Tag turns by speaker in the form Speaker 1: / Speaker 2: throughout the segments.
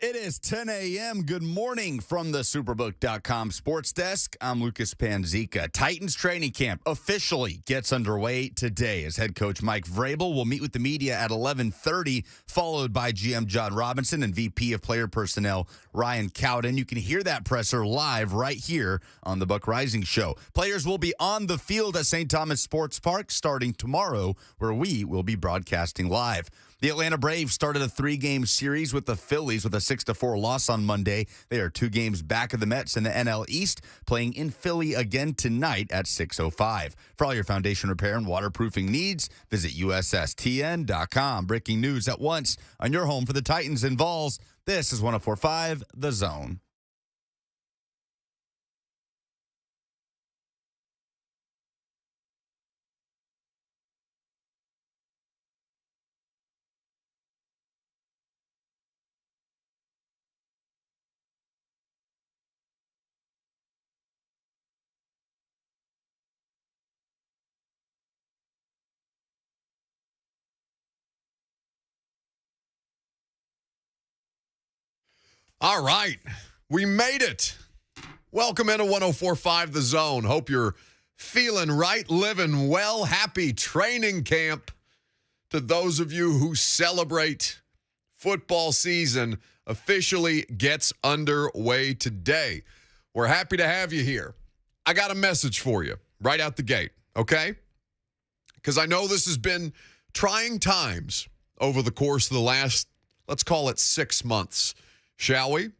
Speaker 1: It is 10 a.m. Good morning from the Superbook.com sports desk. I'm Lucas Panzica. Titans training camp officially gets underway today as head coach Mike Vrabel will meet with the media at 11:30, followed by GM Jon Robinson and VP of Player Personnel Ryan Cowden. You can hear that presser live right here on the Buck Rising Show. Players will be on the field at St. Thomas Sports Park starting tomorrow, where we will be broadcasting live. The Atlanta Braves started a 3-game series with the Phillies with a 6-4 loss on Monday. They are 2 games back of the Mets in the NL East, playing in Philly again tonight at 6:05. For all your foundation repair and waterproofing needs, visit USSTN.com. Breaking news at once on your home for the Titans and Vols. This is 104.5 The Zone.
Speaker 2: All right, we made it. Welcome into 104.5 The Zone. Hope you're feeling right, living well. Happy training camp to those of you who celebrate. Football season officially gets underway today. We're happy to have you here. I got a message for you right out the gate, okay? Because I know this has been trying times over the course of the last, let's call it 6 months. Shall we?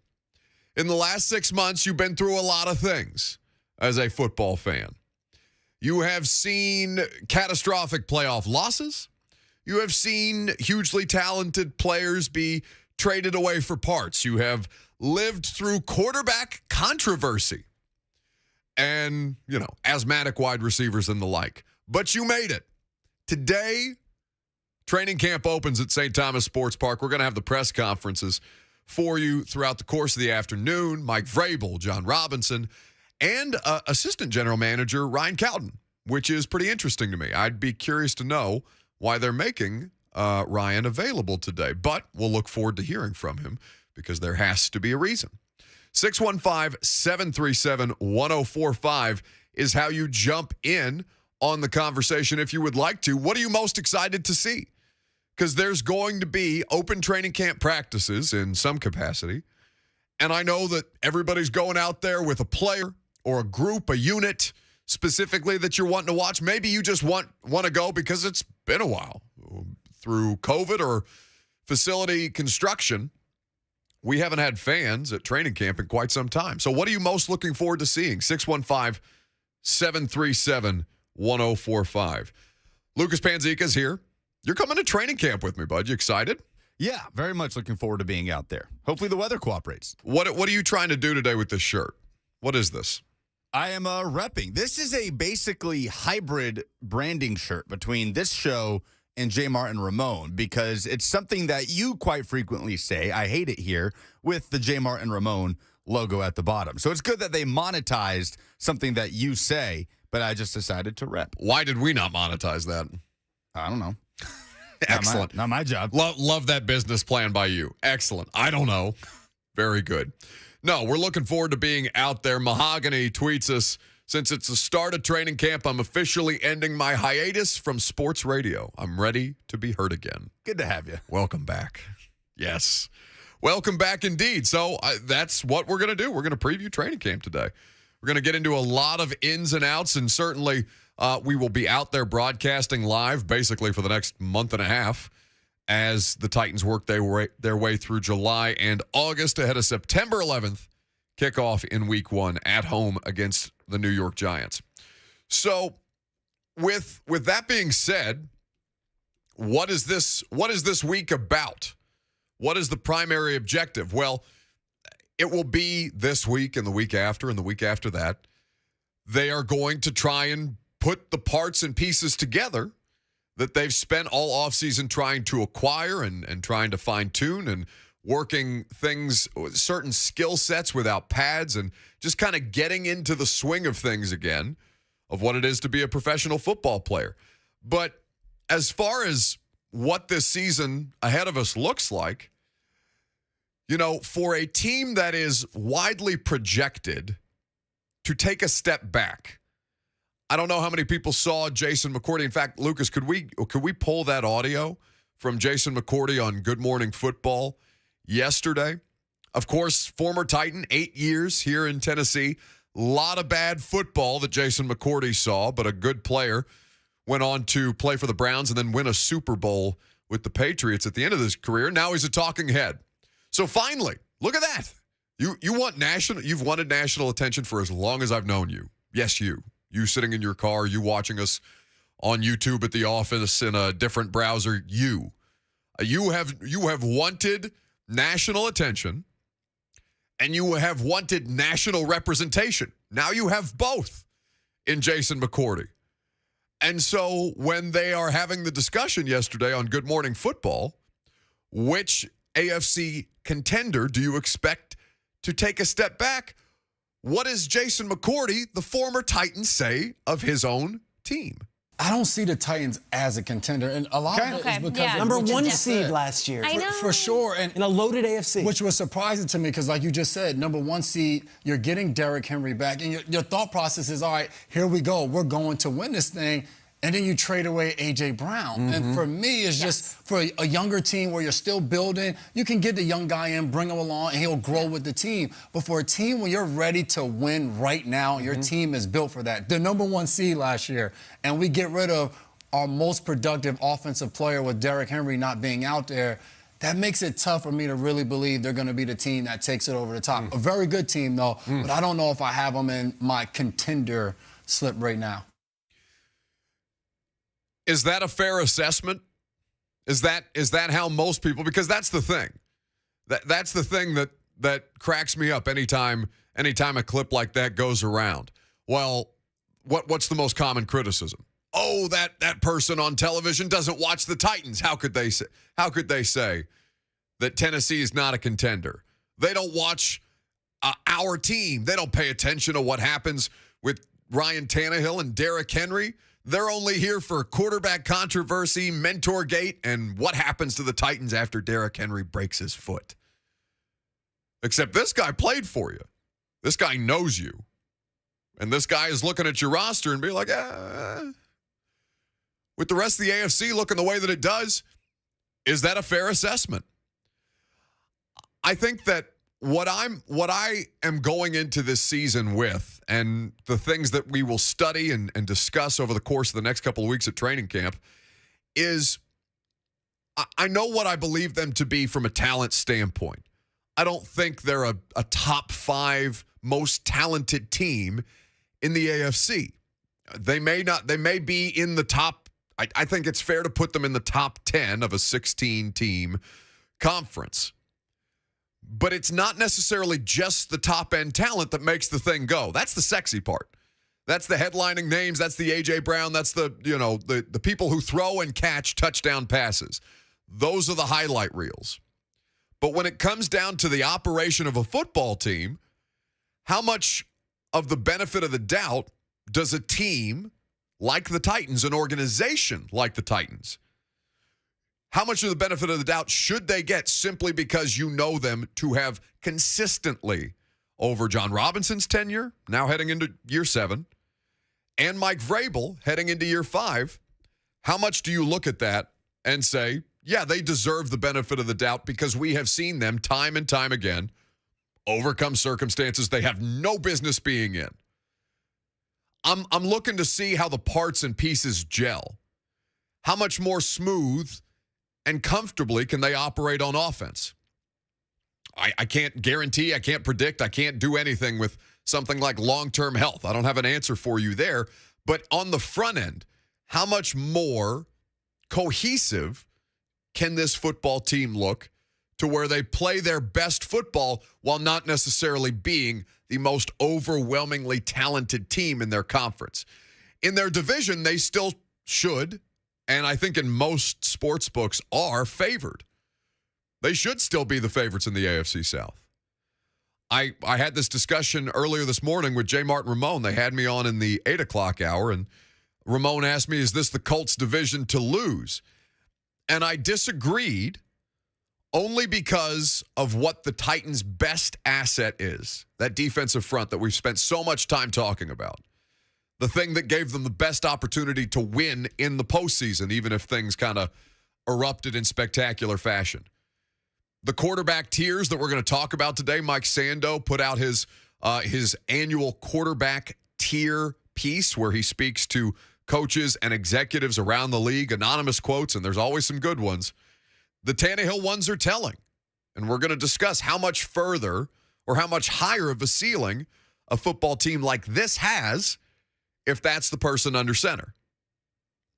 Speaker 2: In the last 6 months, you've been through a lot of things as a football fan. You have seen catastrophic playoff losses. You have seen hugely talented players be traded away for parts. You have lived through quarterback controversy and, asthmatic wide receivers and the like. But you made it. Today, training camp opens at St. Thomas Sports Park. We're going to have the press conferences for you throughout the course of the afternoon. Mike Vrabel, Jon Robinson, and assistant general manager Ryan Cowden, which is pretty interesting to me. I'd be curious to know why they're making Ryan available today, but we'll look forward to hearing from him because there has to be a reason. 615-737-1045 is how you jump in on the conversation if you would like to. What are you most excited to see? Because there's going to be open training camp practices in some capacity. And I know that everybody's going out there with a player or a group, a unit specifically that you're wanting to watch. Maybe you just want to go because it's been a while. Through COVID or facility construction, we haven't had fans at training camp in quite some time. So what are you most looking forward to seeing? 615-737-1045. Lucas Panzica's here. You're coming to training camp with me, bud. You excited?
Speaker 1: Yeah, very much looking forward to being out there. Hopefully the weather cooperates.
Speaker 2: What are you trying to do today with this shirt? What is this?
Speaker 1: I am repping. This is a basically hybrid branding shirt between this show and J. Martin Ramon because it's something that you quite frequently say, I hate it here, with the J. Martin Ramon logo at the bottom. So it's good that they monetized something that you say, but I just decided to rep.
Speaker 2: Why did we not monetize that?
Speaker 1: I don't know.
Speaker 2: Excellent.
Speaker 1: Not my job.
Speaker 2: Love that business plan by you. Excellent. I don't know. Very good. No, we're looking forward to being out there. Mahogany tweets us, since it's the start of training camp, I'm officially ending my hiatus from sports radio. I'm ready to be heard again.
Speaker 1: Good to have you.
Speaker 2: Welcome back. Yes. Welcome back indeed. So that's what we're going to do. We're going to preview training camp today. We're going to get into a lot of ins and outs, and certainly we will be out there broadcasting live basically for the next month and a half as the Titans work their way through July and August ahead of September 11th kickoff in week 1 at home against the New York Giants. So with that being said, what is this week about? What is the primary objective? Well, it will be this week and the week after and the week after that. They are going to try and put the parts and pieces together that they've spent all offseason trying to acquire and trying to fine-tune and working things, certain skill sets without pads and just kind of getting into the swing of things again of what it is to be a professional football player. But as far as what this season ahead of us looks like, For a team that is widely projected to take a step back, I don't know how many people saw Jason McCourty. In fact, Lucas, could we pull that audio from Jason McCourty on Good Morning Football yesterday? Of course, former Titan, 8 years here in Tennessee. A lot of bad football that Jason McCourty saw, but a good player. Went on to play for the Browns and then win a Super Bowl with the Patriots at the end of his career. Now he's a talking head. So finally, look at that. You've wanted national attention for as long as I've known you. Yes, you. You sitting in your car, you watching us on YouTube at the office in a different browser. You have wanted national attention, and you have wanted national representation. Now you have both in Jason McCourty. And so when they are having the discussion yesterday on Good Morning Football, which AFC contender do you expect to take a step back? What does Jason McCourty, the former Titan, say of his own team?
Speaker 3: I don't see the Titans as a contender, and a lot of it is because
Speaker 4: number one seed last year.
Speaker 3: I know. For sure. And
Speaker 4: in a loaded AFC.
Speaker 3: Which was surprising to me because, like you just said, number one seed, you're getting Derrick Henry back, and your thought process is, all right, here we go. We're going to win this thing. And then you trade away A.J. Brown. Mm-hmm. And for me, it's just for a younger team where you're still building, you can get the young guy in, bring him along, and he'll grow with the team. But for a team where you're ready to win right now, your team is built for that. The number one seed last year, and we get rid of our most productive offensive player with Derrick Henry not being out there, that makes it tough for me to really believe they're going to be the team that takes it over the top. A very good team, though, but I don't know if I have them in my contender slip right now.
Speaker 2: Is that a fair assessment? Is that how most people? Because that's the thing. That's the thing that cracks me up anytime a clip like that goes around. Well, what's the most common criticism? Oh, that person on television doesn't watch the Titans. How could they say that Tennessee is not a contender? They don't watch our team. They don't pay attention to what happens with Ryan Tannehill and Derrick Henry. They're only here for quarterback controversy, mentor gate, and what happens to the Titans after Derrick Henry breaks his foot. Except this guy played for you. This guy knows you. And this guy is looking at your roster and be like, with the rest of the AFC looking the way that it does, is that a fair assessment? I think that what I am going into this season with, and the things that we will study and discuss over the course of the next couple of weeks at training camp, is I know what I believe them to be from a talent standpoint. I don't think they're a top 5 most talented team in the AFC. They may be in the top. I think it's fair to put them in the top 10 of a 16-team conference. But it's not necessarily just the top-end talent that makes the thing go. That's the sexy part. That's the headlining names. That's the A.J. Brown. That's the people who throw and catch touchdown passes. Those are the highlight reels. But when it comes down to the operation of a football team, how much of the benefit of the doubt does a team like the Titans, an organization like the Titans, how much of the benefit of the doubt should they get simply because you know them to have consistently, over Jon Robinson's tenure, now heading into year 7, and Mike Vrabel heading into year 5, how much do you look at that and say, yeah, they deserve the benefit of the doubt because we have seen them time and time again overcome circumstances they have no business being in? I'm looking to see how the parts and pieces gel. How much more smooth and comfortably can they operate on offense? I can't guarantee, I can't predict, I can't do anything with something like long-term health. I don't have an answer for you there. But on the front end, how much more cohesive can this football team look to where they play their best football while not necessarily being the most overwhelmingly talented team in their conference? In their division, they still should, and I think in most sports books are, favored. They should still be the favorites in the AFC South. I had this discussion earlier this morning with J. Martin Ramon. They had me on in the 8 o'clock hour, and Ramon asked me, is this the Colts division to lose? And I disagreed only because of what the Titans' best asset is, that defensive front that we've spent so much time talking about. The thing that gave them the best opportunity to win in the postseason, even if things kind of erupted in spectacular fashion. The quarterback tiers that we're going to talk about today, Mike Sando put out his annual quarterback tier piece where he speaks to coaches and executives around the league, anonymous quotes, and there's always some good ones. The Tannehill ones are telling, and we're going to discuss how much further or how much higher of a ceiling a football team like this has if that's the person under center.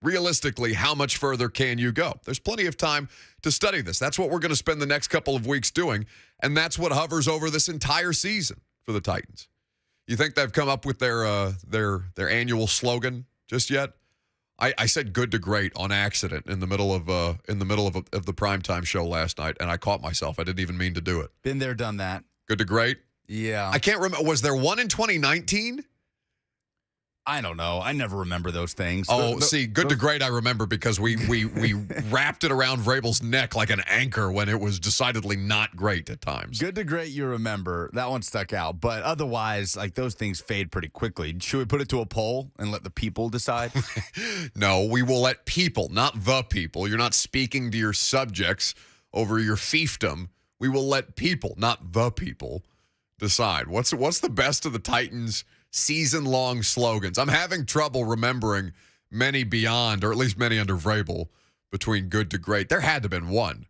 Speaker 2: Realistically, how much further can you go? There's plenty of time to study this. That's what we're going to spend the next couple of weeks doing, and that's what hovers over this entire season for the Titans. You think they've come up with their annual slogan just yet? I said good to great on accident in the middle of the primetime show last night, and I caught myself. I didn't even mean to do it.
Speaker 1: Been there, done that.
Speaker 2: Good to great?
Speaker 1: Yeah.
Speaker 2: I can't remember. Was there one in 2019?
Speaker 1: I don't know. I never remember those things.
Speaker 2: Good to great I remember because we wrapped it around Vrabel's neck like an anchor when it was decidedly not great at times.
Speaker 1: Good to great you remember. That one stuck out. But otherwise, like, those things fade pretty quickly. Should we put it to a poll and let the people decide?
Speaker 2: No, we will let people, not the people. You're not speaking to your subjects over your fiefdom. We will let people, not the people, decide. What's the best of the Titans' season-long slogans? I'm having trouble remembering many beyond, or at least many under Vrabel, between good to great. There had to have been one.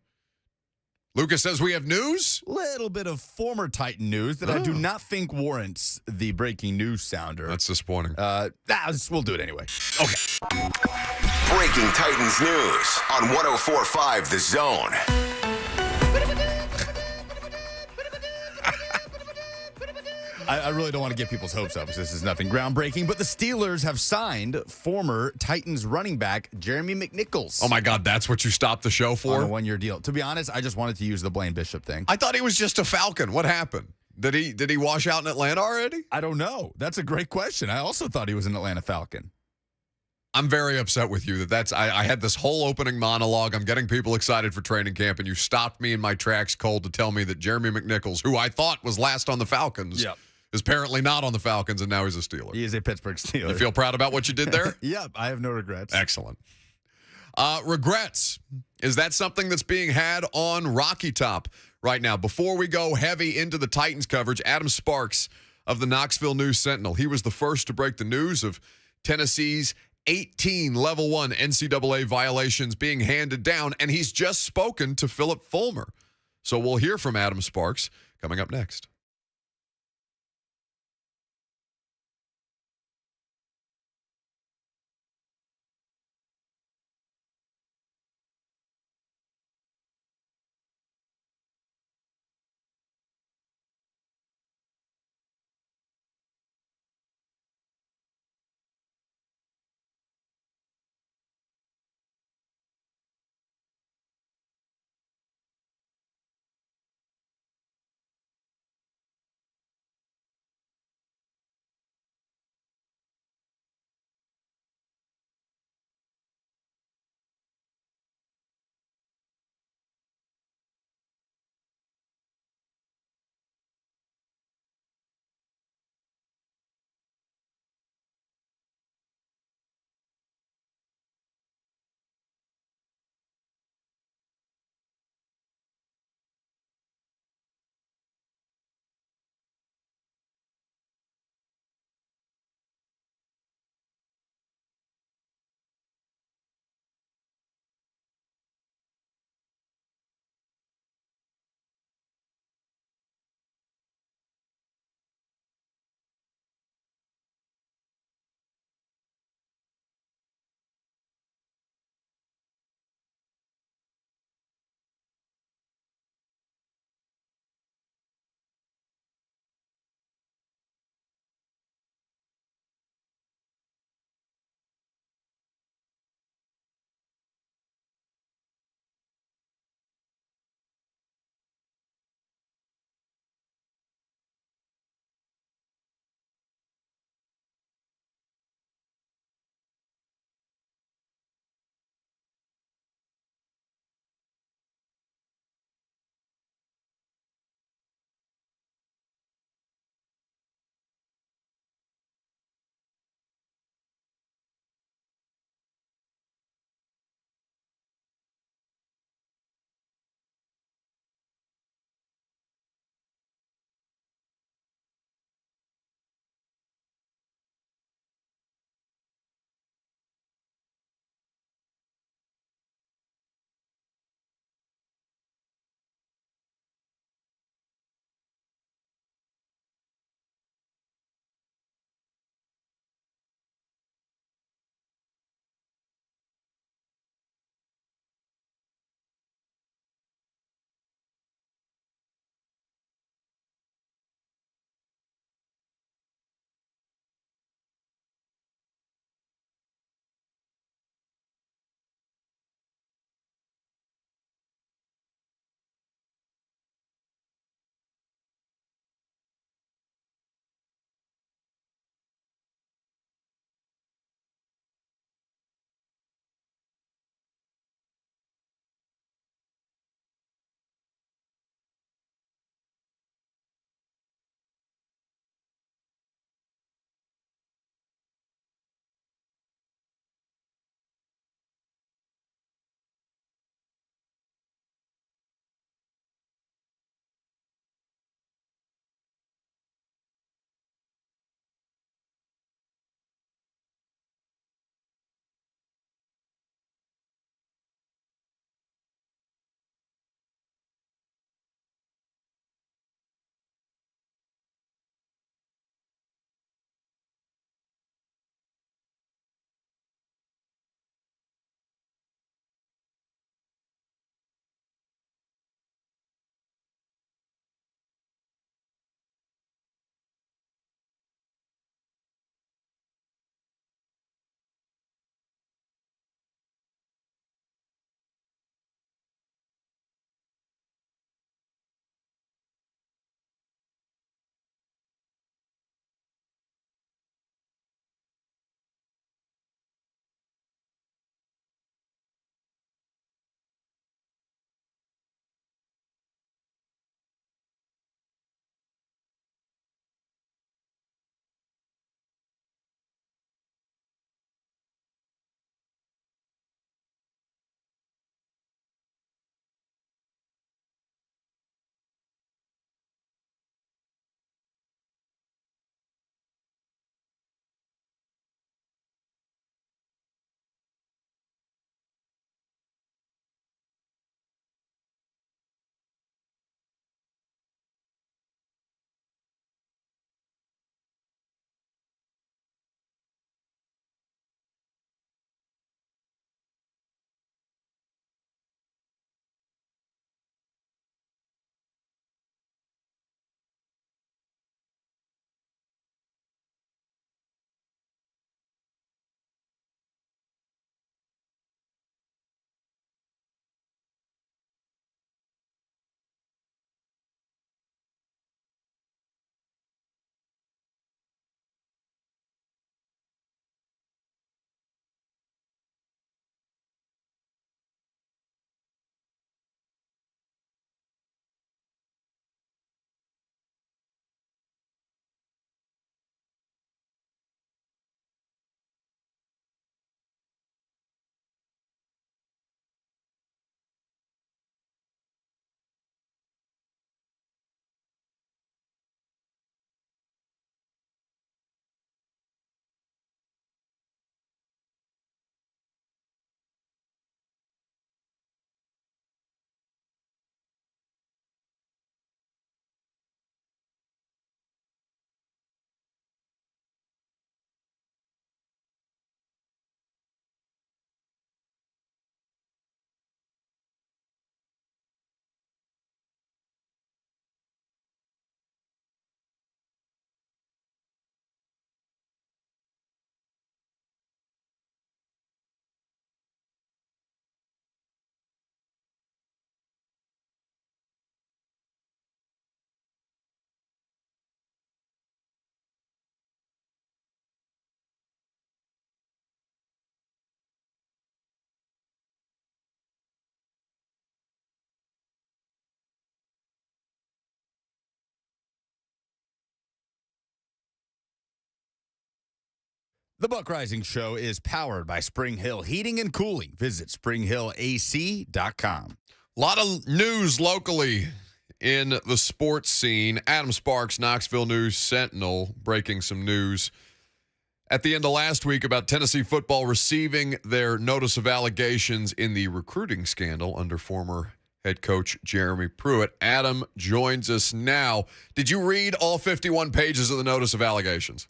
Speaker 2: Lucas says we have news?
Speaker 1: Little bit of former Titan news that I do not think warrants the breaking news sounder.
Speaker 2: That's disappointing.
Speaker 1: We'll do it anyway.
Speaker 2: Okay.
Speaker 5: Breaking Titans news on 104.5 The Zone.
Speaker 1: I really don't want to get people's hopes up because this is nothing groundbreaking, but the Steelers have signed former Titans running back Jeremy McNichols.
Speaker 2: Oh, my God, that's what you stopped the show for?
Speaker 1: On a one-year deal. To be honest, I just wanted to use the Blaine Bishop thing.
Speaker 2: I thought he was just a Falcon. What happened? Did he wash out in Atlanta already?
Speaker 1: I don't know. That's a great question. I also thought he was an Atlanta Falcon.
Speaker 2: I'm very upset with you I had this whole opening monologue. I'm getting people excited for training camp, and you stopped me in my tracks cold to tell me that Jeremy McNichols, who I thought was last on the Falcons, is apparently not on the Falcons, and now he's a Steeler.
Speaker 1: He is a Pittsburgh Steeler.
Speaker 2: You feel proud about what you did there?
Speaker 1: Yeah, I have no regrets.
Speaker 2: Excellent. Regrets. Is that something that's being had on Rocky Top right now? Before we go heavy into the Titans coverage, Adam Sparks of the Knoxville News-Sentinel. He was the first to break the news of Tennessee's 18 Level 1 NCAA violations being handed down, and he's just spoken to Philip Fulmer. So we'll hear from Adam Sparks coming up next.
Speaker 1: The Buck Rising Show is powered by Spring Hill Heating and Cooling. Visit springhillac.com.
Speaker 2: A lot of news locally in the sports scene. Adam Sparks, Knoxville News Sentinel, breaking some news at the end of last week about Tennessee football receiving their notice of allegations in the recruiting scandal under former head coach Jeremy Pruitt. Adam joins us now. Did you read all 51 pages of the notice of allegations?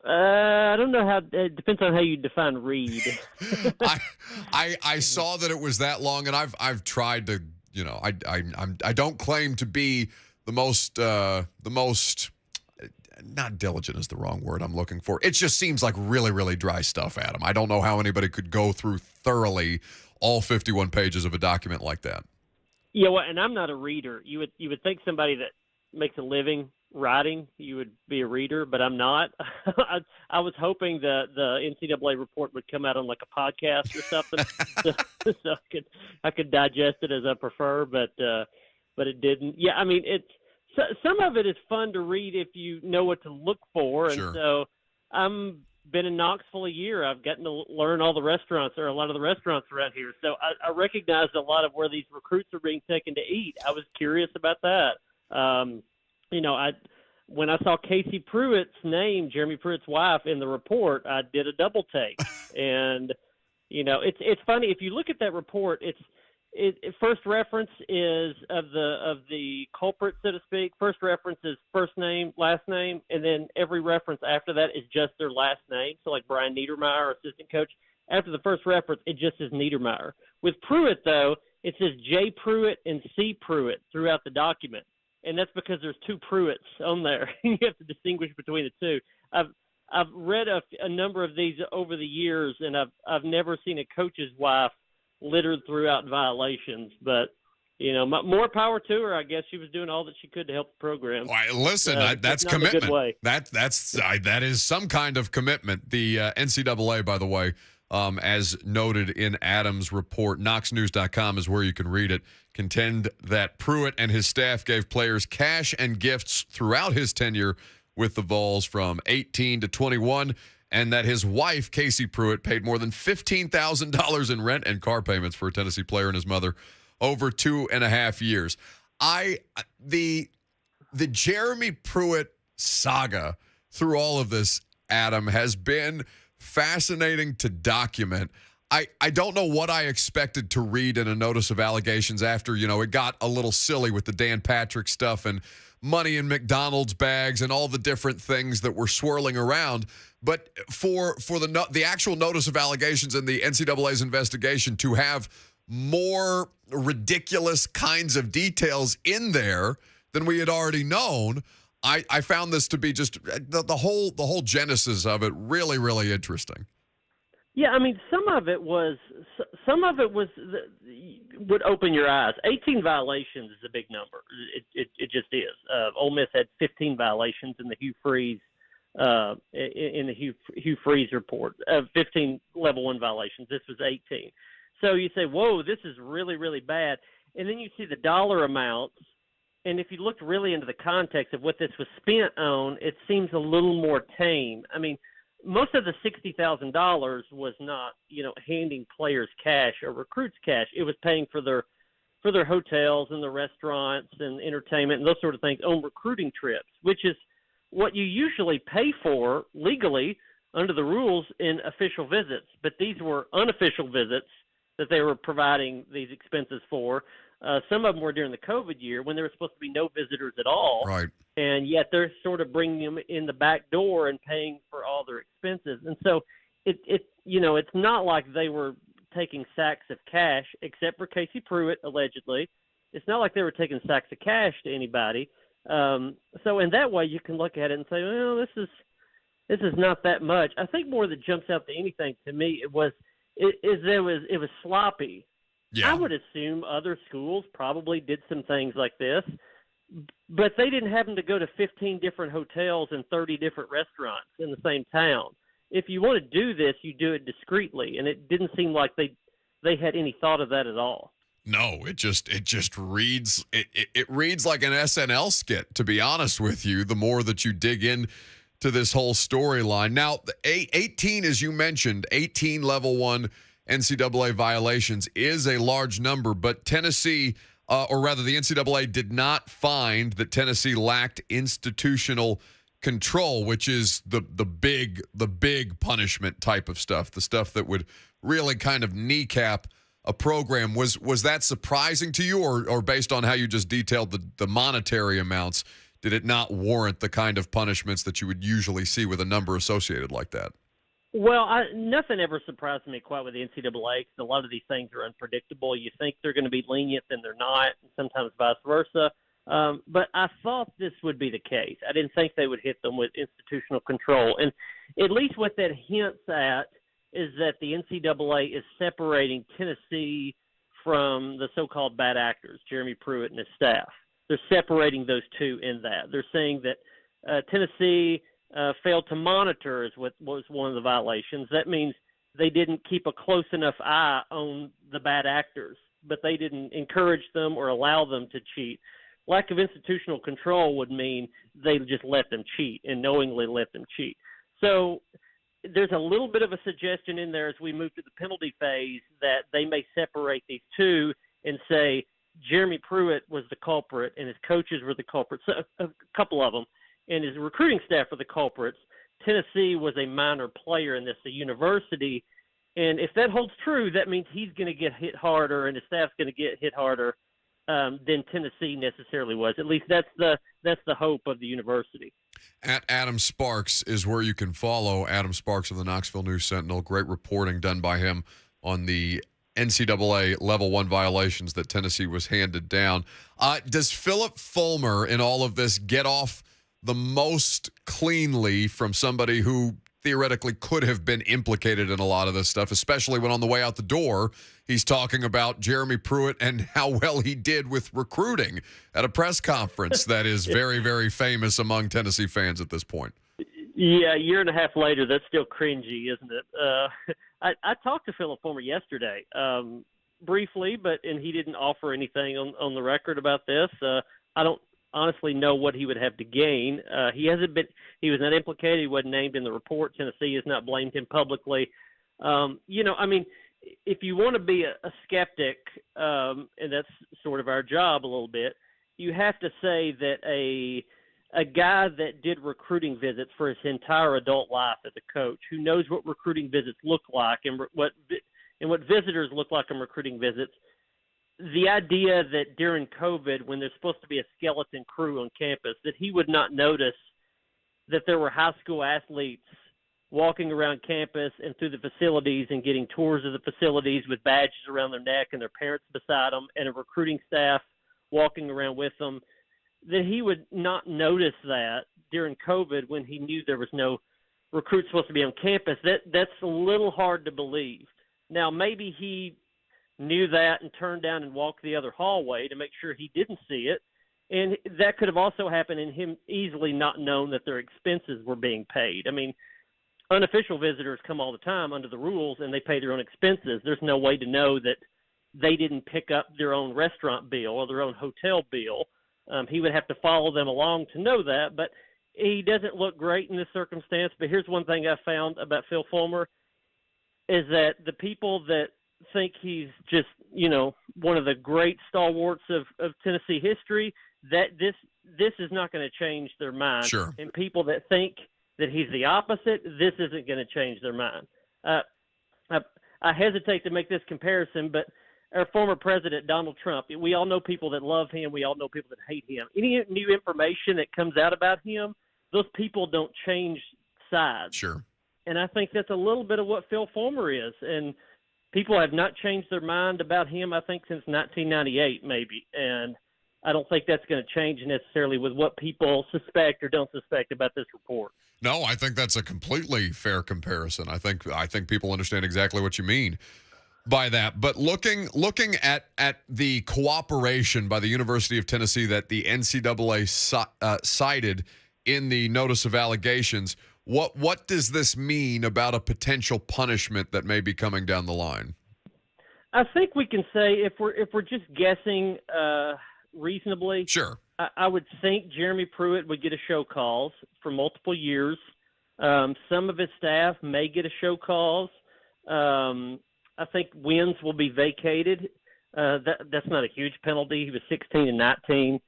Speaker 6: I don't know how. It depends on how you define read.
Speaker 2: I saw that it was that long, and I've tried to. I don't claim to be the most not diligent is the wrong word I'm looking for. It just seems like really, really dry stuff, Adam. I don't know how anybody could go through thoroughly all 51 pages of a document like that.
Speaker 6: Yeah, well, and I'm not a reader. You would think somebody that makes a living writing, you would be a reader, but I'm not. I was hoping the NCAA report would come out on like a podcast or something, so I could digest it as I prefer, but it didn't. Yeah, I mean, some of it is fun to read if you know what to look for, and
Speaker 2: Sure.
Speaker 6: So I'm been in Knoxville a year. I've gotten to learn all the restaurants, or a lot of the restaurants around here, so I recognized a lot of where these recruits are being taken to eat. I was curious about that. When I saw Casey Pruitt's name, Jeremy Pruitt's wife, in the report, I did a double take. And, it's funny. If you look at that report, first reference is of the culprit, so to speak. First reference is first name, last name, and then every reference after that is just their last name. So like Brian Niedermeyer, assistant coach, after the first reference, it just says Niedermeyer. With Pruitt, though, it says J. Pruitt and C. Pruitt throughout the document. And that's because there's two Pruitts on there. You have to distinguish between the two. I've read a number of these over the years, and I've never seen a coach's wife littered throughout violations. But more power to her. I guess she was doing all that she could to help the program.
Speaker 2: Listen, that's
Speaker 6: not in a good
Speaker 2: commitment.
Speaker 6: way.
Speaker 2: That is some kind of commitment. The NCAA, by the way, as noted in Adam's report, KnoxNews.com is where you can read it, contend that Pruitt and his staff gave players cash and gifts throughout his tenure with the Vols from 18 to 21, and that his wife, Casey Pruitt, paid more than $15,000 in rent and car payments for a Tennessee player and his mother over 2.5 years. The Jeremy Pruitt saga through all of this, Adam, has been fascinating to document. I don't know what I expected to read in a notice of allegations after, it got a little silly with the Dan Patrick stuff and money in McDonald's bags and all the different things that were swirling around. But for the actual notice of allegations and the NCAA's investigation to have more ridiculous kinds of details in there than we had already known, I found this to be just the whole genesis of it really, really interesting.
Speaker 6: Yeah, I mean, some of it would open your eyes. 18 violations is a big number. It just is. Ole Miss had 15 violations in the Hugh Freeze Hugh Freeze report. 15 level 1 violations. This was 18. So you say, whoa, this is really, really bad. And then you see the dollar amounts. And if you looked really into the context of what this was spent on, it seems a little more tame. I mean, most of the $60,000 was not, handing players cash or recruits cash. It was paying for their hotels and the restaurants and entertainment and those sort of things on recruiting trips, which is what you usually pay for legally under the rules in official visits. But these were unofficial visits that they were providing these expenses for. Some of them were during the COVID year when there was supposed to be no visitors at all.
Speaker 2: Right.
Speaker 6: And yet they're sort of bringing them in the back door and paying for all their expenses. And so it's not like they were taking sacks of cash, except for Casey Pruitt, allegedly. It's not like they were taking sacks of cash to anybody. So in that way, you can look at it and say, well, this is not that much. I think more that jumps out to anything to me it was sloppy.
Speaker 2: Yeah.
Speaker 6: I would assume other schools probably did some things like this, but they didn't happen to go to 15 different hotels and 30 different restaurants in the same town. If you want to do this, you do it discreetly, and it didn't seem like they had any thought of that at all.
Speaker 2: No, it just reads it reads like an SNL skit, to be honest with you. The more that you dig in to this whole storyline. Now, the 18, as you mentioned, 18 level 1 NCAA violations is a large number, but Tennessee, or rather the NCAA, did not find that Tennessee lacked institutional control, which is the big punishment type of stuff, the stuff that would really kind of kneecap a program. Was that surprising to you, or based on how you just detailed the monetary amounts, did it not warrant the kind of punishments that you would usually see with a number associated like that?
Speaker 6: Well, nothing ever surprised me quite with the NCAA, because a lot of these things are unpredictable. You think they're going to be lenient, then they're not, and sometimes vice versa. But I thought this would be the case. I didn't think they would hit them with institutional control. And at least what that hints at is that the NCAA is separating Tennessee from the so-called bad actors, Jeremy Pruitt and his staff. They're separating those two in that. They're saying that Tennessee failed to monitor is what was one of the violations. That means they didn't keep a close enough eye on the bad actors, but they didn't encourage them or allow them to cheat. Lack of institutional control would mean they just let them cheat and knowingly let them cheat. So there's a little bit of a suggestion in there as we move to the penalty phase that they may separate these two and say Jeremy Pruitt was the culprit and his coaches were the culprits, a couple of them, and his recruiting staff were the culprits. Tennessee was a minor player in this, the university. And if that holds true, that means he's going to get hit harder and his staff's going to get hit harder than Tennessee necessarily was. At least that's the hope of the university.
Speaker 2: At Adam Sparks is where you can follow Adam Sparks of the Knoxville News Sentinel. Great reporting done by him on the NCAA level 1 violations that Tennessee was handed down. Does Philip Fulmer in all of this get off the most cleanly from somebody who theoretically could have been implicated in a lot of this stuff, especially when on the way out the door, he's talking about Jeremy Pruitt and how well he did with recruiting at a press conference that is very, very famous among Tennessee fans at this point?
Speaker 6: Yeah, a year and a half later, that's still cringy, isn't it? I talked to Philip Fulmer yesterday briefly, and he didn't offer anything on the record about this. I don't honestly know what he would have to gain. He was not implicated. He wasn't named in the report. Tennessee has not blamed him publicly. If you want to be a skeptic, and that's sort of our job a little bit, you have to say that a guy that did recruiting visits for his entire adult life as a coach, who knows what recruiting visits look like and what visitors look like on recruiting visits, the idea that during COVID, when there's supposed to be a skeleton crew on campus, that he would not notice that there were high school athletes walking around campus and through the facilities and getting tours of the facilities with badges around their neck and their parents beside them and a recruiting staff walking around with them, that he would not notice that during COVID when he knew there was no recruits supposed to be on campus. That's a little hard to believe. Now, maybe he knew that and turned down and walked the other hallway to make sure he didn't see it. And that could have also happened in him easily not known that their expenses were being paid. I mean, unofficial visitors come all the time under the rules and they pay their own expenses. There's no way to know that they didn't pick up their own restaurant bill or their own hotel bill. He would have to follow them along to know that, but he doesn't look great in this circumstance. But here's one thing I found about Phil Fulmer is that the people that think he's just, one of the great stalwarts of Tennessee history, that this is not going to change their mind.
Speaker 2: Sure.
Speaker 6: And people that think that he's the opposite, this isn't going to change their mind. I hesitate to make this comparison, but our former president, Donald Trump, we all know people that love him. We all know people that hate him. Any new information that comes out about him, those people don't change sides.
Speaker 2: Sure.
Speaker 6: And I think that's a little bit of what Phil Fulmer is. And people have not changed their mind about him, I think, since 1998 maybe. And I don't think that's going to change necessarily with what people suspect or don't suspect about this report.
Speaker 2: No, I think that's a completely fair comparison. I think people understand exactly what you mean by that. But looking at the cooperation by the University of Tennessee that the NCAA cited in the notice of allegations, what does this mean about a potential punishment that may be coming down the line?
Speaker 6: I think we can say if we're just guessing reasonably,
Speaker 2: sure,
Speaker 6: I would think Jeremy Pruitt would get a show cause for multiple years. Some of his staff may get a show cause. I think wins will be vacated. That's not a huge penalty. He was 16-19.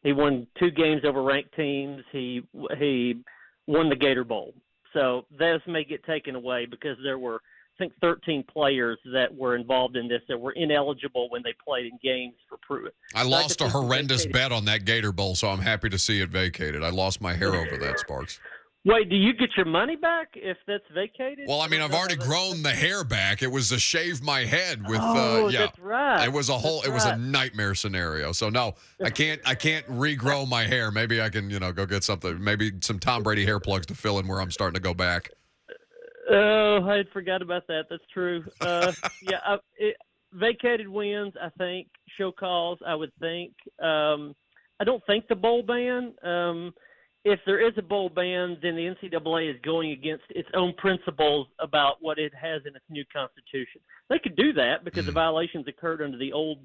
Speaker 6: He won 2 games over ranked teams. He won the Gator Bowl. So those may get taken away because there were, I think, 13 players that were involved in this that were ineligible when they played in games for Pruitt.
Speaker 2: I lost a horrendous bet on that Gator Bowl, so I'm happy to see it vacated. I lost my hair over that, Sparks.
Speaker 6: Wait, do you get your money back if that's vacated?
Speaker 2: Well, I mean, I've already grown the hair back. It was a shave my head with
Speaker 6: that's right.
Speaker 2: It was a nightmare scenario. So no, I can't regrow my hair. Maybe I can, go get something, maybe some Tom Brady hair plugs to fill in where I'm starting to go back.
Speaker 6: Oh, I forgot about that. That's true. Vacated wins, I think. Show calls, I would think. I don't think the bowl ban. If there is a bowl ban, then the NCAA is going against its own principles about what it has in its new constitution. They could do that because the violations occurred under the old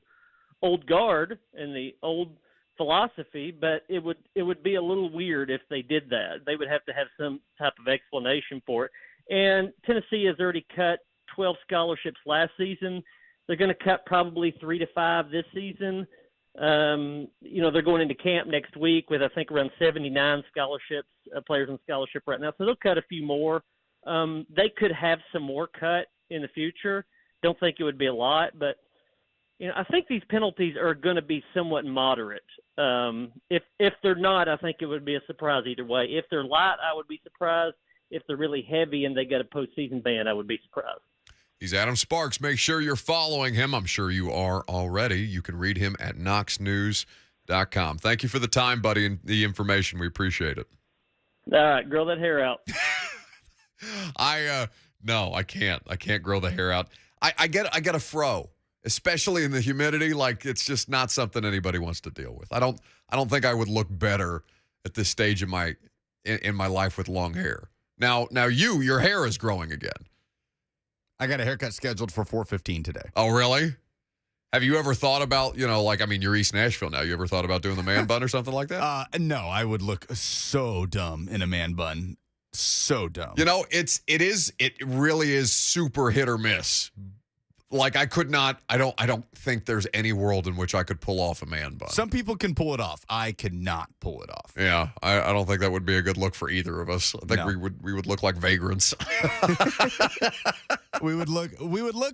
Speaker 6: guard and the old philosophy, but it would be a little weird if they did that. They would have to have some type of explanation for it. And Tennessee has already cut 12 scholarships last season. They're going to cut probably 3 to 5 this season. They're going into camp next week with, I think, around 79 scholarships, players on scholarship right now. So they'll cut a few more. They could have some more cut in the future. Don't think it would be a lot, but, I think these penalties are going to be somewhat moderate. If they're not, I think it would be a surprise either way. If they're light, I would be surprised. If they're really heavy and they got a postseason ban, I would be surprised.
Speaker 2: He's Adam Sparks. Make sure you're following him. I'm sure you are already. You can read him at knoxnews.com. Thank you for the time, buddy, and the information. We appreciate it.
Speaker 6: All right, grow that hair out.
Speaker 2: No, I can't. I can't grow the hair out. I get a fro, especially in the humidity. Like, it's just not something anybody wants to deal with. I don't think I would look better at this stage in my life with long hair. Now your hair is growing again.
Speaker 1: I got a haircut scheduled for 4:15 today.
Speaker 2: Oh, really? Have you ever thought about, you're East Nashville now. You ever thought about doing the man bun or something like that?
Speaker 1: No, I would look so dumb in a man bun. So dumb.
Speaker 2: It really is super hit or miss. Like, I don't think there's any world in which I could pull off a man bun.
Speaker 1: Some people can pull it off. I could not pull it off.
Speaker 2: Yeah, I don't think that would be a good look for either of us. I think we would look like vagrants.
Speaker 1: We would look,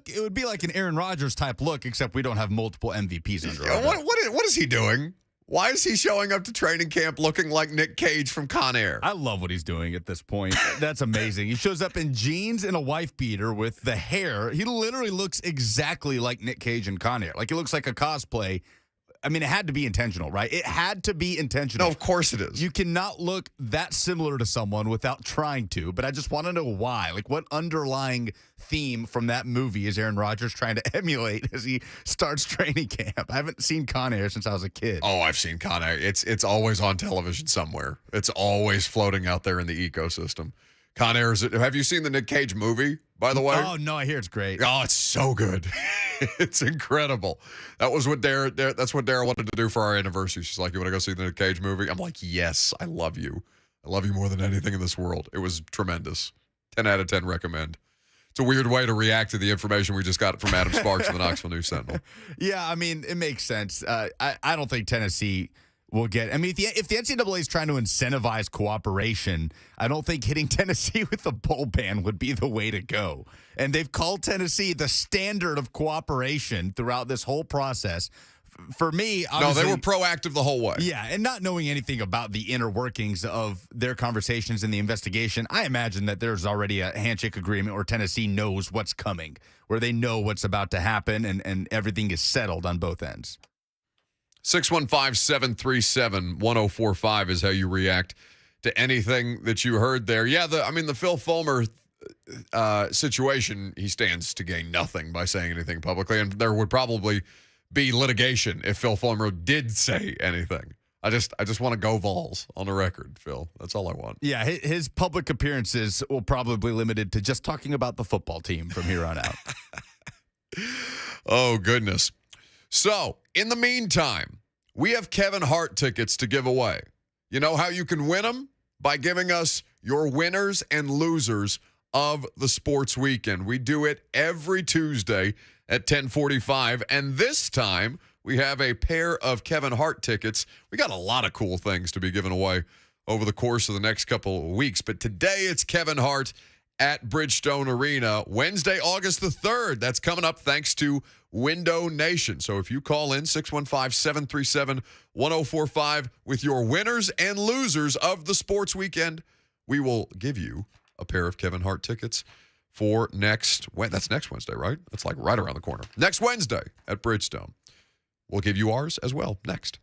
Speaker 1: it would be like an Aaron Rodgers type look, except we don't have multiple MVPs under our belt.
Speaker 2: What is he doing? Why is he showing up to training camp looking like Nick Cage from Con Air?
Speaker 1: I love what he's doing at this point. That's amazing. He shows up in jeans and a wife beater with the hair. He literally looks exactly like Nick Cage in Con Air. Like, he looks like a cosplay. I mean, it had to be intentional, right? It had to be intentional.
Speaker 2: No, of course it is.
Speaker 1: You cannot look that similar to someone without trying to, but I just want to know why. Like, what underlying theme from that movie is Aaron Rodgers trying to emulate as he starts training camp? I haven't seen Con Air since I was a kid.
Speaker 2: Oh, I've seen Con Air. It's always on television somewhere. It's always floating out there in the ecosystem. Con Air, have you seen the Nick Cage movie, by the way?
Speaker 1: Oh, no, I hear it's great.
Speaker 2: Oh, it's so good. It's incredible. That's what Dara wanted to do for our anniversary. She's like, you want to go see the Nick Cage movie? I'm like, yes, I love you. I love you more than anything in this world. It was tremendous. 10 out of 10 recommend. It's a weird way to react to the information we just got from Adam Sparks of the Knoxville News Sentinel.
Speaker 1: Yeah, I mean, it makes sense. I don't think Tennessee will get. I mean, if the NCAA is trying to incentivize cooperation, I don't think hitting Tennessee with the bowl ban would be the way to go. And they've called Tennessee the standard of cooperation throughout this whole process. For me, obviously,
Speaker 2: no, they were proactive the whole way.
Speaker 1: Yeah, and not knowing anything about the inner workings of their conversations in the investigation, I imagine that there's already a handshake agreement where Tennessee knows what's coming, where they know what's about to happen, and everything is settled on both ends.
Speaker 2: 615-737-1045 is how you react to anything that you heard there. Yeah, the Phil Fulmer situation, he stands to gain nothing by saying anything publicly, and there would probably be litigation if Phil Fulmer did say anything. I just want to go Vols on the record, Phil. That's all I want.
Speaker 1: Yeah, his public appearances will probably be limited to just talking about the football team from here on out.
Speaker 2: Oh, goodness. So, in the meantime, we have Kevin Hart tickets to give away. You know how you can win them? By giving us your winners and losers of the sports weekend. We do it every Tuesday at 10:45, and this time we have a pair of Kevin Hart tickets. We got a lot of cool things to be giving away over the course of the next couple of weeks, but today it's Kevin Hart at Bridgestone Arena, Wednesday, August the 3rd. That's coming up thanks to Window Nation. So if you call in 615-737-1045 with your winners and losers of the sports weekend, we will give you a pair of Kevin Hart tickets for that's next Wednesday, right? That's like right around the corner. Next Wednesday at Bridgestone. We'll give you ours as well next.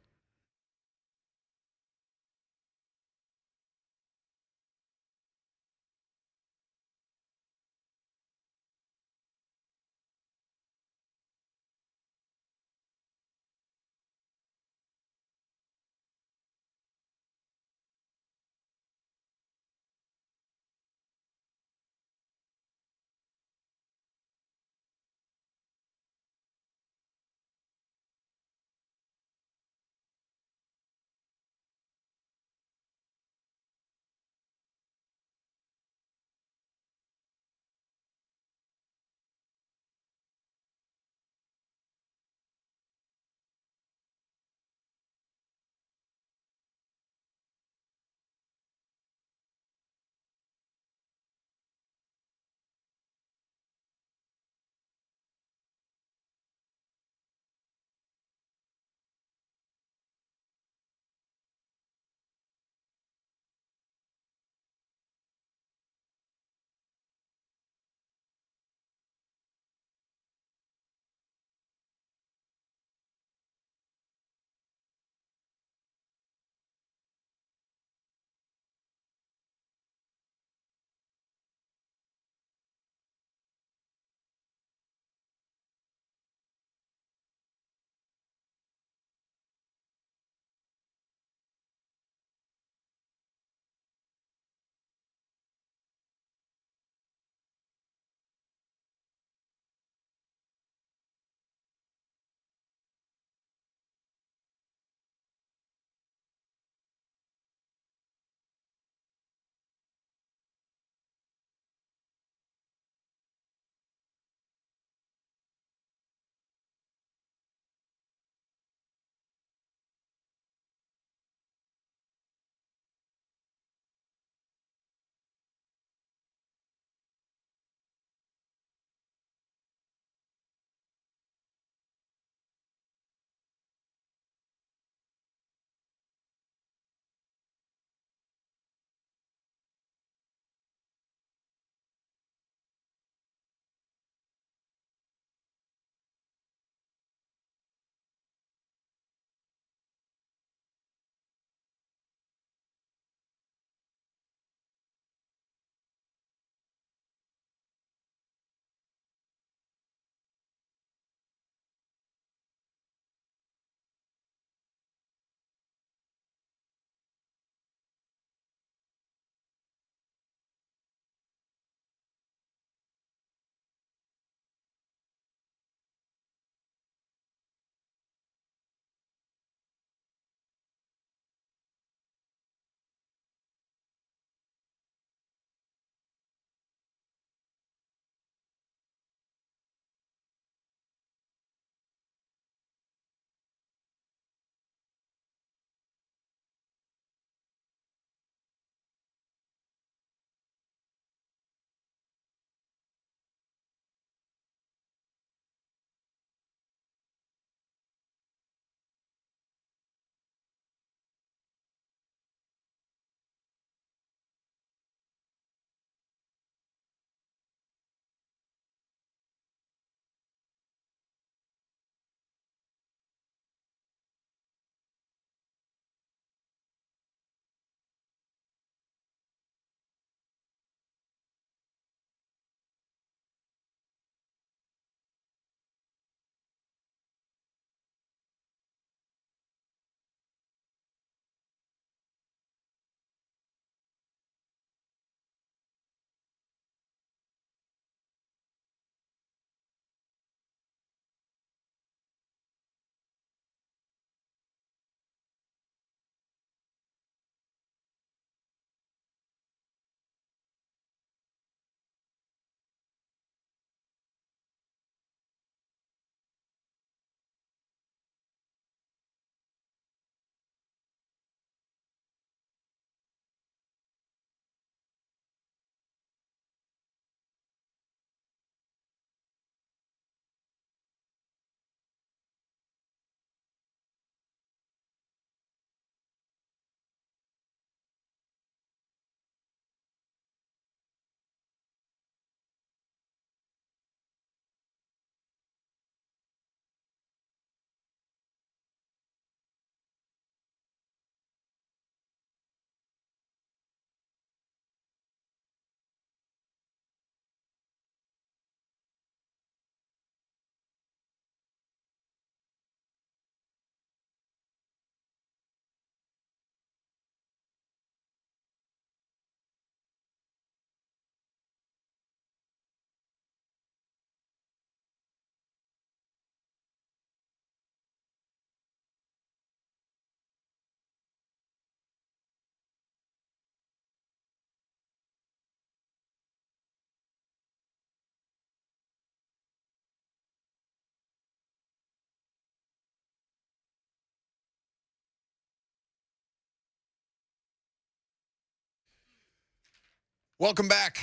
Speaker 2: Welcome back.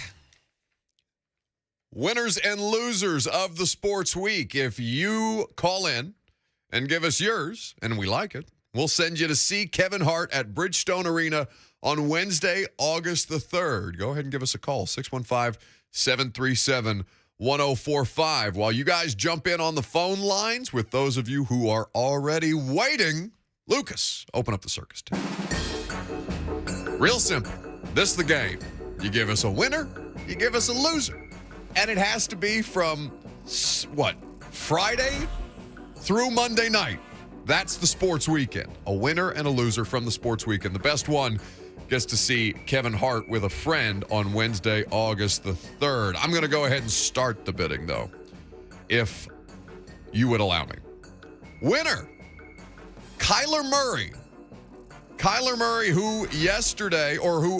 Speaker 2: Winners and losers of the sports week. If you call in and give us yours, and we like it, we'll send you to see Kevin Hart at Bridgestone Arena on Wednesday, August the 3rd. Go ahead and give us a call, 615-737-1045. While you guys jump in on the phone lines with those of you who are already waiting, Lucas, open up the circus tape. Real simple. This is the game. You give us a winner, you give us a loser. And it has to be from, Friday through Monday night. That's the sports weekend. A winner and a loser from the sports weekend. The best one gets to see Kevin Hart with a friend on Wednesday, August the 3rd. I'm going to go ahead and start the bidding, though, if you would allow me. Winner, Kyler Murray. Kyler Murray, who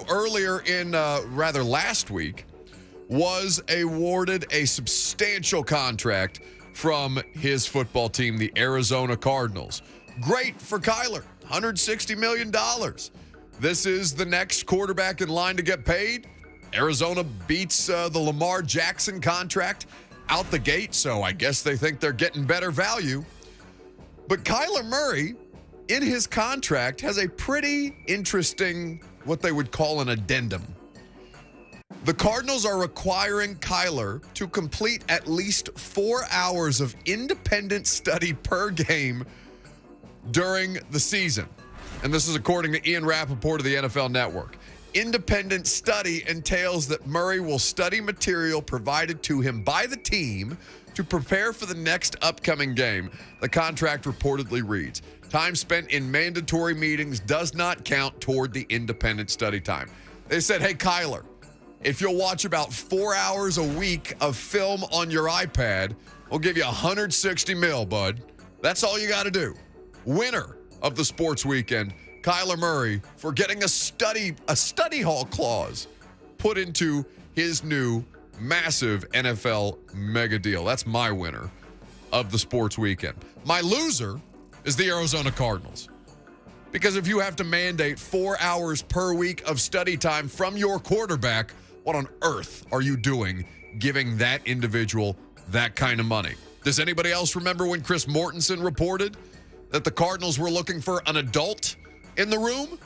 Speaker 2: earlier in, last week, was awarded a substantial contract from his football team, the Arizona Cardinals. Great for Kyler, $160 million. This is the next quarterback in line to get paid. Arizona beats the Lamar Jackson contract out the gate, so I guess they think they're getting better value. But Kyler Murray, in his contract, has a pretty interesting, what they would call an addendum. The Cardinals are requiring Kyler to complete at least 4 hours of independent study per game during the season. And this is according to Ian Rappaport of the NFL Network. Independent study entails that Murray will study material provided to him by the team to prepare for the next upcoming game. The contract reportedly reads, time spent in mandatory meetings does not count toward the independent study time. They said, hey, Kyler, if you'll watch about 4 hours a week of film on your iPad, we'll give you $160 million, bud. That's all you got to do. Winner of the sports weekend, Kyler Murray, for getting a study hall clause put into his new massive NFL mega deal. That's my winner of the sports weekend. My loser is the Arizona Cardinals. Because if you have to mandate 4 hours per week of study time from your quarterback, what on earth are you doing giving that individual that kind of money? Does anybody else remember when Chris Mortensen reported that the Cardinals were looking for an adult in the room?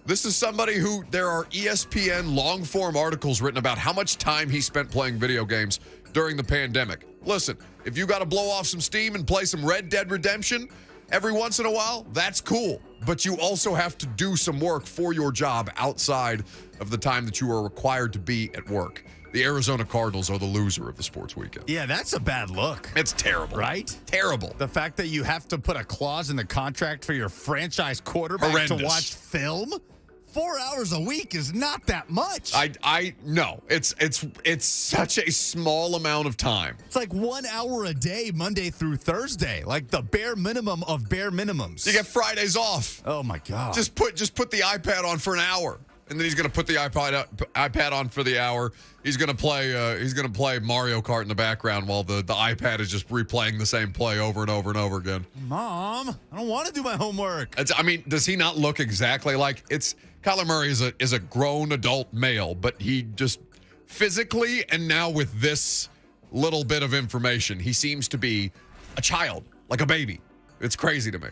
Speaker 2: This is somebody who there are ESPN long-form articles written about how much time he spent playing video games during the pandemic. Listen, if you got to blow off some steam and play some Red Dead Redemption every once in a while, that's cool. But you also have to do some work for your job outside of the time that you are required to be at work. The Arizona Cardinals are the loser of the sports weekend.
Speaker 1: Yeah, that's a bad look.
Speaker 2: It's terrible.
Speaker 1: Right?
Speaker 2: Terrible.
Speaker 1: The fact that you have to put a clause in the contract for your franchise quarterback to watch film 4 hours a week is not that much.
Speaker 2: I know. It's such a small amount of time.
Speaker 1: It's like 1 hour a day, Monday through Thursday, like the bare minimum of bare minimums.
Speaker 2: You get Fridays off.
Speaker 1: Oh my God.
Speaker 2: Just put the iPad on for an hour. And then he's going to put the iPad on for the hour. He's going to play Mario Kart in the background while the iPad is just replaying the same play over and over and over again.
Speaker 1: Mom, I don't want to do my homework.
Speaker 2: Does he not look exactly like it's Kyler Murray is a grown adult male, but he just physically and now with this little bit of information, he seems to be a child, like a baby. It's crazy to me.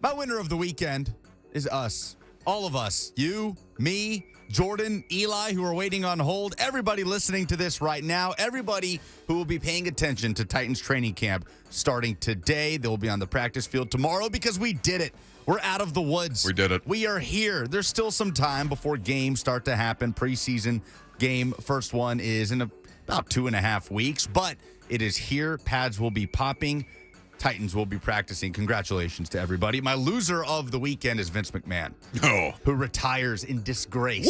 Speaker 1: My winner of the weekend is us. All of us. You, me, Jordan, Eli, who are waiting on hold, everybody listening to this right now, everybody who will be paying attention to Titans training camp starting today. They will be on the practice field tomorrow because we did it. We're out of the woods.
Speaker 2: We did it.
Speaker 1: We are here. There's still some time before games start to happen. Preseason game, first one is in about 2.5 weeks, but it is here. Pads will be popping. Titans will be practicing. Congratulations to everybody. My loser of the weekend is Vince McMahon, who retires in disgrace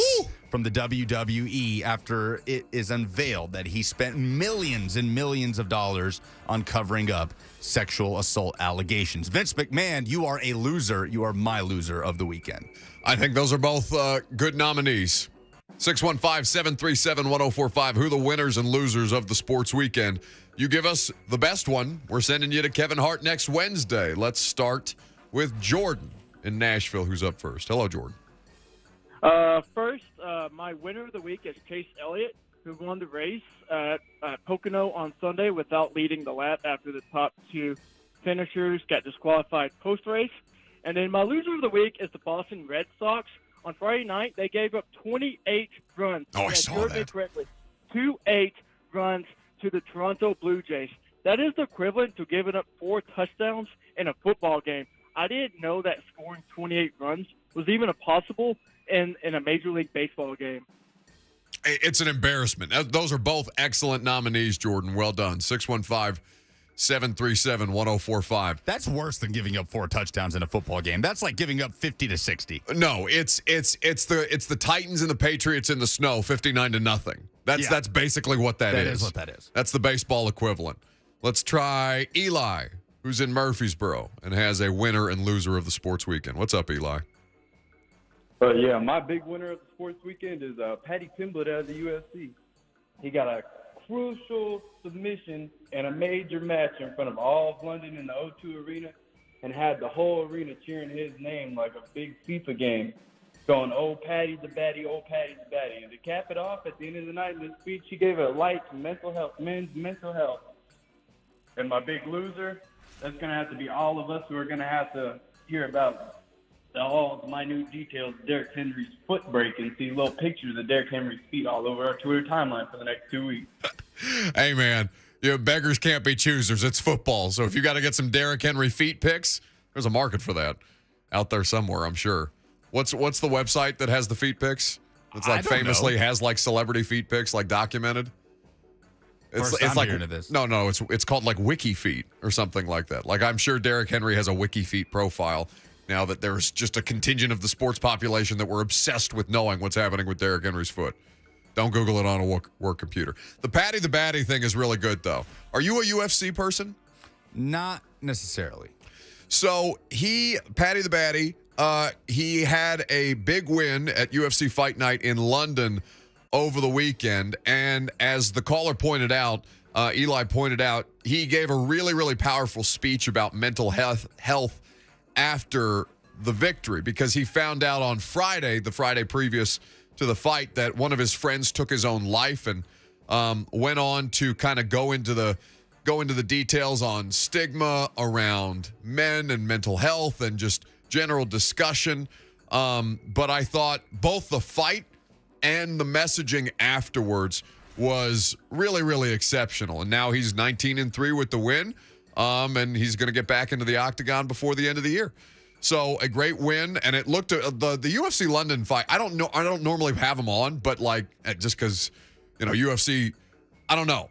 Speaker 1: from the WWE after it is unveiled that he spent millions and millions of dollars on covering up sexual assault allegations. Vince McMahon, you are a loser. You are my loser of the weekend.
Speaker 2: I think those are both good nominees. 615-737-1045. Who are the winners and losers of the sports weekend? You give us the best one. We're sending you to Kevin Hart next Wednesday. Let's start with Jordan in Nashville, who's up first. Hello, Jordan.
Speaker 6: First, my
Speaker 7: winner of the week is Chase Elliott, who won the race at Pocono on Sunday without leading the lap after the top two finishers got disqualified post-race. And then my loser of the week is the Boston Red Sox. On Friday night, they gave up 28 runs.
Speaker 2: Oh, I saw that.
Speaker 7: Correctly, 28 runs to the Toronto Blue Jays. That is the equivalent to giving up 4 touchdowns in a football game. I didn't know that scoring 28 runs was even possible in a Major League Baseball game.
Speaker 2: It's an embarrassment. Those are both excellent nominees, Jordan. Well done. 615-737-1045.
Speaker 1: That's worse than giving up 4 touchdowns in a football game. That's like giving up 50 to 60.
Speaker 2: No, it's the Titans and the Patriots in the snow, 59-0. That's basically what that is.
Speaker 1: That is what that is.
Speaker 2: That's the baseball equivalent. Let's try Eli, who's in Murfreesboro and has a winner and loser of the sports weekend. What's up, Eli?
Speaker 8: Yeah, my big winner of the sports weekend is Patty Pimblett out of the UFC. He got a crucial submission in a major match in front of all of London in the O2 Arena and had the whole arena cheering his name like a big FIFA game, going, "Oh, Patty the Batty, oh, Patty the Batty." And to cap it off, at the end of the night in the speech, he gave a light to men's mental health. And my big loser, that's going to have to be all of us who are going to have to hear about all the minute details of Derrick Henry's foot break and see little pictures of Derrick Henry's feet all over our Twitter timeline for the next 2 weeks.
Speaker 2: Hey, man, beggars can't be choosers. It's football. So if you got to get some Derrick Henry feet pics, there's a market for that out there somewhere, I'm sure. What's the website that has the feet pics? It's like famously has like celebrity feet pics like documented. It's like
Speaker 1: hearing of this.
Speaker 2: No, it's called like Wiki Feet or something like that. Like I'm sure Derrick Henry has a Wiki Feet profile. Now that there's just a contingent of the sports population that we're obsessed with knowing what's happening with Derrick Henry's foot. Don't Google it on a work computer. The Patty the Batty thing is really good, though. Are you a UFC person?
Speaker 1: Not necessarily.
Speaker 2: So Patty the Batty, he had a big win at UFC Fight Night in London over the weekend. And as the caller pointed out, Eli pointed out, he gave a really, really powerful speech about mental health after the victory, because he found out on Friday, the Friday previous to the fight, that one of his friends took his own life, and went on to kind of go into the details on stigma around men and mental health and just general discussion. But I thought both the fight and the messaging afterwards was really, really exceptional. And now he's 19-3 with the win. And he's going to get back into the octagon before the end of the year. So a great win, and it looked the UFC London fight. I don't normally have them on, but like just because UFC, I don't know.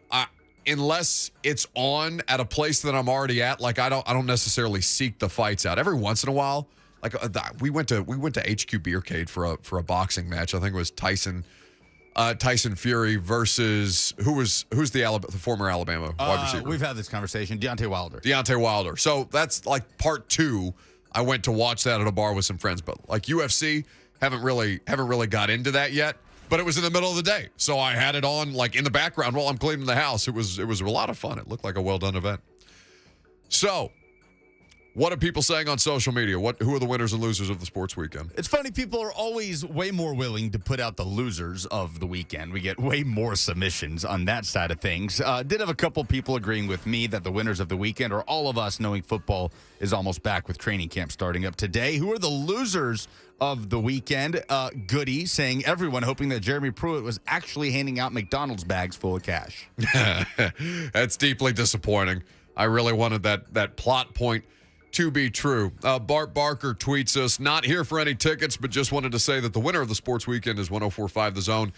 Speaker 2: Unless it's on at a place that I'm already at, like I don't necessarily seek the fights out. Every once in a while, like we went to HQ Beercade for a boxing match. I think it was Tyson Fury versus who's the former Alabama wide receiver?
Speaker 1: We've had this conversation. Deontay Wilder. So that's like part 2. I went to watch that at a bar with some friends, but like UFC, haven't really got into that yet. But it was in the middle of the day, so I had it on like in the background while I'm cleaning the house. It was a lot of fun. It looked like a well done event. So, what are people saying on social media? Who are the winners and losers of the sports weekend? It's funny. People are always way more willing to put out the losers of the weekend. We get way more submissions on that side of things. Did have a couple people agreeing with me that the winners of the weekend are all of us, knowing football is almost back with training camp starting up today. Who are the losers of the weekend? Goody saying everyone hoping that Jeremy Pruitt was actually handing out McDonald's bags full of cash.
Speaker 2: That's deeply disappointing. I really wanted that plot point to be true. Bart Barker tweets us, not here for any tickets, but just wanted to say that the winner of the sports weekend is 104.5 The Zone,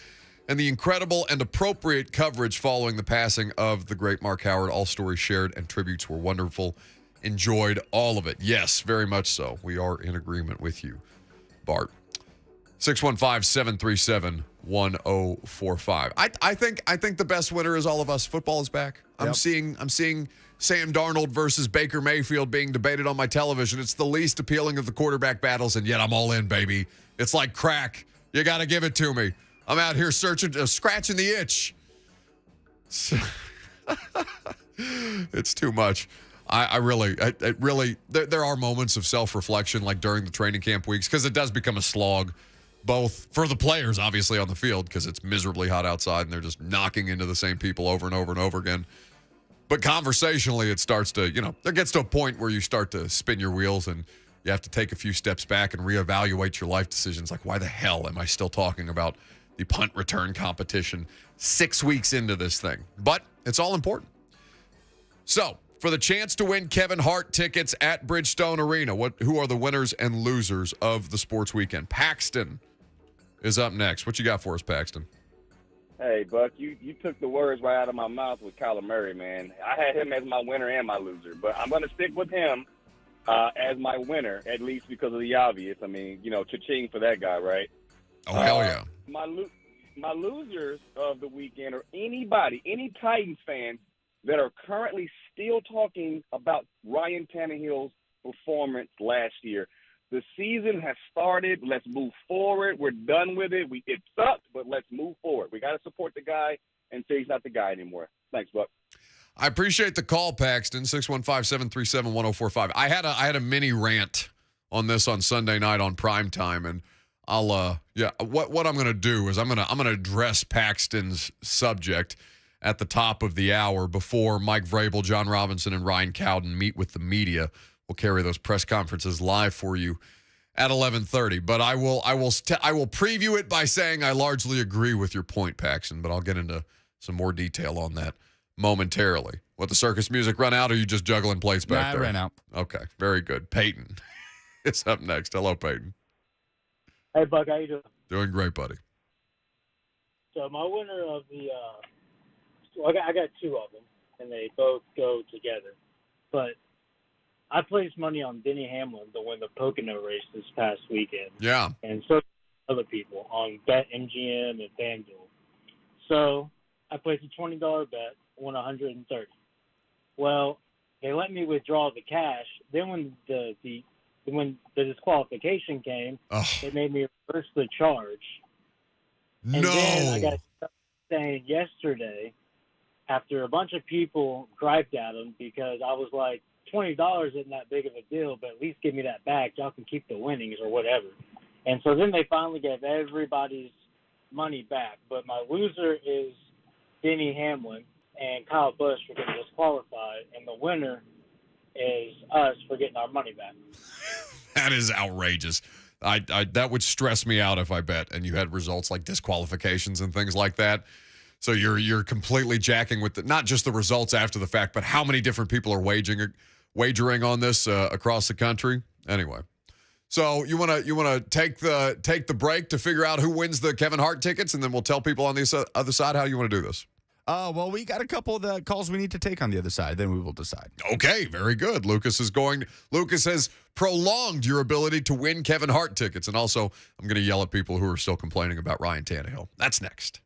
Speaker 2: and the incredible and appropriate coverage following the passing of the great Mark Howard. All stories shared and tributes were wonderful. Enjoyed all of it. Yes, very much so. We are in agreement with you, Bart. 615-737-1045. I think the best winner is all of us. Football is back. I'm seeing Sam Darnold versus Baker Mayfield being debated on my television. It's the least appealing of the quarterback battles, and yet I'm all in, baby. It's like crack. You got to give it to me. I'm out here scratching the itch. It's too much. I really, there are moments of self-reflection, like during the training camp weeks, because it does become a slog. both for the players, obviously, on the field because it's miserably hot outside and they're just knocking into the same people over and over and over again. But conversationally, it starts to, there gets to a point where you start to spin your wheels and you have to take a few steps back and reevaluate your life decisions. Like, why the hell am I still talking about the punt return competition 6 weeks into this thing? But it's all important. So, for the chance to win Kevin Hart tickets at Bridgestone Arena, who are the winners and losers of the sports weekend? Paxton is up next. What you got for us, Paxton?
Speaker 9: Hey, Buck, you took the words right out of my mouth with Kyler Murray, man. I had him as my winner and my loser, but I'm going to stick with him as my winner, at least because of the obvious. I mean, cha-ching for that guy, right?
Speaker 2: Oh, hell yeah.
Speaker 9: My losers of the weekend are any Titans fans that are currently still talking about Ryan Tannehill's performance last year. The season has started. Let's move forward. We're done with it. It sucked, but let's move forward. We got to support the guy and say he's not the guy anymore. Thanks, Buck.
Speaker 2: I appreciate the call, Paxton. 615-737-1045. I had a mini rant on this on Sunday night on primetime, and I'll what I'm going to do is I'm going to address Paxton's subject at the top of the hour before Mike Vrabel, Jon Robinson, and Ryan Cowden meet with the media. We'll carry those press conferences live for you at 11:30. But I will preview it by saying I largely agree with your point, Paxton. But I'll get into some more detail on that momentarily. What, the circus music run out, or are you just juggling plates back there?
Speaker 1: I ran out.
Speaker 2: Okay, very good. Peyton is up next. Hello, Peyton.
Speaker 10: Hey, Buck, how you doing?
Speaker 2: Doing great, buddy.
Speaker 10: So my winner of the I got two of them, and they both go together. But I placed money on Denny Hamlin to win the Pocono race this past weekend.
Speaker 2: Yeah.
Speaker 10: And so did other people on BetMGM and FanDuel. So I placed a $20 bet, won $130. Well, they let me withdraw the cash. Then when the disqualification came, they made me reverse the charge. And then I got saying yesterday, after a bunch of people griped at him because I was like, $20 isn't that big of a deal, but at least give me that back. Y'all can keep the winnings or whatever. And so then they finally gave everybody's money back. But my loser is Denny Hamlin and Kyle Busch for getting disqualified, and the winner is us for getting our money back.
Speaker 2: That is outrageous. I that would stress me out if I bet and you had results like disqualifications and things like that. So you're completely jacking with not just the results after the fact, but how many different people are wagering on this across the country. Anyway, so you want to take the break to figure out who wins the Kevin Hart tickets, and then we'll tell people on the other side how you want to do this.
Speaker 1: Well, we got a couple of the calls we need to take on the other side. Then we will decide.
Speaker 2: Okay, very good. Lucas has prolonged your ability to win Kevin Hart tickets, and also I'm going to yell at people who are still complaining about Ryan Tannehill. That's next.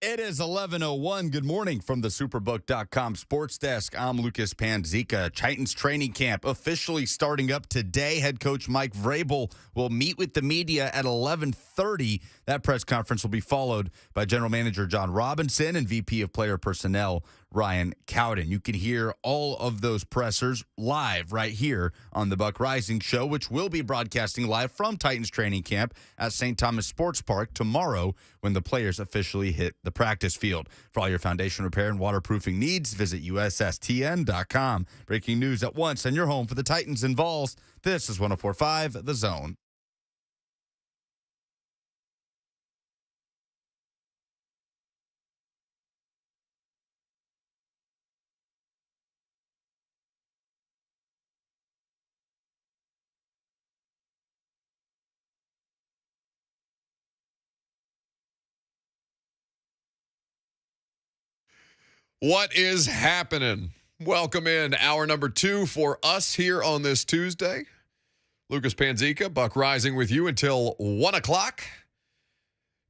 Speaker 1: It is 11:01. Good morning from the Superbook.com Sports Desk. I'm Lucas Panzica. Titans training camp officially starting up today. Head coach Mike Vrabel will meet with the media at 11:30. That press conference will be followed by General Manager Jon Robinson and VP of Player Personnel Ryan Cowden. You can hear all of those pressers live right here on the Buck Rising Show, which will be broadcasting live from Titans training camp at St. Thomas Sports Park tomorrow when the players officially hit the practice field. For all your foundation repair and waterproofing needs, visit USSTN.com. Breaking news at once and your home for the Titans and Vols. This is 104.5 The Zone.
Speaker 2: What is happening? Welcome in hour number 2 for us here on this Tuesday. Lucas Panzica, Buck Rising with you until 1 o'clock.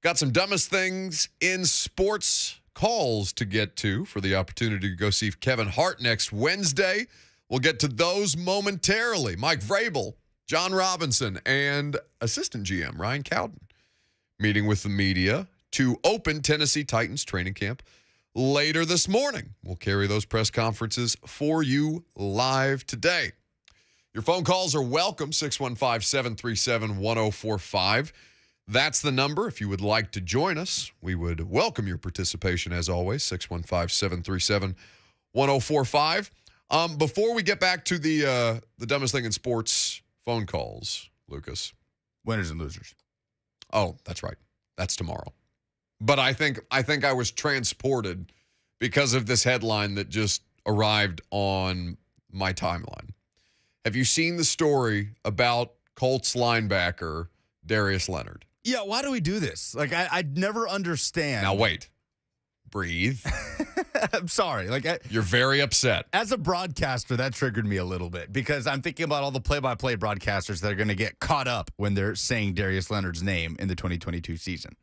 Speaker 2: Got some dumbest things in sports calls to get to for the opportunity to go see Kevin Hart next Wednesday. We'll get to those momentarily. Mike Vrabel, Jon Robinson, and assistant GM Ryan Cowden meeting with the media to open Tennessee Titans training camp later this morning. We'll carry those press conferences for you live today. Your phone calls are welcome, 615-737-1045. That's the number. If you would like to join us, we would welcome your participation as always, 615-737-1045. Before we get back to the dumbest thing in sports phone calls, Lucas.
Speaker 1: Winners and losers.
Speaker 2: Oh, that's right. That's tomorrow. But I think I was transported because of this headline that just arrived on my timeline. Have you seen the story about Colts linebacker Darius Leonard?
Speaker 1: Yeah, why do we do this? Like, I'd never understand.
Speaker 2: Now, wait. Breathe.
Speaker 1: I'm sorry.
Speaker 2: You're very upset.
Speaker 1: As a broadcaster, that triggered me a little bit because I'm thinking about all the play-by-play broadcasters that are going to get caught up when they're saying Darius Leonard's name in the 2022 season.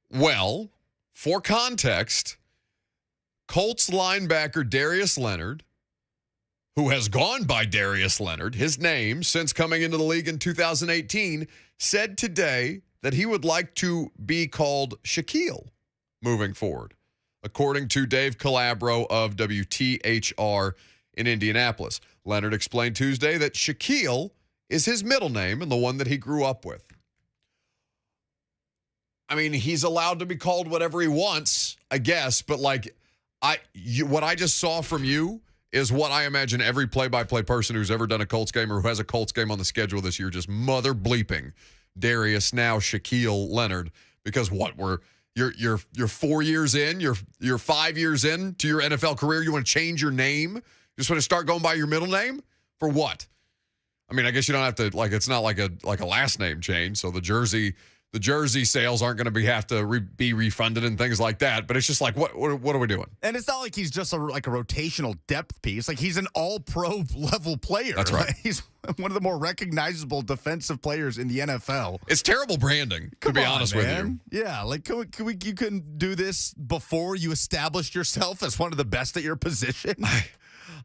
Speaker 2: Well, for context, Colts linebacker Darius Leonard, who has gone by Darius Leonard, his name since coming into the league in 2018, said today that he would like to be called Shaquille moving forward, according to Dave Calabro of WTHR in Indianapolis. Leonard explained Tuesday that Shaquille is his middle name and the one that he grew up with. I mean, he's allowed to be called whatever he wants, I guess. But what I just saw from you is what I imagine every play-by-play person who's ever done a Colts game or who has a Colts game on the schedule this year just mother bleeping Darius, now Shaquille Leonard, because you're 4 years in, you're 5 years in to your NFL career. You want to change your name? You just want to start going by your middle name for what? I mean, I guess you don't have to it's not like a last name change. So the jersey sales aren't going to have to be refunded and things like that. But it's just like, what are we doing?
Speaker 1: And it's not like he's just a rotational depth piece. Like, he's an all-pro level player.
Speaker 2: That's right.
Speaker 1: He's one of the more recognizable defensive players in the NFL.
Speaker 2: It's terrible branding, to be honest with you.
Speaker 1: Yeah, you couldn't do this before you established yourself as one of the best at your position?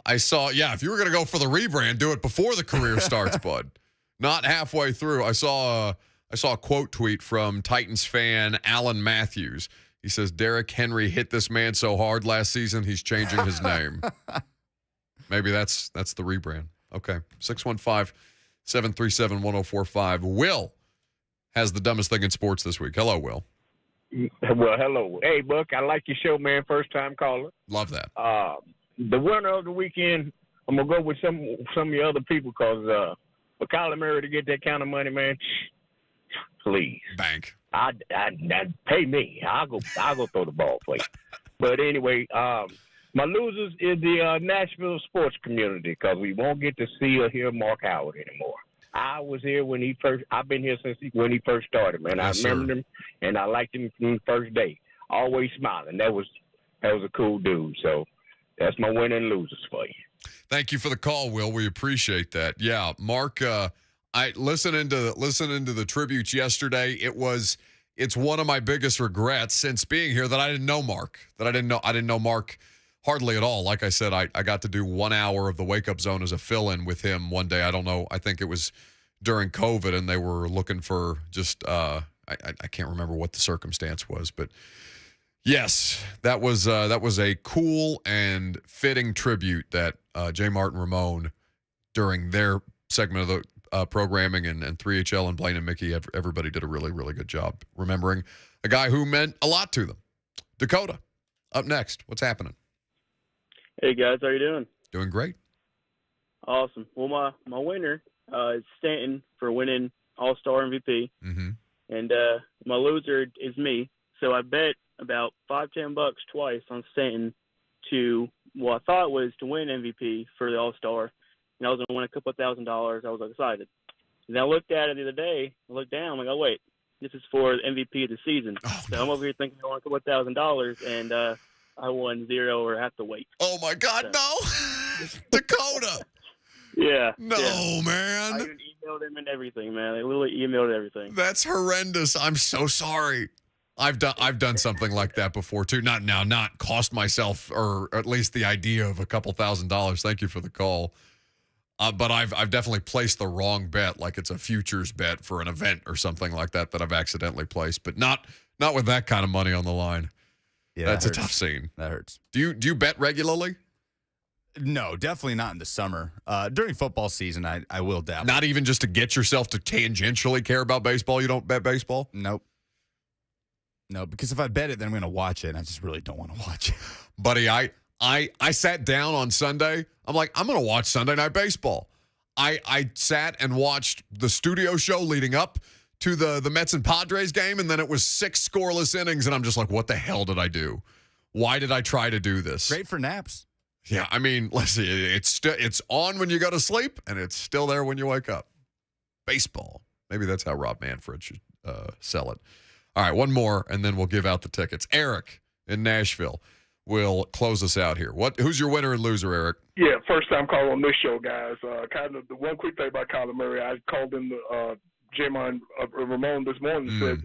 Speaker 2: I saw, if you were going to go for the rebrand, do it before the career starts, bud. Not halfway through. I saw a quote tweet from Titans fan Alan Matthews. He says, Derrick Henry hit this man so hard last season, he's changing his name. Maybe that's the rebrand. Okay. 615-737-1045. Will has the dumbest thing in sports this week. Hello, Will.
Speaker 11: Well, hello. Hey, Buck, I like your show, man. First time caller.
Speaker 2: Love that.
Speaker 11: The winner of the weekend, I'm going to go with some of your other people because for Kyler Murray to get that kind of money, man, please.
Speaker 2: Bank.
Speaker 11: I pay me. I'll go throw the ball for you. But anyway, my losers is the Nashville sports community because we won't get to see or hear Mark Howard anymore. I was here when he first. I've been here since when he first started, man.
Speaker 2: Yes,
Speaker 11: I remember him, and I liked him from the first day. Always smiling. That was a cool dude. So that's my win and losers for you.
Speaker 2: Thank you for the call, Will. We appreciate that. Yeah, Mark. I listening to the tributes yesterday. It was it's one of my biggest regrets since being here that I didn't know Mark. I didn't know Mark hardly at all. Like I said, I got to do 1 hour of the Wake Up Zone as a fill-in with him one day. I don't know. I think it was during COVID, and they were looking for just I can't remember what the circumstance was, but yes, that was a cool and fitting tribute that J. Martin Ramon during their segment of the programming and 3HL and Blaine and Mickey, everybody did a really, really good job remembering a guy who meant a lot to them. Dakota, up next. What's happening?
Speaker 12: Hey, guys. How you doing?
Speaker 2: Doing great.
Speaker 12: Awesome. Well, my winner is Stanton for winning All-Star MVP.
Speaker 2: Mm-hmm.
Speaker 12: And my loser is me. So I bet about $5-10 twice on Stanton to I thought was to win MVP for the All-Star. And I was going to win a couple of $1,000. I was excited. And I looked at it the other day. I looked down. I'm like, oh, wait. This is for the MVP of the season.
Speaker 2: Oh,
Speaker 12: so
Speaker 2: no.
Speaker 12: I'm over here thinking I won a couple of $1,000, and I won $0 or have to wait.
Speaker 2: Oh, my God, no. Dakota.
Speaker 12: Yeah.
Speaker 2: No,
Speaker 12: yeah.
Speaker 2: man.
Speaker 12: I even emailed him and everything, man. I literally emailed everything.
Speaker 2: That's horrendous. I'm so sorry. I've done something like that before too. Not cost myself or at least the idea of a couple $1,000s. Thank you for the call. But I've definitely placed the wrong bet, like it's a futures bet for an event or something like that I've accidentally placed, but not with that kind of money on the line.
Speaker 1: Yeah,
Speaker 2: that's a tough scene.
Speaker 1: That hurts.
Speaker 2: Do you bet regularly?
Speaker 1: No, definitely not in the summer. During football season, I will dabble.
Speaker 2: Not even just to get yourself to tangentially care about baseball. You don't bet baseball?
Speaker 1: Nope. No, because if I bet it, then I'm going to watch it, and I just really don't want to watch it.
Speaker 2: Buddy, I sat down on Sunday. I'm like, I'm going to watch Sunday Night Baseball. I sat and watched the studio show leading up to the Mets and Padres game, and then it was 6 scoreless innings, and I'm just like, what the hell did I do? Why did I try to do this?
Speaker 1: Great for naps.
Speaker 2: Yeah, I mean, let's see. It's on when you go to sleep, and it's still there when you wake up. Baseball. Maybe that's how Rob Manfred should sell it. All right, one more, and then we'll give out the tickets. Eric in Nashville will close us out here. Who's your winner and loser, Eric?
Speaker 13: Yeah, first time call on this show, guys. Kind of the one quick thing about Kyler Murray, I called in J-Mon Ramon this morning and said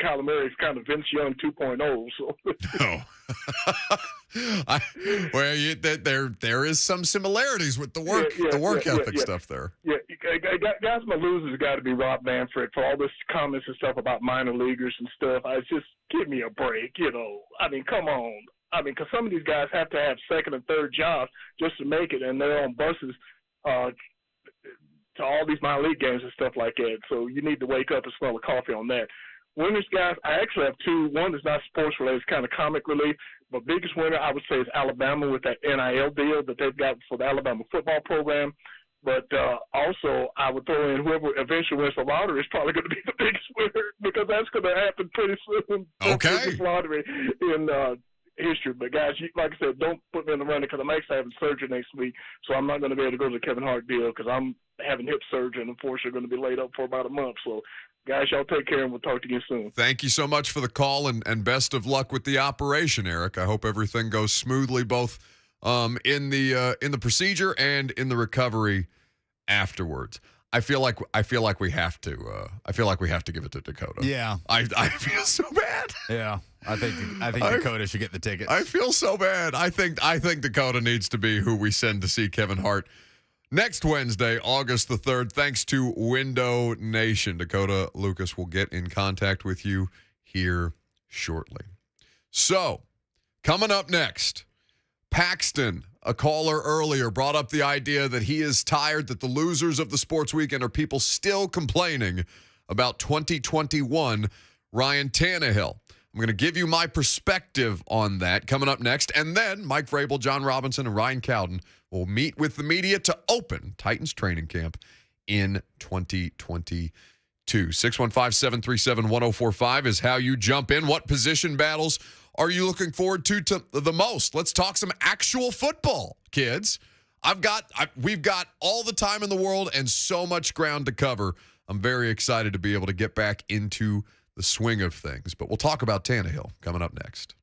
Speaker 13: Kyler Murray is kind of Vince Young 2.0. So.
Speaker 2: There is some similarities with the work ethic stuff there.
Speaker 13: Yeah, guys, my losers got to be Rob Manfred for all this comments and stuff about minor leaguers and stuff. Just give me a break, I mean, come on. I mean, because some of these guys have to have second and third jobs just to make it, and they're on buses to all these minor league games and stuff like that. So you need to wake up and smell the coffee on that. Winners, guys, I actually have 2. One is not sports related, it's kind of comic relief. But biggest winner, I would say, is Alabama with that NIL deal that they've got for the Alabama football program. But also, I would throw in whoever eventually wins the lottery is probably going to be the biggest winner because that's going to happen pretty soon.
Speaker 2: Okay.
Speaker 13: The biggest lottery in history. But, guys, like I said, don't put me in the running because I'm actually having surgery next week. So I'm not going to be able to go to the Kevin Hart deal because I'm having hip surgery and, unfortunately, going to be laid up for about a month. So, guys, y'all take care, and we'll talk to you soon.
Speaker 2: Thank you so much for the call, and best of luck with the operation, Eric. I hope everything goes smoothly, both in the procedure and in the recovery afterwards. I feel like we have to. I feel like we have to give it to Dakota.
Speaker 1: Yeah,
Speaker 2: I feel so bad.
Speaker 1: Yeah, I think Dakota should get the tickets.
Speaker 2: I feel so bad. I think Dakota needs to be who we send to see Kevin Hart next Wednesday, August the 3rd, thanks to Window Nation. Dakota Lucas will get in contact with you here shortly. So, coming up next, Paxton, a caller earlier, brought up the idea that he is tired that the losers of the sports weekend are people still complaining about 2021 Ryan Tannehill. I'm going to give you my perspective on that coming up next. And then Mike Vrabel, Jon Robinson, and Ryan Cowden will meet with the media to open Titans training camp in 2022. 615-737-1045 is how you jump in. What position battles are you looking forward to the most? Let's talk some actual football, kids. We've got all the time in the world and so much ground to cover. I'm very excited to be able to get back into the swing of things. But we'll talk about Tannehill coming up next.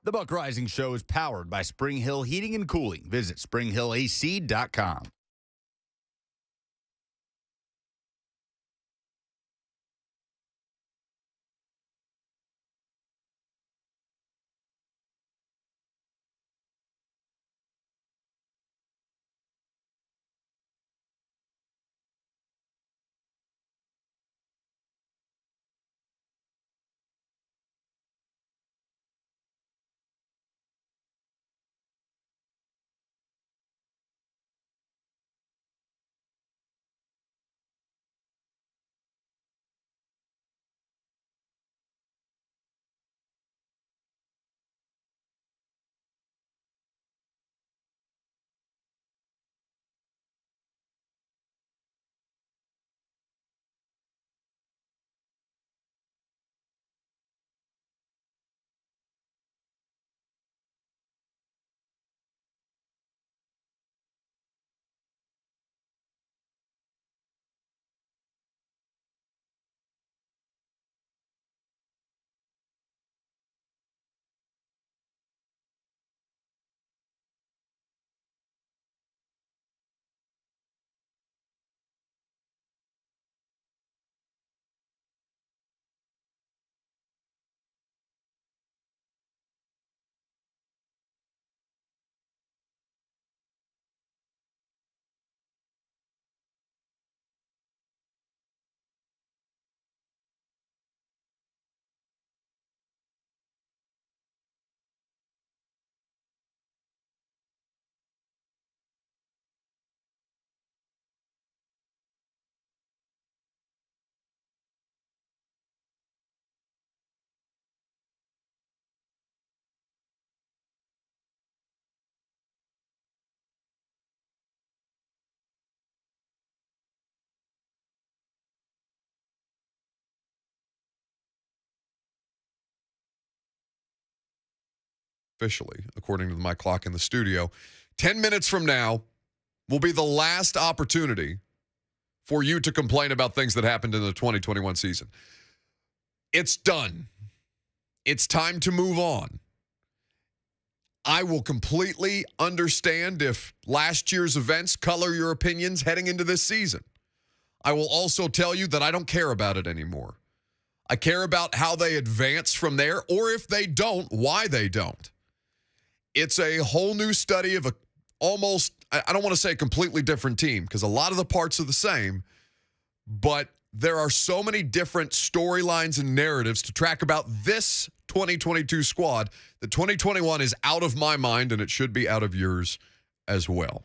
Speaker 1: The Buck Rising Show is powered by Spring Hill Heating and Cooling. Visit springhillac.com.
Speaker 2: Officially, according to my clock in the studio, 10 minutes from now will be the last opportunity for you to complain about things that happened in the 2021 season. It's done. It's time to move on. I will completely understand if last year's events color your opinions heading into this season. I will also tell you that I don't care about it anymore. I care about how they advance from there, or if they don't, why they don't. It's a whole new study of almost, I don't want to say a completely different team, because a lot of the parts are the same, but there are so many different storylines and narratives to track about this 2022 squad that 2021 is out of my mind, and it should be out of yours as well.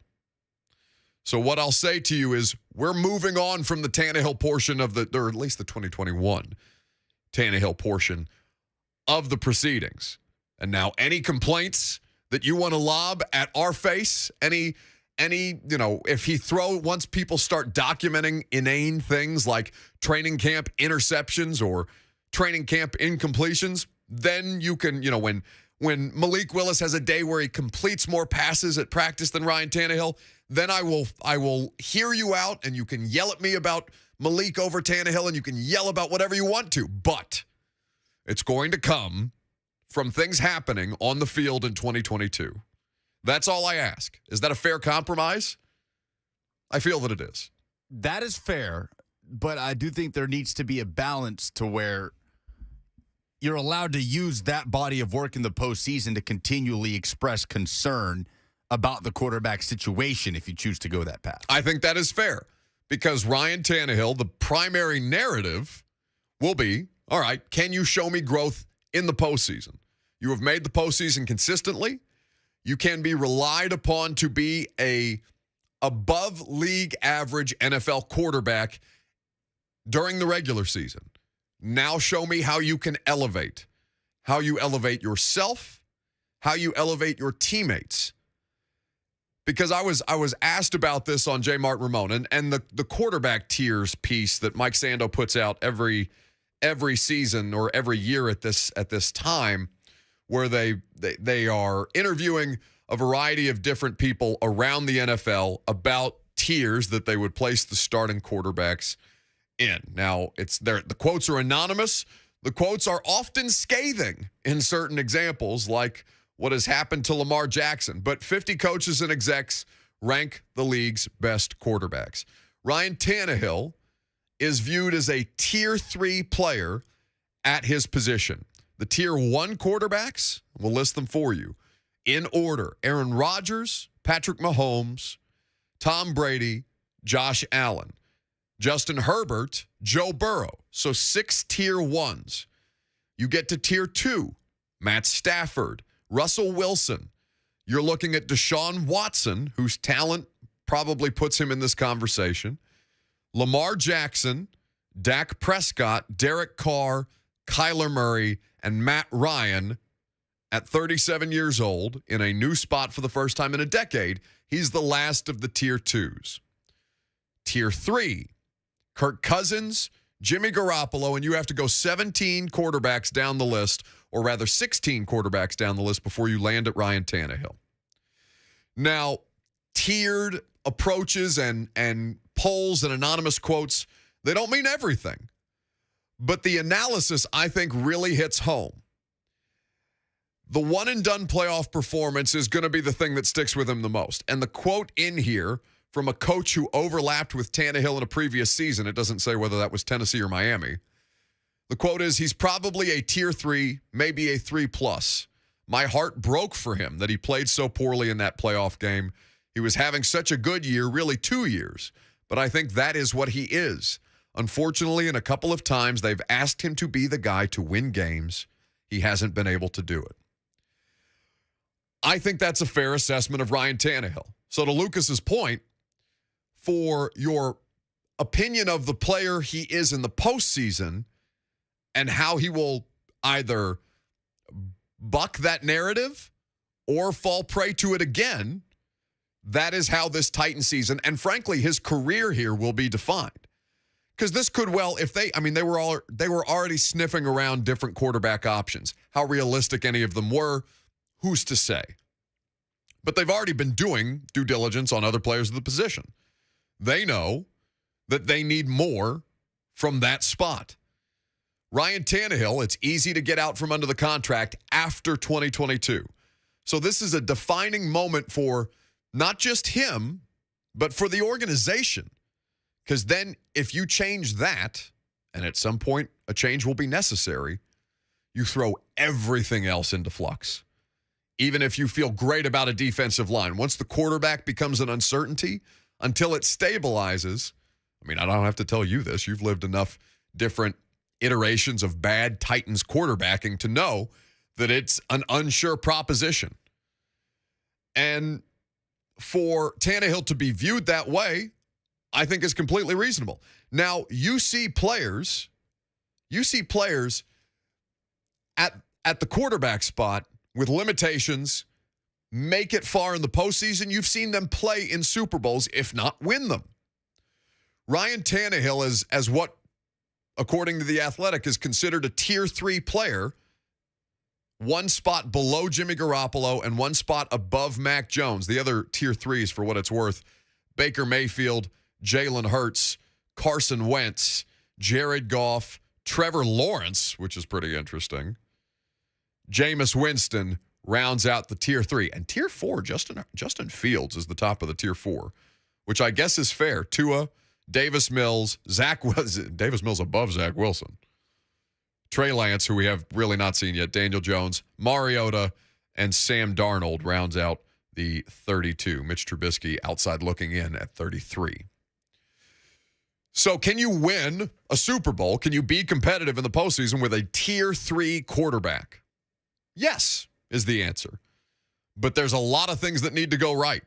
Speaker 2: So what I'll say to you is we're moving on from the Tannehill portion of or at least the 2021 Tannehill portion of the proceedings. And now any complaints that you want to lob at our face, any, if once people start documenting inane things like training camp interceptions or training camp incompletions, then you can, when Malik Willis has a day where he completes more passes at practice than Ryan Tannehill, then I will hear you out, and you can yell at me about Malik over Tannehill, and you can yell about whatever you want to, but it's going to come from things happening on the field in 2022. That's all I ask. Is that a fair compromise? I feel that it is.
Speaker 1: That is fair, but I do think there needs to be a balance to where you're allowed to use that body of work in the postseason to continually express concern about the quarterback situation if you choose to go that path.
Speaker 2: I think that is fair, because Ryan Tannehill, the primary narrative will be, all right, can you show me growth in the postseason? You have made the postseason consistently. You can be relied upon to be a above league average NFL quarterback during the regular season. Now show me how you can elevate, how you elevate yourself, how you elevate your teammates. Because I was asked about this on J. Martin Ramon, and the quarterback tiers piece that Mike Sando puts out every season or every year at this time, where they are interviewing a variety of different people around the NFL about tiers that they would place the starting quarterbacks in. Now, the quotes are anonymous. The quotes are often scathing in certain examples, like what has happened to Lamar Jackson. But 50 coaches and execs rank the league's best quarterbacks. Ryan Tannehill is viewed as a Tier 3 player at his position. The Tier 1 quarterbacks, we'll list them for you in order: Aaron Rodgers, Patrick Mahomes, Tom Brady, Josh Allen, Justin Herbert, Joe Burrow. So 6 Tier 1s. You get to Tier 2, Matt Stafford, Russell Wilson. You're looking at Deshaun Watson, whose talent probably puts him in this conversation. Lamar Jackson, Dak Prescott, Derek Carr, Kyler Murray, and Matt Ryan at 37 years old in a new spot for the first time in a decade. He's the last of the Tier 2s. Tier 3, Kirk Cousins, Jimmy Garoppolo, and you have to go 17 quarterbacks down the list, or rather 16 quarterbacks down the list before you land at Ryan Tannehill. Now, tiered approaches and polls and anonymous quotes, they don't mean everything. But the analysis, I think, really hits home. The one-and-done playoff performance is going to be the thing that sticks with him the most. And the quote in here from a coach who overlapped with Tannehill in a previous season, it doesn't say whether that was Tennessee or Miami. The quote is, he's probably a Tier 3, maybe a 3+. My heart broke for him that he played so poorly in that playoff game. He was having such a good year, really 2 years. But I think that is what he is. Unfortunately, in a couple of times, they've asked him to be the guy to win games. He hasn't been able to do it. I think that's a fair assessment of Ryan Tannehill. So to Lucas's point, for your opinion of the player he is in the postseason and how he will either buck that narrative or fall prey to it again, that is how this Titan season, and frankly, his career here, will be defined. Because this could well, if they were already sniffing around different quarterback options. How realistic any of them were, who's to say? But they've already been doing due diligence on other players of the position. They know that they need more from that spot. Ryan Tannehill, it's easy to get out from under the contract after 2022. So this is a defining moment for not just him, but for the organization. Because then if you change that, and at some point a change will be necessary, you throw everything else into flux. Even if you feel great about a defensive line, once the quarterback becomes an uncertainty, until it stabilizes, I mean, I don't have to tell you this. You've lived enough different iterations of bad Titans quarterbacking to know that it's an unsure proposition. And for Tannehill to be viewed that way, I think is completely reasonable. Now, you see players at the quarterback spot with limitations make it far in the postseason. You've seen them play in Super Bowls, if not win them. Ryan Tannehill is, as what, according to The Athletic, is considered a Tier 3 player, one spot below Jimmy Garoppolo and one spot above Mac Jones. The other Tier 3s, for what it's worth, Baker Mayfield, Jalen Hurts, Carson Wentz, Jared Goff, Trevor Lawrence, which is pretty interesting, Jameis Winston rounds out the Tier 3. And Tier 4, Justin Fields is the top of the Tier 4, which I guess is fair. Tua, Davis Mills, Davis Mills above Zach Wilson, Trey Lance, who we have really not seen yet, Daniel Jones, Mariota, and Sam Darnold rounds out the 32. Mitch Trubisky outside looking in at 33. So can you win a Super Bowl? Can you be competitive in the postseason with a Tier 3 quarterback? Yes, is the answer. But there's a lot of things that need to go right.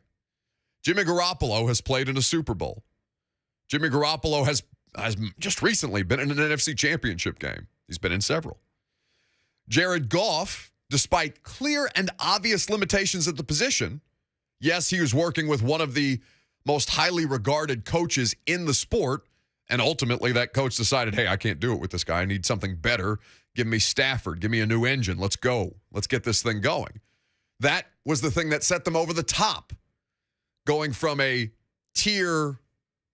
Speaker 2: Jimmy Garoppolo has played in a Super Bowl. Jimmy Garoppolo has just recently been in an NFC Championship game. He's been in several. Jared Goff, despite clear and obvious limitations at the position, yes, he was working with one of the most highly regarded coaches in the sport, and ultimately that coach decided, hey, I can't do it with this guy. I need something better. Give me Stafford. Give me a new engine. Let's go. Let's get this thing going. That was the thing that set them over the top, going from a Tier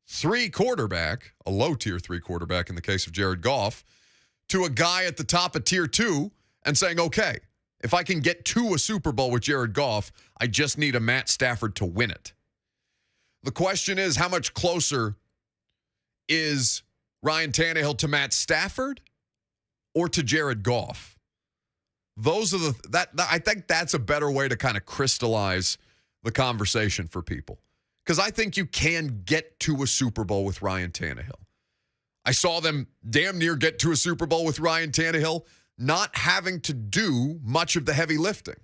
Speaker 2: 3 quarterback, a low Tier 3 quarterback in the case of Jared Goff, to a guy at the top of tier 2 and saying, okay, if I can get to a Super Bowl with Jared Goff, I just need a Matt Stafford to win it. The question is, how much closer is Ryan Tannehill to Matt Stafford or to Jared Goff? Those are I think that's a better way to kind of crystallize the conversation for people. Because I think you can get to a Super Bowl with Ryan Tannehill. I saw them damn near get to a Super Bowl with Ryan Tannehill, not having to do much of the heavy lifting.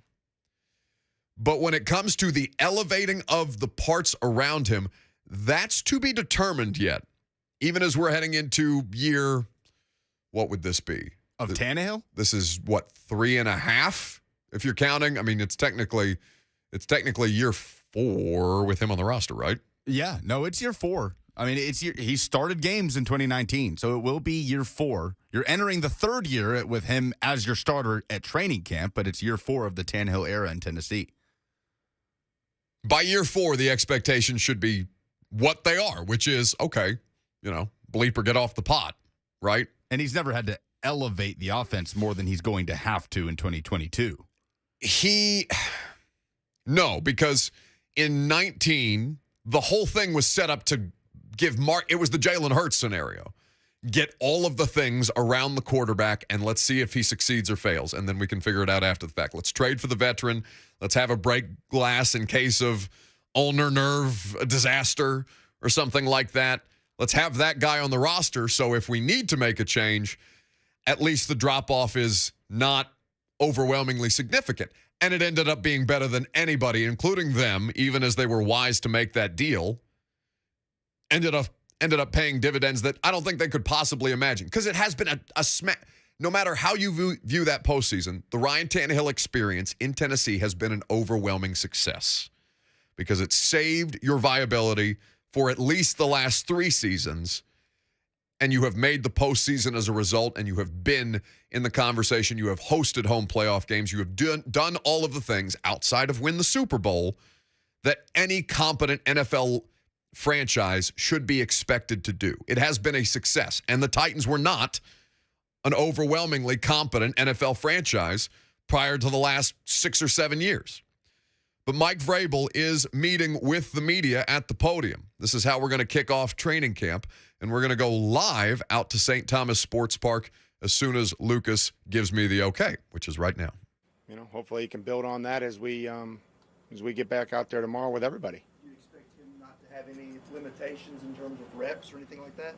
Speaker 2: But when it comes to the elevating of the parts around him, that's to be determined yet. Even as we're heading into year, what would this be?
Speaker 1: Of Tannehill?
Speaker 2: This is, 3.5? If you're counting, I mean, it's technically year 4 with him on the roster, right?
Speaker 1: Yeah, no, it's year 4. I mean, he started games in 2019, so it will be year 4. You're entering the 3rd year with him as your starter at training camp, but it's year 4 of the Tannehill era in Tennessee.
Speaker 2: By year 4, the expectation should be what they are, which is, okay, bleep or get off the pot, right?
Speaker 1: And he's never had to elevate the offense more than he's going to have to in 2022.
Speaker 2: No, because in 19, the whole thing was set up to give it was the Jalen Hurts scenario. Get all of the things around the quarterback, and let's see if he succeeds or fails, and then we can figure it out after the fact. Let's trade for the veteran. Let's have a break glass in case of ulnar nerve disaster or something like that. Let's have that guy on the roster, so if we need to make a change, at least the drop-off is not overwhelmingly significant. And it ended up being better than anybody, including them, even as they were wise to make that deal. Ended up paying dividends that I don't think they could possibly imagine. Because it has been a smack. No matter how you view that postseason, the Ryan Tannehill experience in Tennessee has been an overwhelming success. Because it saved your viability for at least the last 3 seasons. And you have made the postseason as a result, and you have been in the conversation. You have hosted home playoff games. You have done all of the things outside of win the Super Bowl that any competent NFL franchise should be expected to do. It has been a success, and the Titans were not an overwhelmingly competent NFL franchise prior to the last 6 or 7 years. But Mike Vrabel is meeting with the media at the podium. This is how we're going to kick off training camp, and we're going to go live out to St. Thomas Sports Park as soon as Lucas gives me the okay, which is right now.
Speaker 14: Hopefully he can build on that as we get back out there tomorrow with everybody.
Speaker 15: Do you expect him not to have any limitations in terms of reps or anything like that?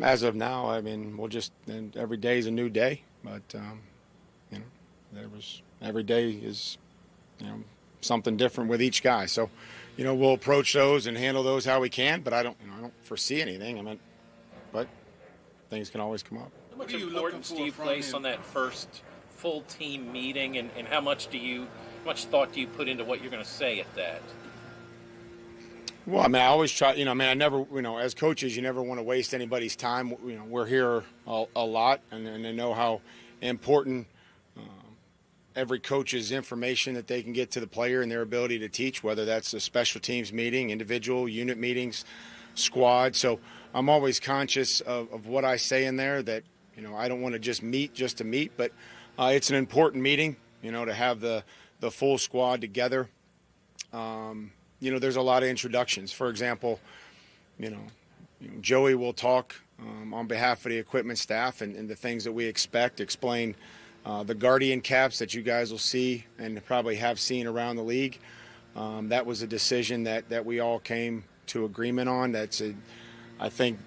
Speaker 14: As of now, I mean, every day is a new day, but every day is something different with each guy. So, we'll approach those and handle those how we can, but I don't foresee anything. But things can always come up.
Speaker 16: How much importance do you place on that first full team meeting, and how much thought do you put into what you're going to say at that?
Speaker 14: Well, I always try, I never, as coaches, you never want to waste anybody's time. We're here a lot, and I know how important every coach's information that they can get to the player and their ability to teach, whether that's a special teams meeting, individual unit meetings, squad. So I'm always conscious of what I say in there, that, I don't want to just meet just to meet, but it's an important meeting, to have the full squad together. There's a lot of introductions. For example, Joey will talk on behalf of the equipment staff and the things that we expect, explain the Guardian caps that you guys will see and probably have seen around the league. That was a decision that we all came to agreement on. I think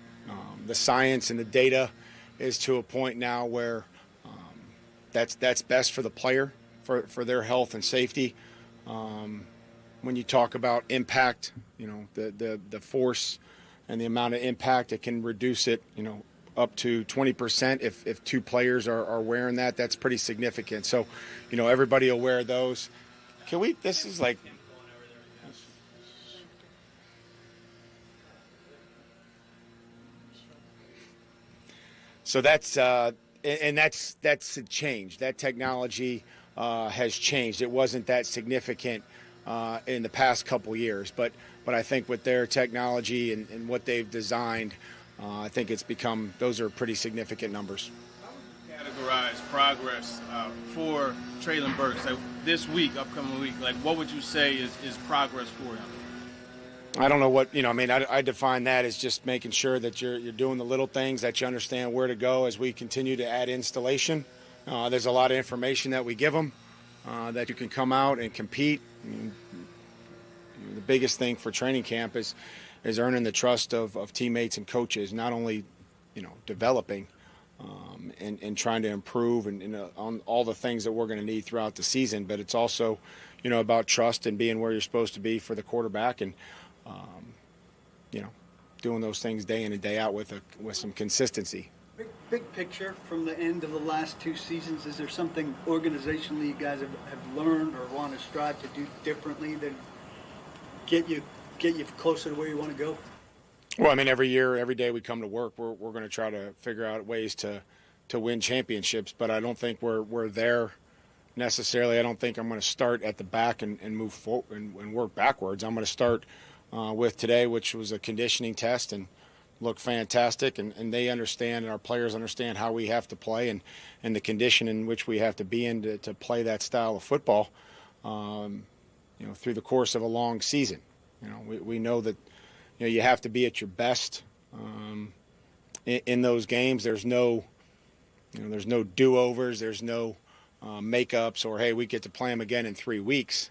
Speaker 14: the science and the data is to a point now where that's best for the player, for their health and safety. When you talk about impact, the force and the amount of impact, it can reduce it, up to 20% if 2 players are wearing that. That's pretty significant. So, everybody will wear those. This is like, so that's a change. That technology has changed. It wasn't that significant in the past couple years, but I think with their technology and what they've designed, I think those are pretty significant numbers.
Speaker 15: How would
Speaker 17: categorize progress for Traylon Burks? Like this week, upcoming week, like what would you say is progress for him?
Speaker 14: I don't know what, I define that as just making sure that you're doing the little things, that you understand where to go as we continue to add installation. There's a lot of information that we give them that you can come out and compete. The biggest thing for training camp is earning the trust of teammates and coaches, not only, developing and trying to improve and on all the things that we're going to need throughout the season, but it's also, about trust and being where you're supposed to be for the quarterback and, doing those things day in and day out with some consistency.
Speaker 15: Big picture from the end of the last 2 seasons, is there something organizationally you guys have learned or want to strive to do differently that get you closer to where you want to go?
Speaker 14: Well, every year, every day we come to work, we're going to try to figure out ways to win championships, but I don't think we're there necessarily. I don't think I'm going to start at the back and move forward and work backwards. I'm going to start with today, which was a conditioning test and looked fantastic, and they understand, and our players understand how we have to play and the condition in which we have to be in to play that style of football, through the course of a long season. We know that you have to be at your best in those games. There's no do-overs. There's no makeups or, hey, we get to play them again in 3 weeks.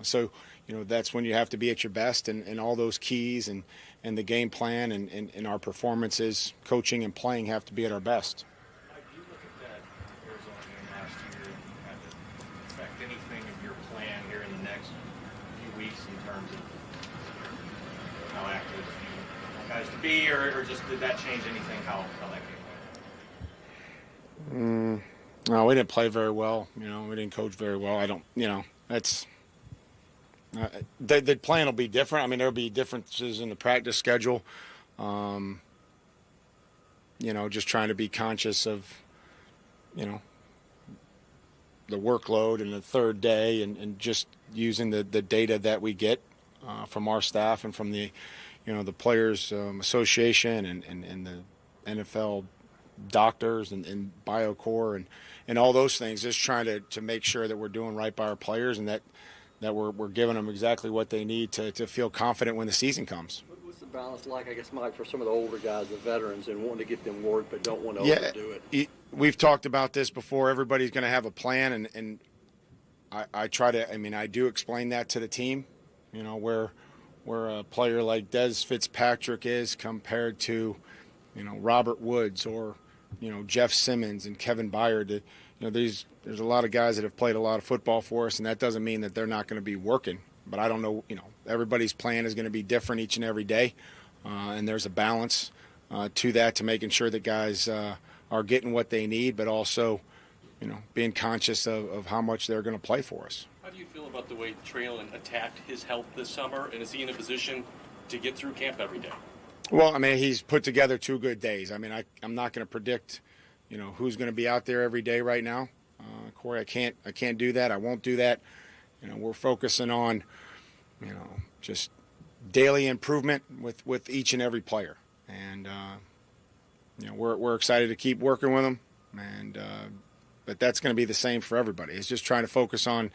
Speaker 14: So that's when you have to be at your best, and all those keys and the game plan and our performances, coaching and playing, have to be at our best.
Speaker 18: Mike, do you look at that Arizona game last year and have it affect anything of your plan here in the next few weeks in terms of how active you want guys to be, or just did that change anything how that game went?
Speaker 14: No, we didn't play very well. We didn't coach very well. That's the plan will be different. There'll be differences in the practice schedule. Just trying to be conscious of, the workload and the third day and just using the data that we get from our staff and from the, the Players Association and the NFL doctors and BioCore and all those things, just trying to make sure that we're doing right by our players and that we're giving them exactly what they need to feel confident when the season comes.
Speaker 15: What's the balance like, I guess, Mike, for some of the older guys, the veterans, and wanting to get them work but don't want to overdo it?
Speaker 14: We've talked about this before. Everybody's going to have a plan, and I try to, I do explain that to the team, where a player like Des Fitzpatrick is compared to, Robert Woods or, Jeff Simmons and Kevin Byard. There's a lot of guys that have played a lot of football for us, and that doesn't mean that they're not going to be working. But I don't know, everybody's plan is going to be different each and every day, and there's a balance to that, to making sure that guys are getting what they need, but also, being conscious of how much they're going to play for us.
Speaker 19: How do you feel about the way Traylon attacked his health this summer, and is he in a position to get through camp every day?
Speaker 14: Well, he's put together 2 good days. I'm not going to predict, who's going to be out there every day right now. Corey, I can't do that. I won't do that. We're focusing on, just daily improvement with each and every player. And, we're excited to keep working with them. And, but that's going to be the same for everybody. It's just trying to focus on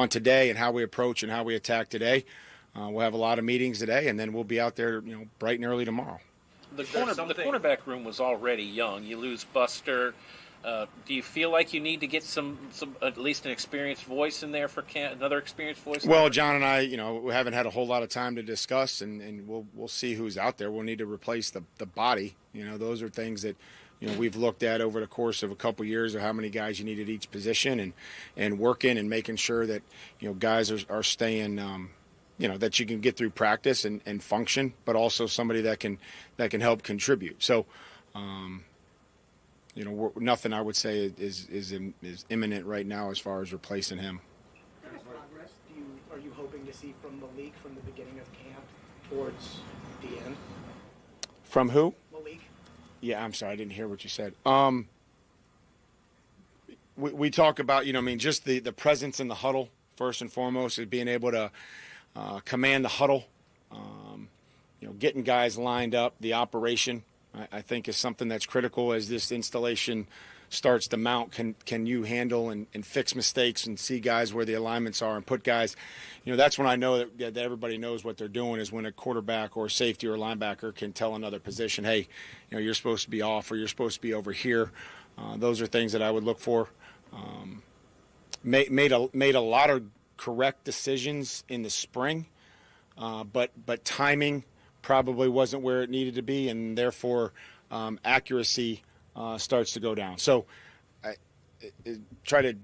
Speaker 14: today and how we approach and how we attack today. We'll have a lot of meetings today, and then we'll be out there, bright and early tomorrow.
Speaker 16: The cornerback room was already young. You lose Buster. Do you feel like you need to get some at least an experienced voice in there for another experienced voice?
Speaker 14: Well, John and I, we haven't had a whole lot of time to discuss, and we'll see who's out there. We'll need to replace the body. Those are things that, we've looked at over the course of a couple years of how many guys you need at each position and working and making sure that, guys are staying, that you can get through practice and function, but also somebody that can help contribute. So, nothing I would say is imminent right now as far as replacing him.
Speaker 4: What kind of progress are you hoping to see from Malik from the beginning of camp towards the end?
Speaker 14: From who?
Speaker 4: Malik.
Speaker 14: Yeah, I'm sorry, I didn't hear what you said. We talk about, just the presence in the huddle, first and foremost, is being able to command the huddle, getting guys lined up, the operation, I think is something that's critical as this installation starts to mount, can you handle and fix mistakes and see guys where the alignments are and put guys, that's when I know that everybody knows what they're doing, is when a quarterback or a safety or a linebacker can tell another position, hey, you're supposed to be off or you're supposed to be over here. Those are things that I would look for. Made a lot of correct decisions in the spring, but timing probably wasn't where it needed to be, and therefore accuracy starts to go down. So I try to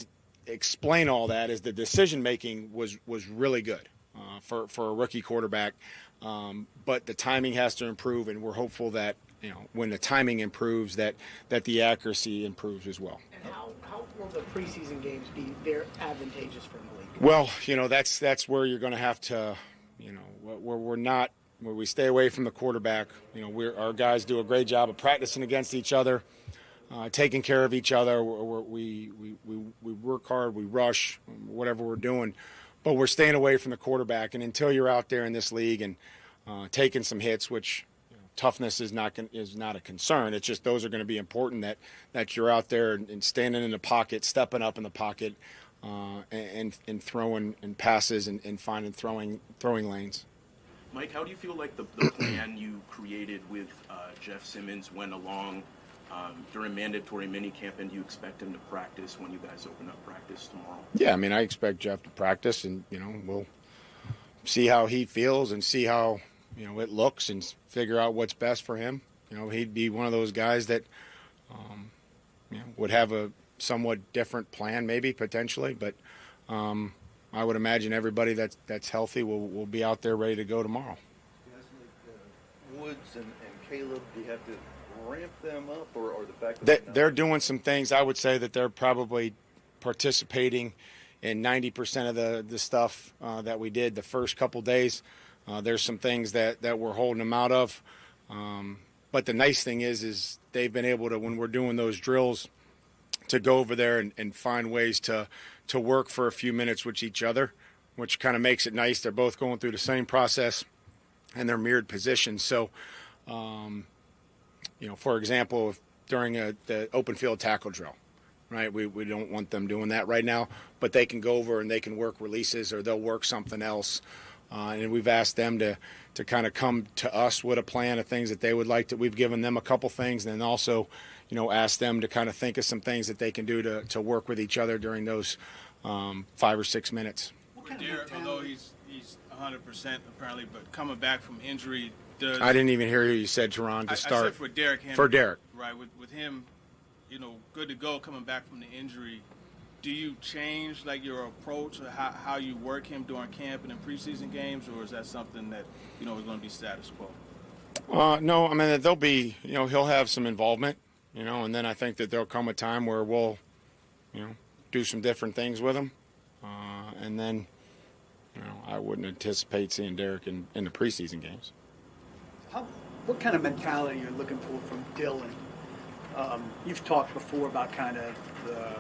Speaker 14: explain all that is the decision making was really good for a rookie quarterback, but the timing has to improve, and we're hopeful that when the timing improves, that the accuracy improves as well.
Speaker 4: And how will the preseason games be very advantageous for the league?
Speaker 14: Well, that's where you're going to have to, where we stay away from the quarterback. Our guys do a great job of practicing against each other, taking care of each other. We work hard, we rush, whatever we're doing, but we're staying away from the quarterback. And until you're out there in this league and taking some hits, which toughness is not a concern. It's just those are going to be important, that you're out there and standing in the pocket, stepping up in the pocket, and throwing and passes and finding throwing lanes.
Speaker 20: Mike, how do you feel like the plan you created with Jeff Simmons went along during mandatory minicamp, and do you expect him to practice when you guys open up practice tomorrow?
Speaker 14: Yeah, I expect Jeff to practice, and we'll see how he feels and see how it looks and figure out what's best for him. He'd be one of those guys that would have a somewhat different plan, maybe potentially, but I would imagine everybody that's healthy will be out there ready to go tomorrow.
Speaker 21: Guys like Woods and Caleb, do you have to ramp them up, or the fact that
Speaker 14: they're doing some things? I would say that they're probably participating in 90% of the stuff that we did the first couple days. There's some things that we're holding them out of. But the nice thing is they've been able to, when we're doing those drills, to go over there and find ways to work for a few minutes with each other, which kind of makes it nice. They're both going through the same process, and they're mirrored positions. So, for example, during the open field tackle drill, right, we don't want them doing that right now, but they can go over and they can work releases, or they'll work something else. And we've asked them to kind of come to us with a plan of things that they would like to. We've given them a couple things, and then also, asked them to kind of think of some things that they can do to work with each other during those 5 or 6 minutes.
Speaker 17: Derek, although he's 100% apparently, but coming back from injury,
Speaker 14: I didn't even hear you said, Teron, to start.
Speaker 17: I said for Derek Henry.
Speaker 14: For Derek.
Speaker 17: Right, with him, good to go coming back from the injury. Do you change your approach or how you work him during camp and in preseason games, or is that something that is going to be status quo?
Speaker 14: No, there'll be he'll have some involvement, and then I think that there'll come a time where we'll do some different things with him, and then I wouldn't anticipate seeing Derek in the preseason games.
Speaker 15: What kind of mentality you're looking for from Dylan? You've talked before about kind of the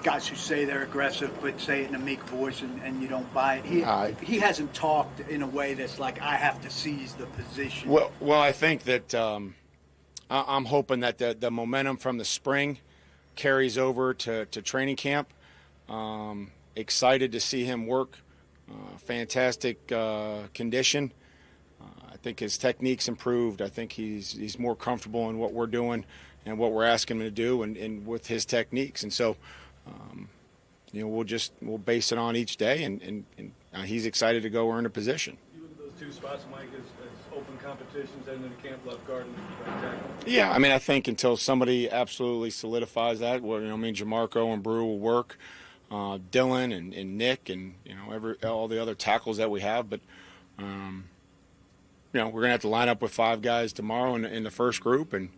Speaker 15: guys who say they're aggressive but say it in a meek voice and you don't buy it. He hasn't talked in a way that's like, I have to seize the position.
Speaker 14: Well, I think that I'm hoping that the momentum from the spring carries over to training camp. Excited to see him work. Fantastic condition. I think his technique's improved. I think he's more comfortable in what we're doing and what we're asking him to do and with his techniques. And so, we'll base it on each day, and he's excited to go earn a position.
Speaker 22: You look at those two spots, Mike, as open competitions and in the camp, left guard and right tackle.
Speaker 14: Yeah, I think until somebody absolutely solidifies that, Jamarco and Brew will work, Dylan and Nick and all the other tackles that we have, but we're gonna have to line up with 5 guys tomorrow in the first group and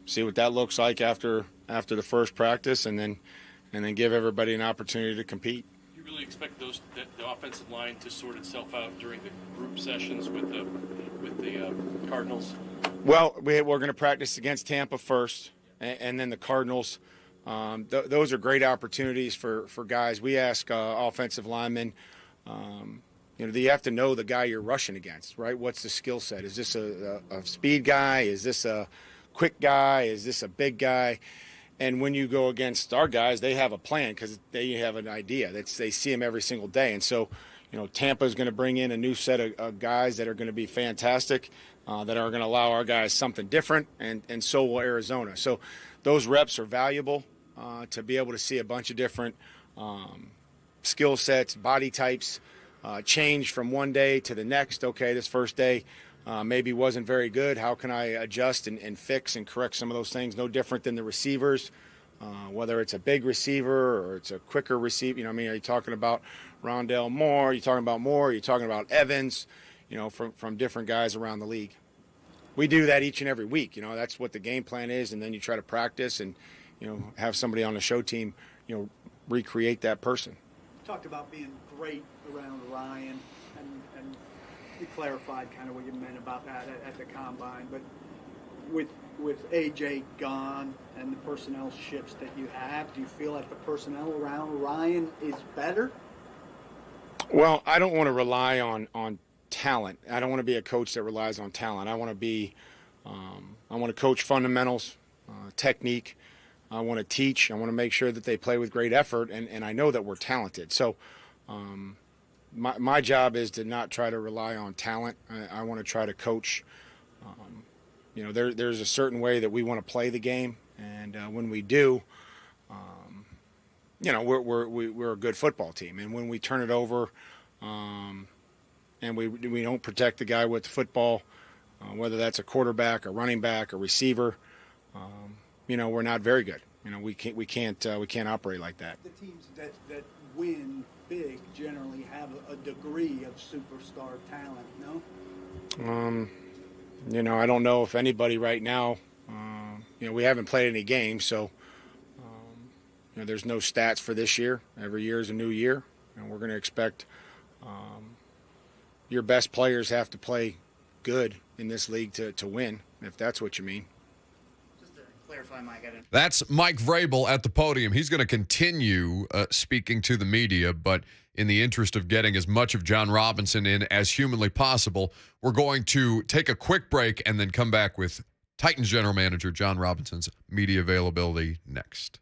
Speaker 14: see what that looks like after the first practice, and then give everybody an opportunity to compete.
Speaker 20: Do you really expect the offensive line to sort itself out during the group sessions with the Cardinals?
Speaker 14: Well, we're going to practice against Tampa first, and then the Cardinals. Those are great opportunities for guys. We ask offensive linemen, do you have to know the guy you're rushing against, right? What's the skill set? Is this a speed guy? Is this a quick guy? Is this a big guy? And when you go against our guys, they have a plan because they have an idea. They see them every single day. And so, Tampa is going to bring in a new set of guys that are going to be fantastic, that are going to allow our guys something different, and so will Arizona. So those reps are valuable to be able to see a bunch of different skill sets, body types, change from one day to the next. Okay, this first day maybe wasn't very good. How can I adjust and fix and correct some of those things? No different than the receivers, whether it's a big receiver or it's a quicker receiver. Are you talking about Rondell Moore? You're talking about Moore? You're talking about Evans? From different guys around the league. We do that each and every week. That's what the game plan is, and then you try to practice and have somebody on the show team recreate that person.
Speaker 15: You talked about being great around Ryan, and you clarified kind of what you meant about that at the combine. But with AJ gone and the personnel shifts that you have, do you feel like the personnel around Ryan is better?
Speaker 14: Well, I don't want to rely on talent. I don't want to be a coach that relies on talent. I want to coach fundamentals, technique. I want to teach. I want to make sure that they play with great effort, and I know that we're talented. So my job is to not try to rely on talent. I want to try to coach. There's a certain way that we want to play the game, and when we do, we're a good football team. And when we turn it over, and we don't protect the guy with the football, whether that's a quarterback, a running back, a receiver, we're not very good. We can't operate like that.
Speaker 15: The teams that win big generally have a degree of superstar talent, no?
Speaker 14: I don't know if anybody right now, we haven't played any games, so there's no stats for this year. Every year is a new year, and we're going to expect your best players have to play good in this league to win, if that's what you mean.
Speaker 3: Clarify, Mike.
Speaker 2: That's Mike Vrabel at the podium. He's going to continue speaking to the media, but in the interest of getting as much of Jon Robinson in as humanly possible, we're going to take a quick break and then come back with Titans general manager Jon Robinson's media availability next.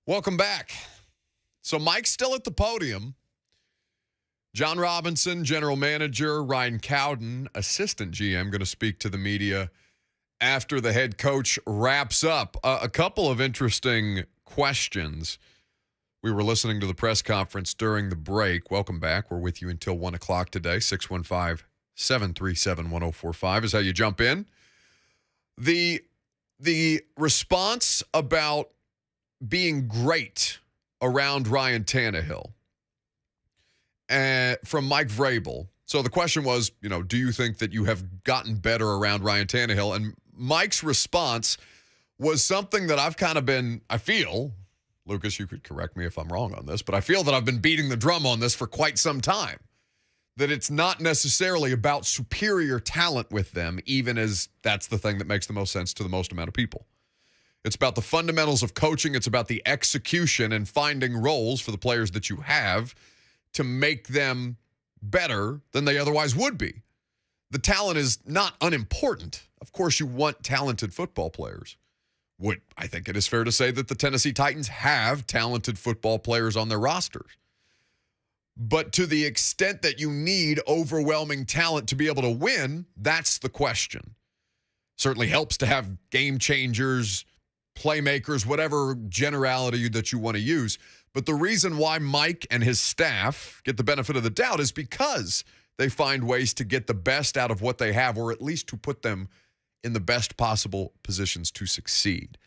Speaker 2: Welcome back. So Mike's still at the podium. Jon Robinson, general manager, Ryan Cowden, assistant GM, going to speak to the media after the head coach wraps up. A couple of interesting questions. We were listening to the press conference during the break. Welcome back. We're with you until 1 o'clock today. 615-737-1045 is how you jump in. The response about being great around Ryan Tannehill from Mike Vrabel. So the question was, do you think that you have gotten better around Ryan Tannehill? And Mike's response was something that I've kind of been, I feel, Lucas, you could correct me if I'm wrong on this, but I feel that I've been beating the drum on this for quite some time. That it's not necessarily about superior talent with them, even as that's the thing that makes the most sense to the most amount of people. It's about the fundamentals of coaching. It's about the execution and finding roles for the players that you have to make them better than they otherwise would be. The talent is not unimportant. Of course, you want talented football players. I think it is fair to say that the Tennessee Titans have talented football players on their rosters. But to the extent that you need overwhelming talent to be able to win, that's the question. Certainly helps to have game changers, playmakers, whatever generality that you want to use. But the reason why Mike and his staff get the benefit of the doubt is because they find ways to get the best out of what they have, or at least to put them in the best possible positions to succeed.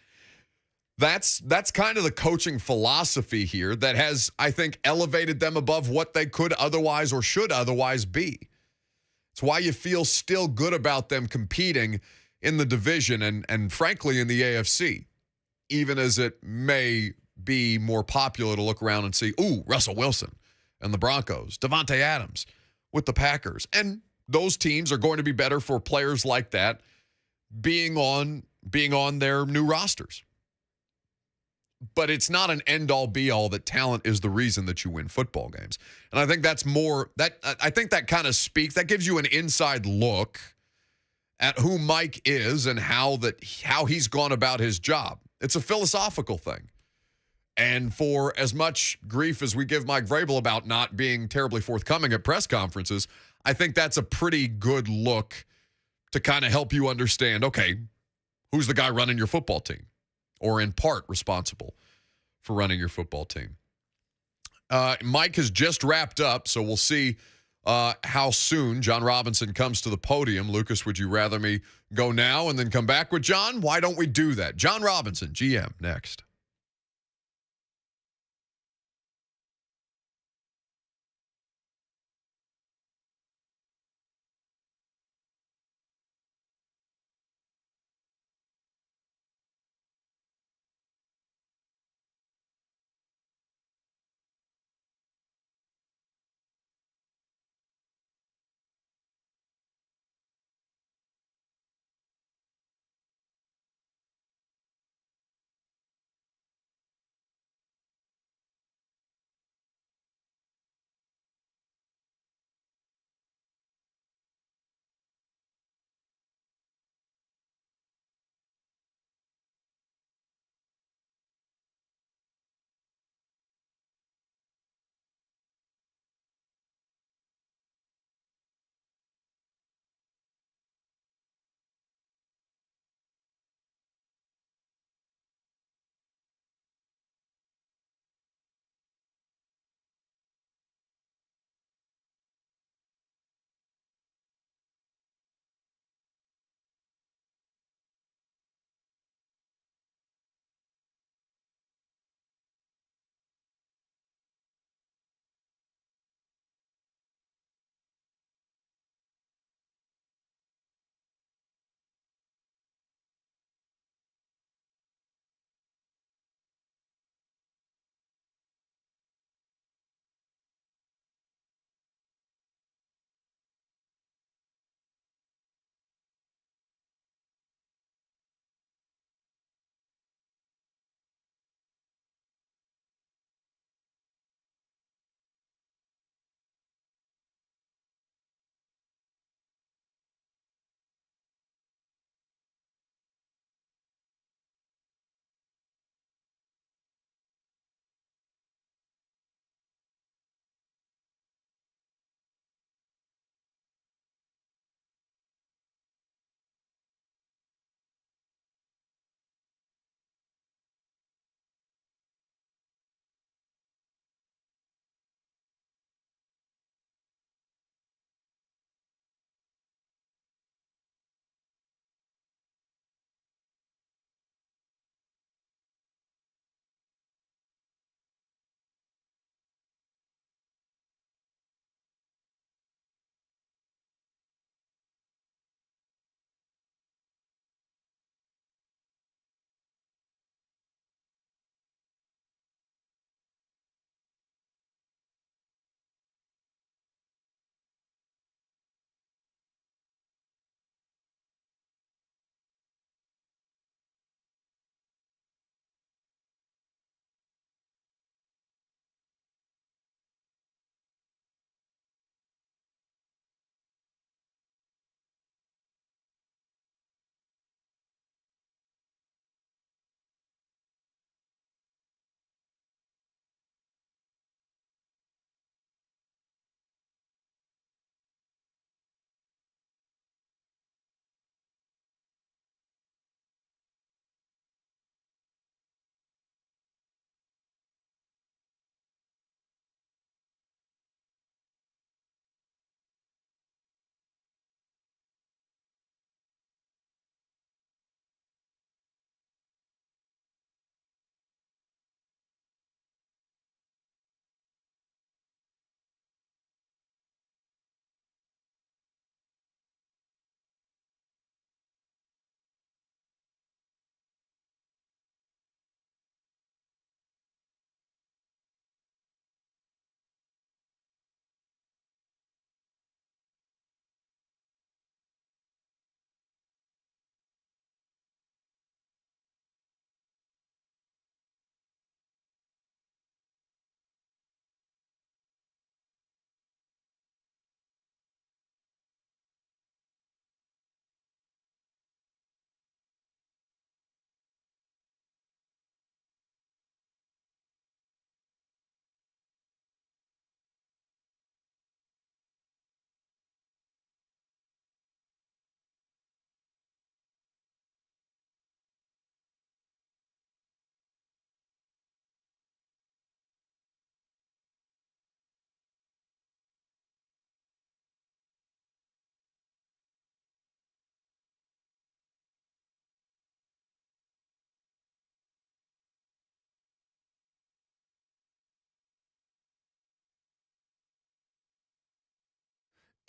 Speaker 2: That's kind of the coaching philosophy here that has, I think, elevated them above what they could otherwise or should otherwise be. It's why you feel still good about them competing in the division and frankly, in the AFC, even as it may be more popular to look around and see, Russell Wilson and the Broncos, Devontae Adams with the Packers. And those teams are going to be better for players like that being on their new rosters. But it's not an end-all, be-all that talent is the reason that you win football games. And I think that's more, I think that kind of speaks, that gives you an inside look at who Mike is and how he's gone about his job. It's a philosophical thing. And for as much grief as we give Mike Vrabel about not being terribly forthcoming at press conferences, I think that's a pretty good look to kind of help you understand, okay, who's the guy running your football team, or in part responsible for running your football team. Mike has just wrapped up, so we'll see how soon Jon Robinson comes to the podium. Lucas, would you rather me go now and then come back with Jon? Why don't we do that? Jon Robinson, GM, next.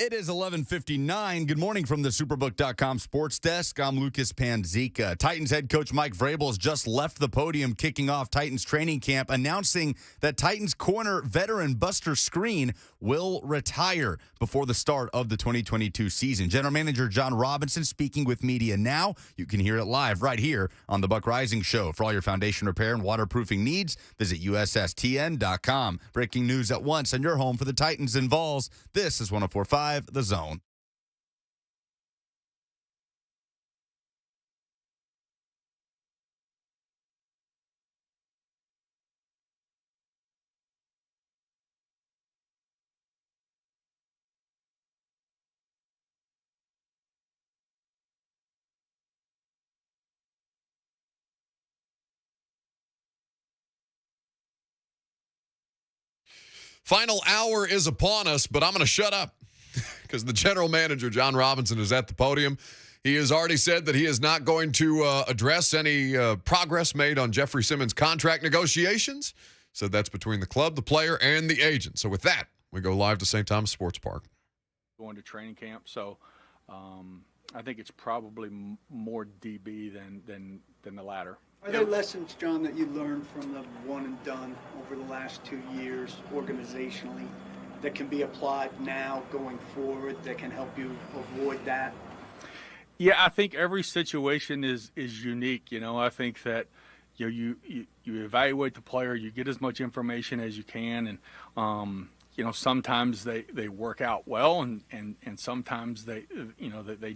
Speaker 1: It is 11:59. Good morning from the Superbook.com sports desk. I'm Lucas Panzica. Titans head coach Mike Vrabel has just left the podium kicking off Titans training camp, announcing that Titans corner veteran Buster Skrine will retire before the start of the 2022 season. General Manager Jon Robinson speaking with media now. You can hear it live right here on the Buck Rising Show. For all your foundation repair and waterproofing needs, visit USSTN.com. Breaking news at once on your home for the Titans and Vols. This is 104.5 The Zone.
Speaker 2: Final hour is upon us, but I'm going to shut up because the general manager, Jon Robinson, is at the podium. He has already said that he is not going to address any progress made on Jeffrey Simmons' contract negotiations. So that's between the club, the player, and the agent. So with that, we go live to St. Thomas Sports Park.
Speaker 5: Going to training camp, so I think it's probably more DB than the latter.
Speaker 15: Are there lessons, John, that you learned from the one and done over the last 2 years organizationally that can be applied now going forward that can help you avoid that?
Speaker 5: Yeah, I think every situation is unique. You know, I think that you evaluate the player, you get as much information as you can, and sometimes they work out well, and sometimes they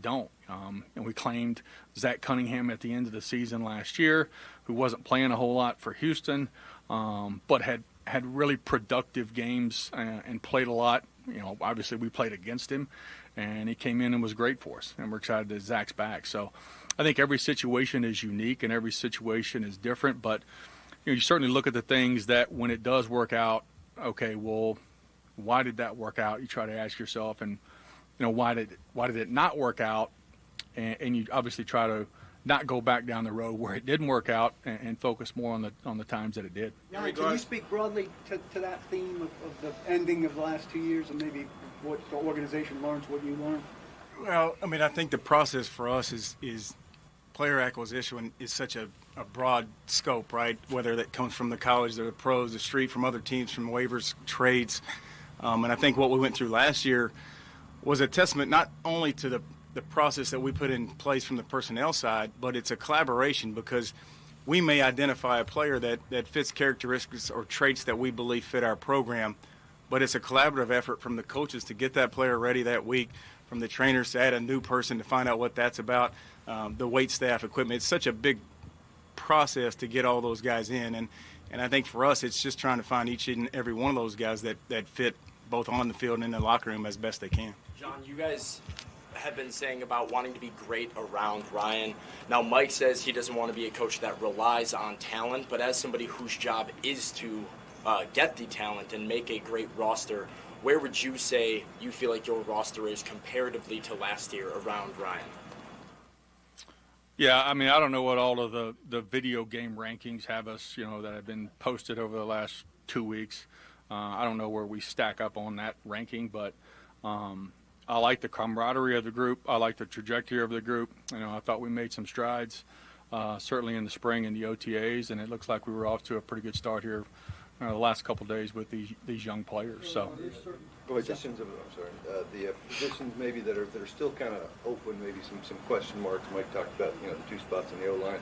Speaker 5: don't. And we claimed Zach Cunningham at the end of the season last year, who wasn't playing a whole lot for Houston, but had really productive games and played a lot. You know, obviously we played against him, and he came in and was great for us. And we're excited that Zach's back. So I think every situation is unique and every situation is different. But you certainly look at the things that when it does work out, okay, well, why did that work out? You try to ask yourself, and why did it not work out? And you obviously try to not go back down the road where it didn't work out and focus more on the times that it did.
Speaker 15: Yeah, can you speak broadly to that theme of the ending of the last 2 years and maybe what the organization learns, what you learned?
Speaker 6: Well, I mean, I think the process for us is player acquisition is such a broad scope, right? Whether that comes from the college, or the pros, the street, from other teams, from waivers, trades. And I think what we went through last year was a testament not only to the process that we put in place from the personnel side, but it's a collaboration, because we may identify a player that fits characteristics or traits that we believe fit our program, but it's a collaborative effort from the coaches to get that player ready that week, from the trainers to add a new person to find out what that's about, the weight staff, equipment. It's such a big process to get all those guys in. And I think for us, it's just trying to find each and every one of those guys that fit both on the field and in the locker room as best they can.
Speaker 23: John, you guys have been saying about wanting to be great around Ryan. Now, Mike says he doesn't want to be a coach that relies on talent, but as somebody whose job is to get the talent and make a great roster, where would you say you feel like your roster is comparatively to last year around Ryan?
Speaker 5: Yeah, I mean, I don't know what all of the video game rankings have us, that have been posted over the last 2 weeks. I don't know where we stack up on that ranking, but I like the camaraderie of the group. I like the trajectory of the group. I thought we made some strides, certainly in the spring in the OTAs, and it looks like we were off to a pretty good start here the last couple of days with these young players. So,
Speaker 21: positions the positions maybe that are still kind of open, maybe some question marks. Mike talked about the 2 spots in the O-line.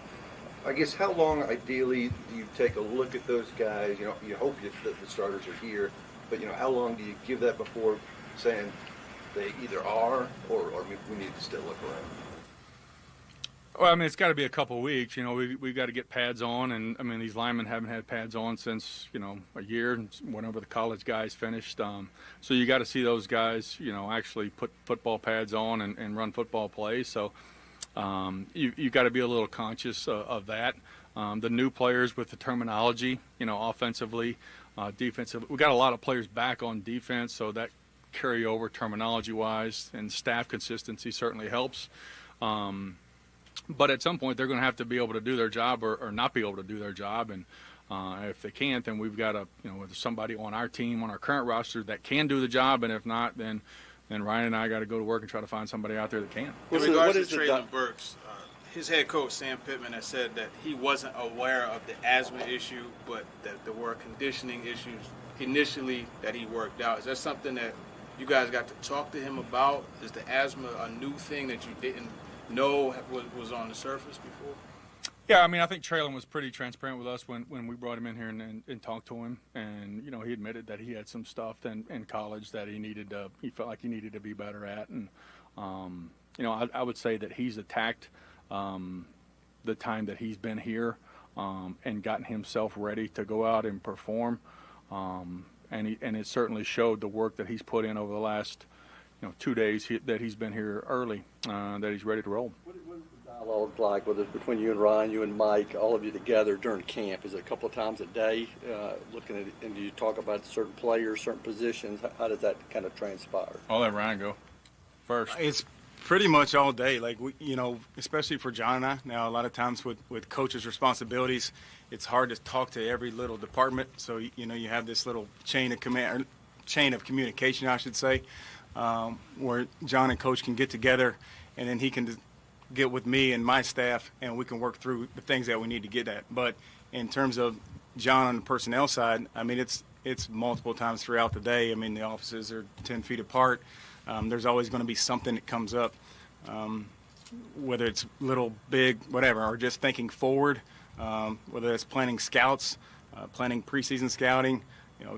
Speaker 21: I guess how long ideally do you take a look at those guys? You hope that the starters are here, but how long do you give that before saying they either are or we need to still look around?
Speaker 5: Well, I mean, it's got to be a couple of weeks. We've got to get pads on, and I mean, these linemen haven't had pads on since a year, whenever the college guys finished. So you got to see those guys, actually put football pads on and run football plays. So you got to be a little conscious of that. The new players with the terminology, offensively, defensively. We got a lot of players back on defense, so that carryover terminology-wise and staff consistency certainly helps. But at some point, they're going to have to be able to do their job or not be able to do their job. And if they can't, then we've got to, somebody on our team, on our current roster that can do the job. And if not, then and Ryan and I got to go to work and try to find somebody out there that can.
Speaker 6: In regards to Traylon Burks, his head coach, Sam Pittman, has said that he wasn't aware of the asthma issue, but that there were conditioning issues initially that he worked out. Is that something that you guys got to talk to him about? Is the asthma a new thing that you didn't know was on the surface before?
Speaker 5: Yeah, I mean, I think Traylon was pretty transparent with us when we brought him in here and talked to him. And, he admitted that he had some stuff in college that he felt like he needed to be better at. And, I would say that he's attacked the time that he's been here and gotten himself ready to go out and perform. And it certainly showed the work that he's put in over the last 2 days that he's been here early, that he's ready to roll.
Speaker 7: What is the dialogue like, whether it's between you and Ryan, you and Mike, all of you together during camp? Is it a couple of times a day looking at it, and do you talk about certain players, certain positions? How does that kind of transpire?
Speaker 5: I'll let Ryan go first.
Speaker 6: It's pretty much all day, especially for John and I. Now, a lot of times with coaches' responsibilities, it's hard to talk to every little department. So, you have this little chain of communication, I should say, where John and Coach can get together, and then he can get with me and my staff, and we can work through the things that we need to get at. But in terms of John on the personnel side, I mean, it's multiple times throughout the day. I mean, the offices are 10 feet apart. There's always going to be something that comes up, whether it's little, big, whatever, or just thinking forward, whether it's planning scouts, planning preseason scouting,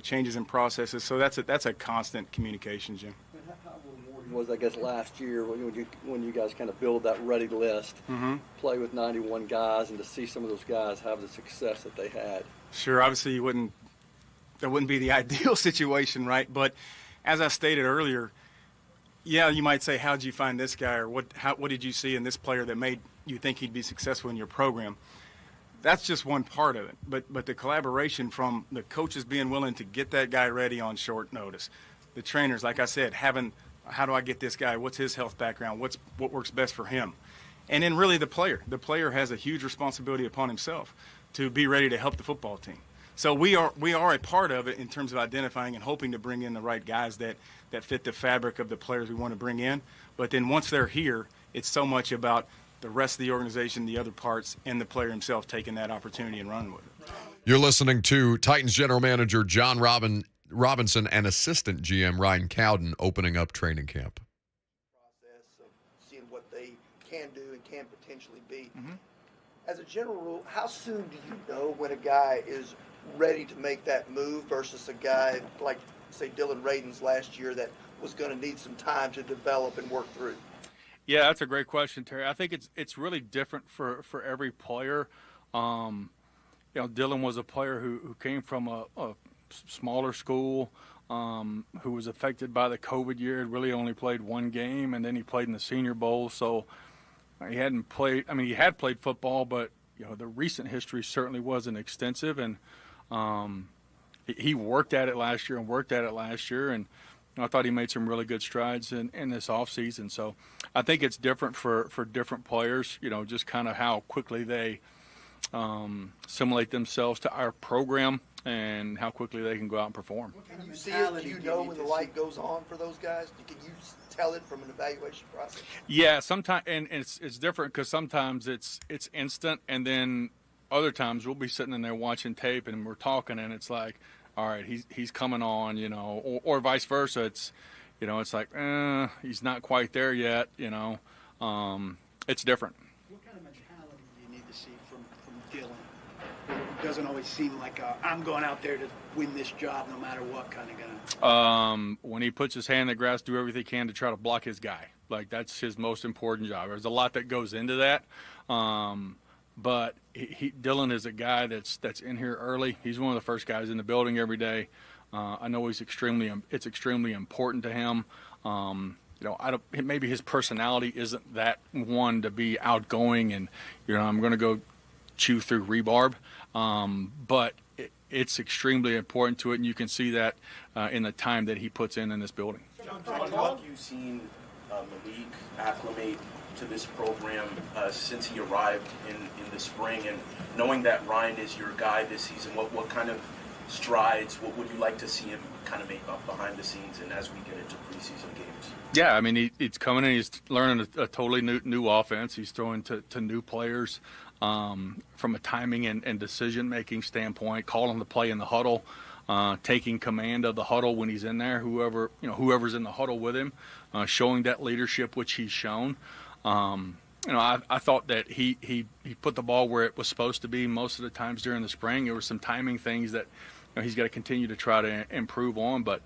Speaker 6: changes in processes. So that's a constant communication, Jim.
Speaker 7: How rewarding was, I guess, last year when you guys kind of build that ready list, play with 91 guys, and to see some of those guys have the success that they had? Sure,
Speaker 6: obviously that wouldn't be the ideal situation, right? But as I stated earlier, yeah, you might say, how'd you find this guy, or what did you see in this player that made you think he'd be successful in your program? That's just one part of it. But the collaboration from the coaches being willing to get that guy ready on short notice, the trainers, like I said, how do I get this guy? What's his health background? What works best for him? And then really the player. The player has a huge responsibility upon himself to be ready to help the football team. So we are a part of it in terms of identifying and hoping to bring in the right guys that fit the fabric of the players we want to bring in. But then once they're here, it's so much about the rest of the organization, the other parts, and the player himself taking that opportunity and running with it.
Speaker 2: You're listening to Titans General Manager Jon Robinson and Assistant GM Ryan Cowden opening up training camp.
Speaker 8: Process of seeing what they can do and can potentially be. As a general rule, how soon do you know when a guy is ready to make that move versus a guy like, say, Dylan Radins last year that was going to need some time to develop and work through?
Speaker 5: Yeah, that's a great question, Terry. I think it's really different for every player. Dylan was a player who came from a smaller school, who was affected by the COVID year, really only played one game, and then he played in the Senior Bowl. So he hadn't played. I mean, he had played football, but the recent history certainly wasn't extensive, and he worked at it last year, and I thought he made some really good strides in this offseason. So I think it's different for different players, just kind of how quickly they assimilate themselves to our program and how quickly they can go out and perform.
Speaker 8: Can you see it? Do you know when the light goes on for those guys? Can you tell it from an evaluation process?
Speaker 5: Yeah, sometimes, and it's different because sometimes it's instant, and then other times we'll be sitting in there watching tape and we're talking, and it's like, all right, he's coming on, or vice versa. It's, it's like, he's not quite there yet, It's different.
Speaker 15: What kind of mentality do you need to see from Dylan? It doesn't always seem like I'm going out there to win this job no matter what kind of guy.
Speaker 5: When he puts his hand in the grass, do everything he can to try to block his guy. Like, that's his most important job. There's a lot that goes into that. But Dylan is a guy that's in here early. He's one of the first guys in the building every day. I know it's extremely important to him. Maybe his personality isn't that one to be outgoing and, I'm going to go chew through rebarb. But it's extremely important to it, and you can see that in the time that he puts in this building.
Speaker 20: John, how have you seen Malik acclimate to this program since he arrived in the spring, and knowing that Ryan is your guy this season, what kind of strides? What would you like to see him kind of make up behind the scenes and as we get into preseason games?
Speaker 5: Yeah, I mean, he's coming in, he's learning a totally new offense. He's throwing to new players from a timing and decision-making standpoint, calling the play in the huddle, taking command of the huddle when he's in there, whoever's in the huddle with him, showing that leadership which he's shown. I thought that he put the ball where it was supposed to be most of the times during the spring. There were some timing things that he's got to continue to try to improve on, but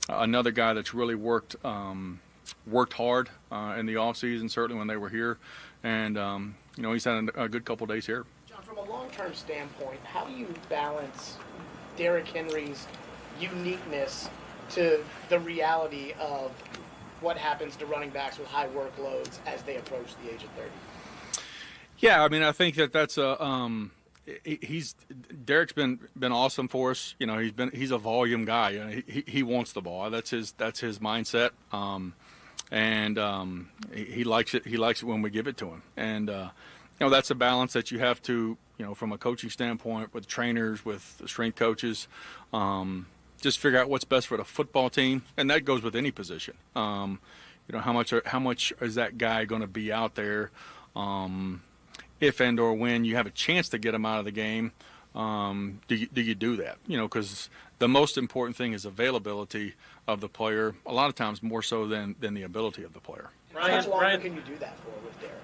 Speaker 5: another guy that's really worked hard in the offseason, certainly when they were here, and he's had a good couple days here.
Speaker 4: Jon, from a long-term standpoint, how do you balance Derrick Henry's uniqueness to the reality of what happens to running backs with high workloads as they approach the age of 30?
Speaker 5: Yeah, I mean, I think that's Derrick's been awesome for us. He's a volume guy. He wants the ball. That's his mindset. He likes it. He likes it when we give it to him. And that's a balance that you have to, from a coaching standpoint, with trainers, with the strength coaches, just figure out what's best for the football team, and that goes with any position. How much is that guy going to be out there? If and or when you have a chance to get him out of the game, do you do that? Because the most important thing is availability of the player. A lot of times more so than the ability of the player.
Speaker 4: How much longer can you do that for with Derrick?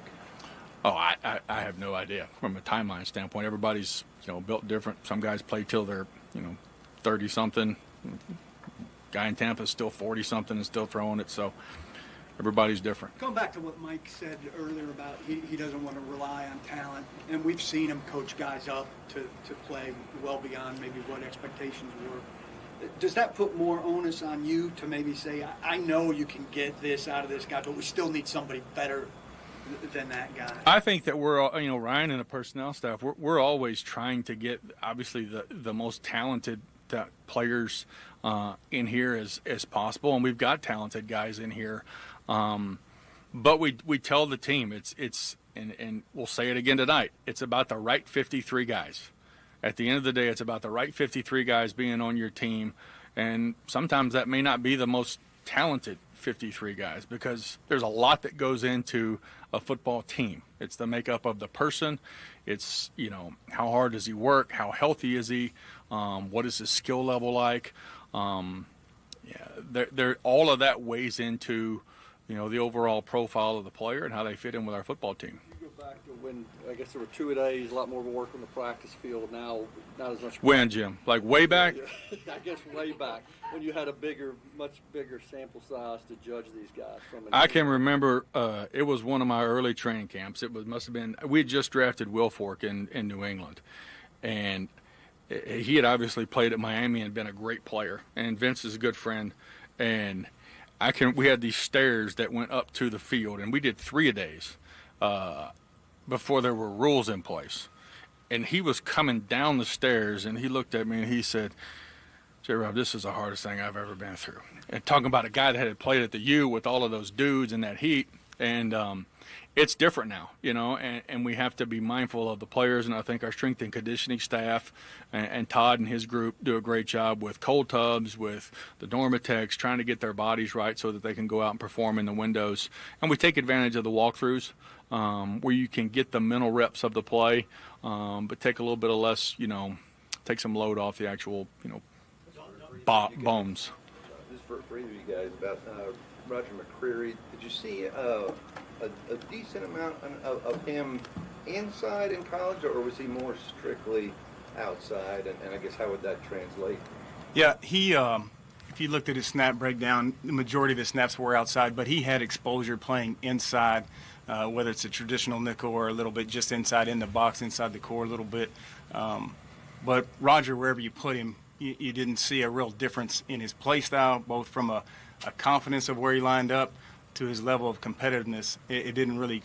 Speaker 5: Oh, I have no idea. From a timeline standpoint, everybody's built different. Some guys play till they're 30-something. Guy in Tampa is still 40-something and still throwing it. So everybody's different.
Speaker 15: Going back to what Mike said earlier about he doesn't want to rely on talent, and we've seen him coach guys up to play well beyond maybe what expectations were. Does that put more onus on you to maybe say, I know you can get this out of this guy, but we still need somebody better than that guy?
Speaker 5: I think that we're, Ryan and the personnel staff, we're always trying to get, obviously, the most talented players in here as possible, and we've got talented guys in here. But we tell the team and we'll say it again tonight, it's about the right 53 guys. At the end of the day, it's about the right 53 guys being on your team, and sometimes that may not be the most talented 53 guys, because there's a lot that goes into a football team. It's the makeup of the person. It's, how hard does he work? How healthy is he? What is his skill level like? All of that weighs into, the overall profile of the player and how they fit in with our football team.
Speaker 7: You go back to when, I guess there were 2 days, a lot more work on the practice field. Now, not as much.
Speaker 5: When, Jim? Like way back?
Speaker 7: I guess way back when you had a much bigger sample size to judge these guys from.
Speaker 5: I can remember it was one of my early training camps. Must have been, we had just drafted Will Fork in New England, and he had obviously played at Miami and been a great player. And Vince is a good friend, and we had these stairs that went up to the field, and we did 3 a days before there were rules in place. And he was coming down the stairs, and he looked at me and he said, J-Rob, this is the hardest thing I've ever been through. And talking about a guy that had played at the U with all of those dudes in that heat, and it's different now, and we have to be mindful of the players, and I think our strength and conditioning staff and Todd and his group do a great job with cold tubs, with the Dormitex, trying to get their bodies right so that they can go out and perform in the windows. And we take advantage of the walkthroughs where you can get the mental reps of the play, but take a little bit of less, take some load off the actual, bones.
Speaker 21: This is for either of you guys about Roger Mccreary. Did you see a decent amount of him inside in college, or was he more strictly outside? And I guess how would that translate?
Speaker 6: Yeah, he if you looked at his snap breakdown, the majority of his snaps were outside, but he had exposure playing inside, whether it's a traditional nickel or a little bit just inside in the box, inside the core a little bit. But Roger, wherever you put him, you didn't see a real difference in his play style, both from a confidence of where he lined up to his level of competitiveness. It didn't really,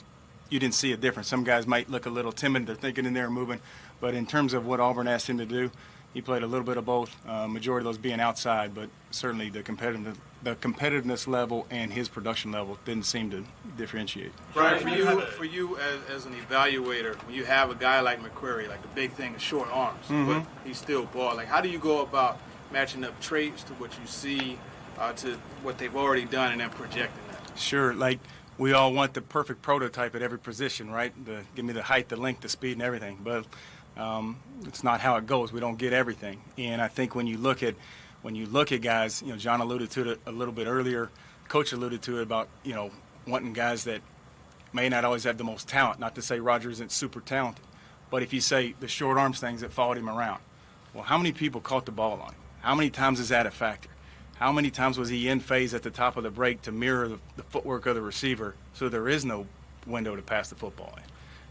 Speaker 6: you didn't see a difference. Some guys might look a little timid, they're thinking in there and moving, but in terms of what Auburn asked him to do, he played a little bit of both, majority of those being outside, but certainly the competitiveness level and his production level didn't seem to differentiate.
Speaker 17: Brian, for you as an evaluator, when you have a guy like Mccreary, like the big thing is short arms, but he's still ball. Like, how do you go about matching up traits to what you see, to what they've already done, and then projecting that?
Speaker 6: Sure, like we all want the perfect prototype at every position, right? Give me the height, the length, the speed, and everything. But it's not how it goes. We don't get everything. And I think when you look at guys, Jon alluded to it a little bit earlier. Coach alluded to it about wanting guys that may not always have the most talent. Not to say Roger isn't super talented, but if you say the short arms things that followed him around, well, how many people caught the ball on him? How many times is that a factor? How many times was he in phase at the top of the break to mirror the footwork of the receiver so there is no window to pass the football in?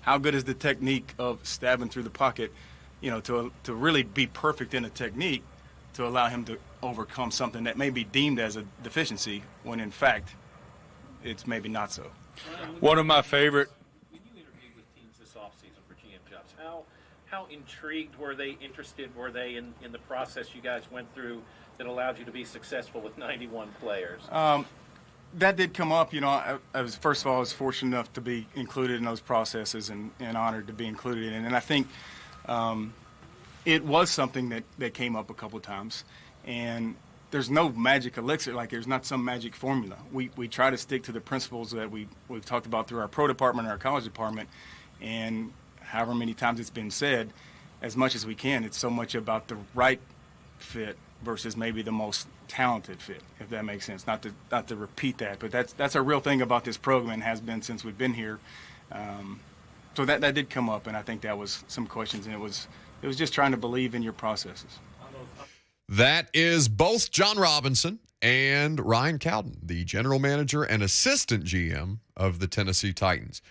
Speaker 6: How good is the technique of stabbing through the pocket, to really be perfect in a technique to allow him to overcome something that may be deemed as a deficiency when in fact it's maybe not so.
Speaker 5: One of my favorite.
Speaker 16: When you interviewed with teams this offseason for GM jobs, how intrigued were they, interested were they in the process you guys went through that allowed you to be successful with 91 players?
Speaker 6: That did come up. I was, first of all, I was fortunate enough to be included in those processes and honored to be included in it. And I think it was something that came up a couple of times. And there's no magic elixir, like there's not some magic formula. We try to stick to the principles that we've talked about through our pro department and our college department. And however many times it's been said, as much as we can, it's so much about the right fit versus maybe the most talented fit, if that makes sense. Not to repeat that, but that's a real thing about this program and has been since we've been here. So that did come up, and I think that was some questions, and it was just trying to believe in your processes.
Speaker 2: That is both Jon Robinson and Ryan Cowden, the general manager and assistant GM of the Tennessee Titans.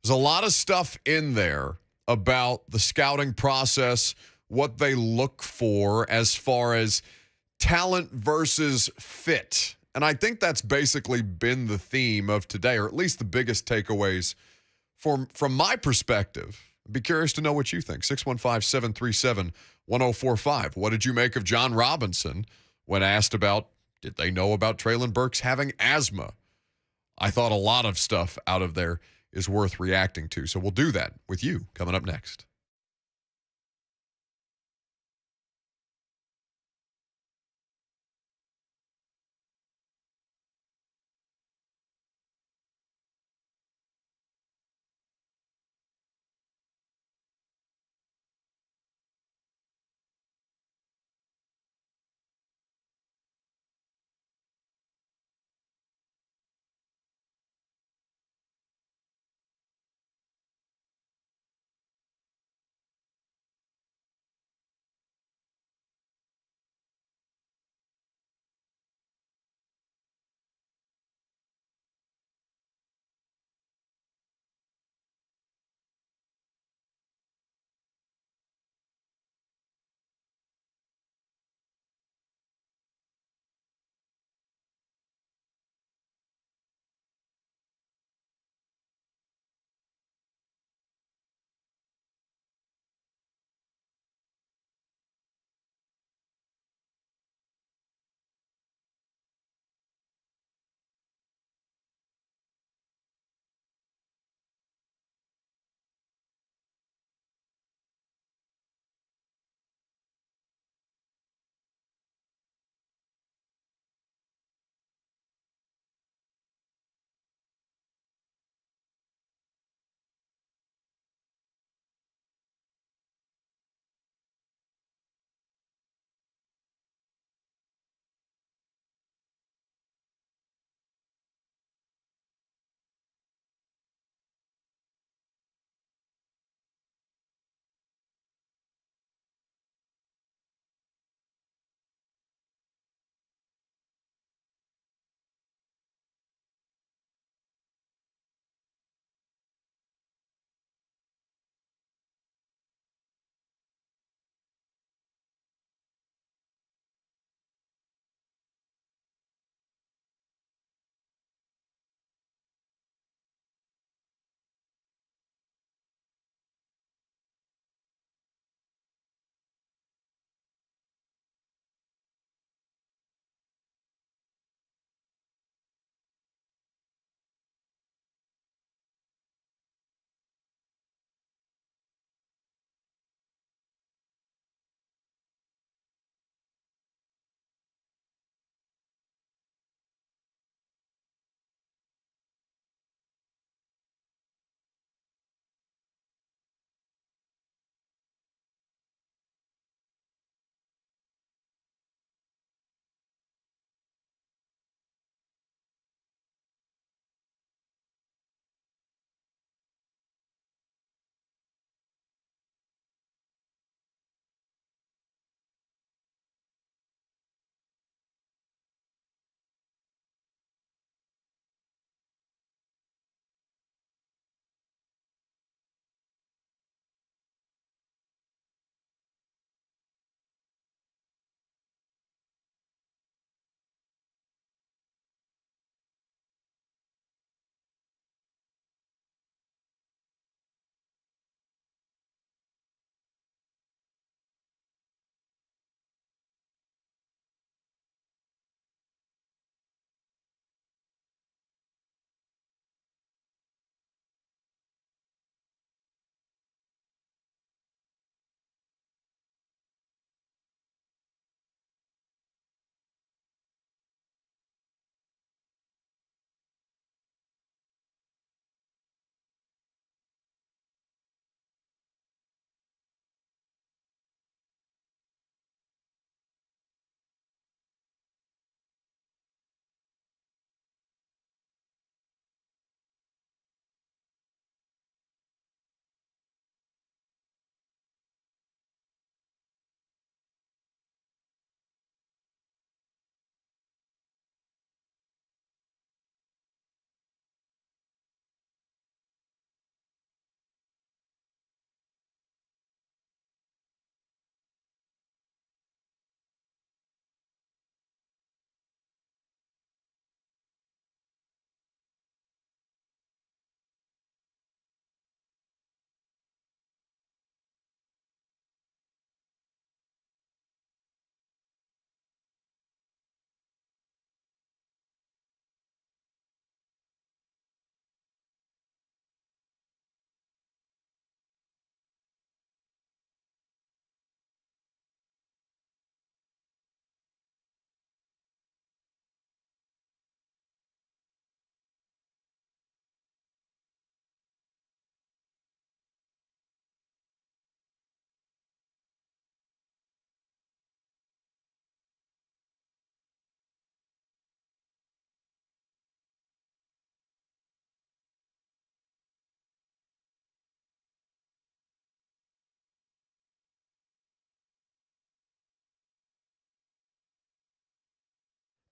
Speaker 2: There's a lot of stuff in there about the scouting process, what they look for as far as talent versus fit. And I think that's basically been the theme of today, or at least the biggest takeaways from my perspective. I'd be curious to know what you think. 615-737-1045. What did you make of Jon Robinson when asked about, did they know about Treylon Burks having asthma? I thought a lot of stuff out of there is worth reacting to. So we'll do that with you coming up next.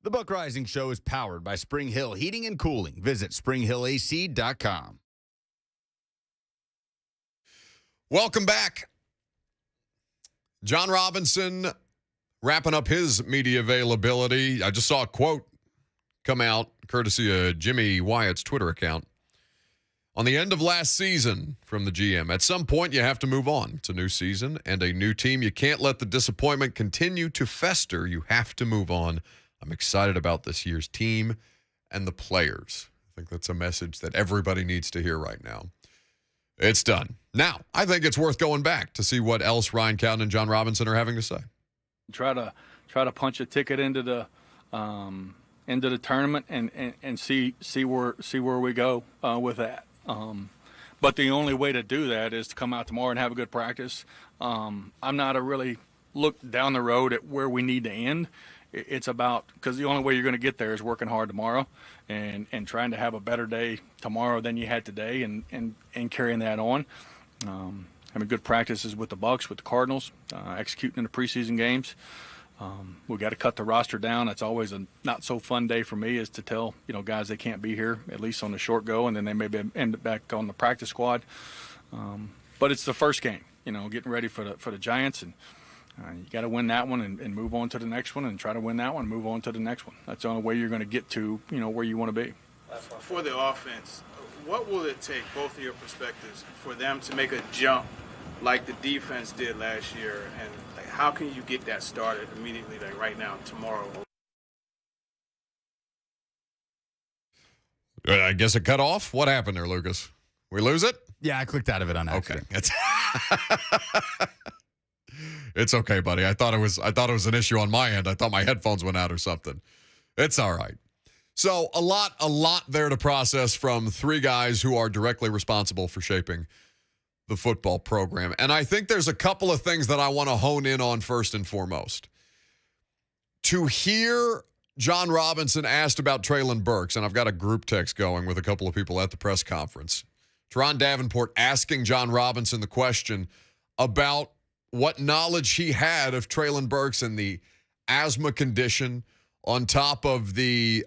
Speaker 1: The Buck Rising Show is powered by Spring Hill Heating and Cooling. Visit springhillac.com.
Speaker 2: Welcome back. Jon Robinson wrapping up his media availability. I just saw a quote come out courtesy of Jimmy Wyatt's Twitter account. On the end of last season from the GM, at some point you have to move on. It's a new season and a new team. You can't let the disappointment continue to fester. You have to move on. I'm excited about this year's team and the players. I think that's a message that everybody needs to hear right now. It's done. Now, I think it's worth going back to see what else Ryan Cowden and Jon Robinson are having to say.
Speaker 5: Try to punch a ticket into the tournament and see where we go with that. But the only way to do that is to come out tomorrow and have a good practice. I'm not a really look down the road at where we need to end. It's about, because the only way you're going to get there is working hard tomorrow and trying to have a better day tomorrow than you had today and carrying that on. Having good practices with the Bucks, with the Cardinals, executing in the preseason games. We got to cut the roster down. That's always a not so fun day for me, is to tell guys they can't be here, at least on the short go, and then they maybe end up back on the practice squad. But it's the first game, getting ready for the Giants, and you got to win that one and move on to the next one, and try to win that one and move on to the next one. That's the only way you're going to get to where you want to be.
Speaker 17: For the offense, what will it take, both of your perspectives, for them to make a jump like the defense did last year? And how can you get that started immediately, like right now, tomorrow?
Speaker 2: I guess it cut off. What happened there, Lucas? We lose it?
Speaker 1: Yeah, I clicked out of it on accident.
Speaker 2: Okay. It's okay, buddy. I thought it was an issue on my end. I thought my headphones went out or something. It's all right. So a lot there to process from three guys who are directly responsible for shaping the football program. And I think there's a couple of things that I want to hone in on first and foremost. To hear Jon Robinson asked about Treylon Burks, and I've got a group text going with a couple of people at the press conference. Teron Davenport asking Jon Robinson the question about what knowledge he had of Treylon Burks and the asthma condition on top of the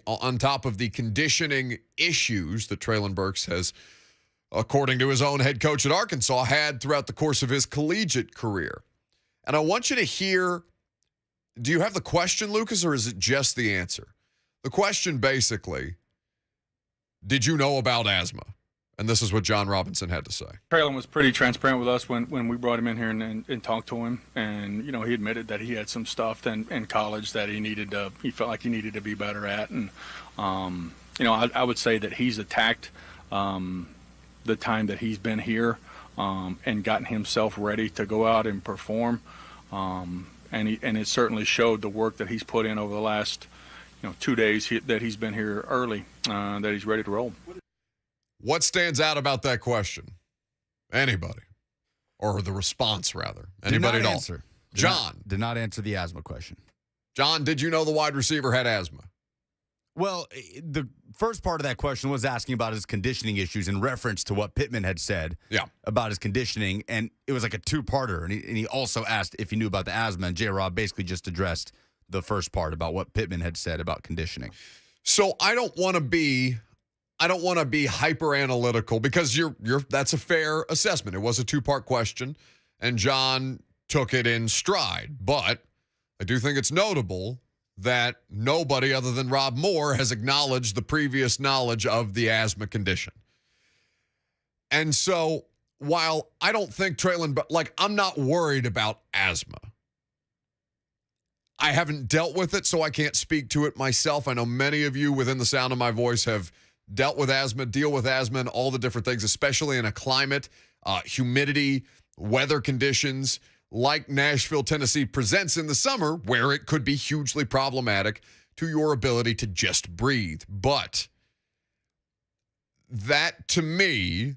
Speaker 2: conditioning issues that Treylon Burks has, according to his own head coach at Arkansas, had throughout the course of his collegiate career. And I want you to hear, do you have the question, Lucas, or is it just the answer? The question basically, did you know about asthma? And this is what Jon Robinson had to say.
Speaker 5: Treylon was pretty transparent with us when we brought him in here and talked to him. And, he admitted that he had some stuff in college that he felt like he needed to be better at. And, I would say that he's attacked the time that he's been here and gotten himself ready to go out and perform. And it certainly showed the work that he's put in over the last 2 days that he's been here early, that he's ready to roll.
Speaker 2: What stands out about that question? Anybody? Or the response, rather? Anybody at all?
Speaker 1: Answer.
Speaker 2: John.
Speaker 1: Did not answer the asthma question.
Speaker 2: John, did you know the wide receiver had asthma?
Speaker 1: Well, the first part of that question was asking about his conditioning issues in reference to what Pittman had said about his conditioning, and it was like a two-parter, and he also asked if he knew about the asthma, and J-Rob basically just addressed the first part about what Pittman had said about conditioning.
Speaker 2: So I don't want to be hyper analytical, because that's a fair assessment. It was a two-part question, and John took it in stride. But I do think it's notable that nobody other than Rob Moore has acknowledged the previous knowledge of the asthma condition. And so while I don't think Treylon, I'm not worried about asthma. I haven't dealt with it, so I can't speak to it myself. I know many of you within the sound of my voice have dealt with asthma, deal with asthma, and all the different things, especially in a climate, humidity, weather conditions like Nashville, Tennessee presents in the summer, where it could be hugely problematic to your ability to just breathe. But that, to me,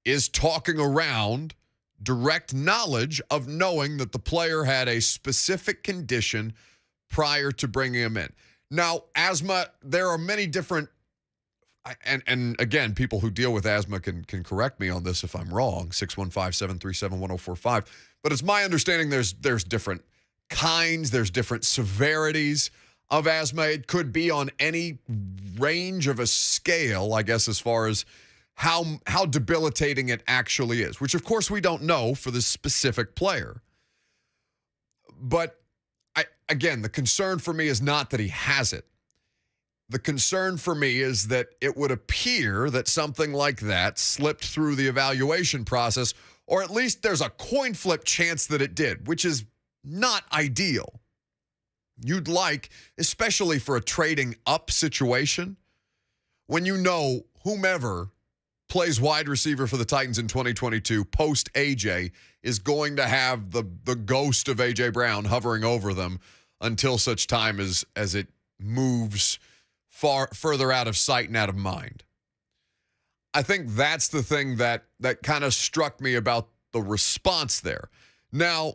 Speaker 2: is talking around direct knowledge of knowing that the player had a specific condition prior to bringing him in. Now, asthma, there are many different, and again, people who deal with asthma can correct me on this if I'm wrong, 615-737-1045. But it's my understanding there's different kinds, there's different severities. of asthma. It could be on any range of a scale, I guess, as far as how debilitating it actually is, which, of course, we don't know for this specific player. But, again, the concern for me is not that he has it. The concern for me is that it would appear that something like that slipped through the evaluation process, or at least there's a coin flip chance that it did, which is not ideal. You'd like, especially for a trading up situation, when you know whomever plays wide receiver for the Titans in 2022 post AJ is going to have the ghost of AJ Brown hovering over them until such time as it moves further out of sight and out of mind. I think that's the thing that kind of struck me about the response there. Now,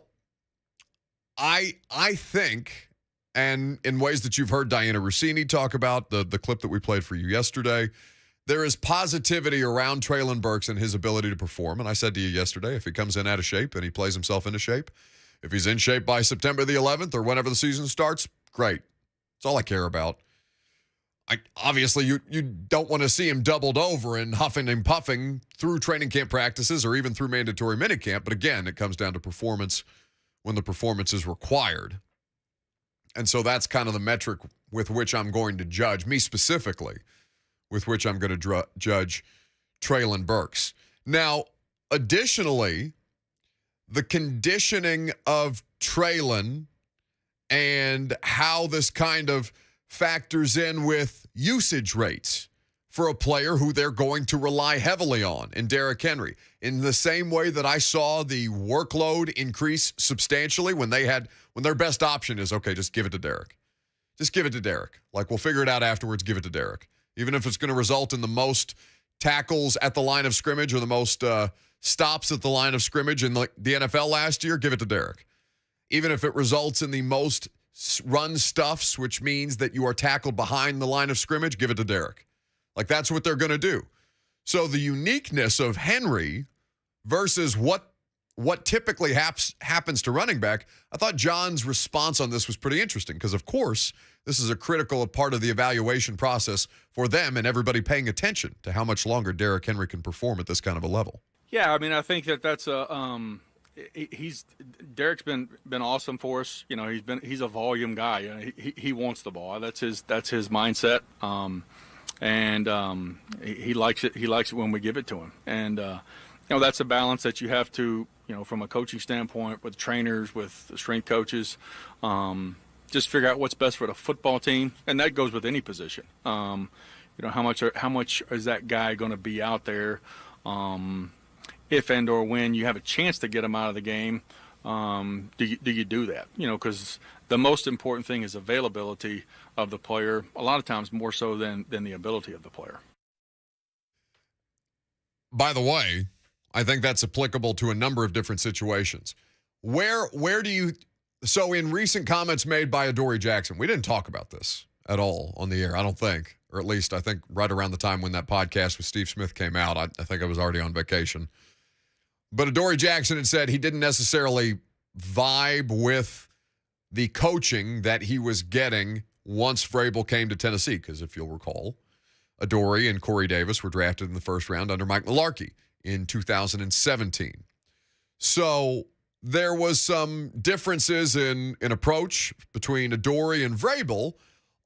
Speaker 2: I think, and in ways that you've heard Diana Rossini talk about, the clip that we played for you yesterday, there is positivity around Treylon Burks and his ability to perform. And I said to you yesterday, if he comes in out of shape and he plays himself into shape, if he's in shape by September the 11th or whenever the season starts, great. That's all I care about. Obviously, you don't want to see him doubled over and huffing and puffing through training camp practices or even through mandatory minicamp. But again, it comes down to performance when the performance is required. And so that's kind of the metric with which I'm going to judge, me specifically, with which I'm going to judge Treylon Burks. Now, additionally, the conditioning of Treylon and how this kind of factors in with usage rates for a player who they're going to rely heavily on in Derrick Henry. In the same way that I saw the workload increase substantially when their best option is, okay, just give it to Derrick. Just give it to Derrick. Like, we'll figure it out afterwards, give it to Derrick. Even if it's going to result in the most tackles at the line of scrimmage or the most stops at the line of scrimmage in the NFL last year, give it to Derrick. Even if it results in the most run stuffs, which means that you are tackled behind the line of scrimmage, give it to Derrick. Like, that's what they're going to do. So the uniqueness of Henry versus what typically happens to running back, I thought Jon's response on this was pretty interesting because, of course, this is a critical part of the evaluation process for them and everybody paying attention to how much longer Derrick Henry can perform at this kind of a level.
Speaker 5: Yeah, I mean, I think that's Derrick's been awesome for us. You know, he's a volume guy. You know, he wants the ball. That's his mindset. He likes it. He likes it when we give it to him. And you know, that's a balance that you have to, you know, from a coaching standpoint, with trainers, with the strength coaches, just figure out what's best for the football team, and that goes with any position. You know, how much is that guy going to be out there? If and or when you have a chance to get him out of the game, do you do that? You know, because the most important thing is availability of the player, a lot of times more so than the ability of the player.
Speaker 2: By the way, I think that's applicable to a number of different situations. Where do you – so in recent comments made by Adoree Jackson, we didn't talk about this at all on the air, I don't think, or at least I think right around the time when that podcast with Steve Smith came out. I think I was already on vacation. But Adoree Jackson had said he didn't necessarily vibe with the coaching that he was getting once Vrabel came to Tennessee, because if you'll recall, Adoree and Corey Davis were drafted in the first round under Mike Mularkey in 2017. So there was some differences in approach between Adoree and Vrabel,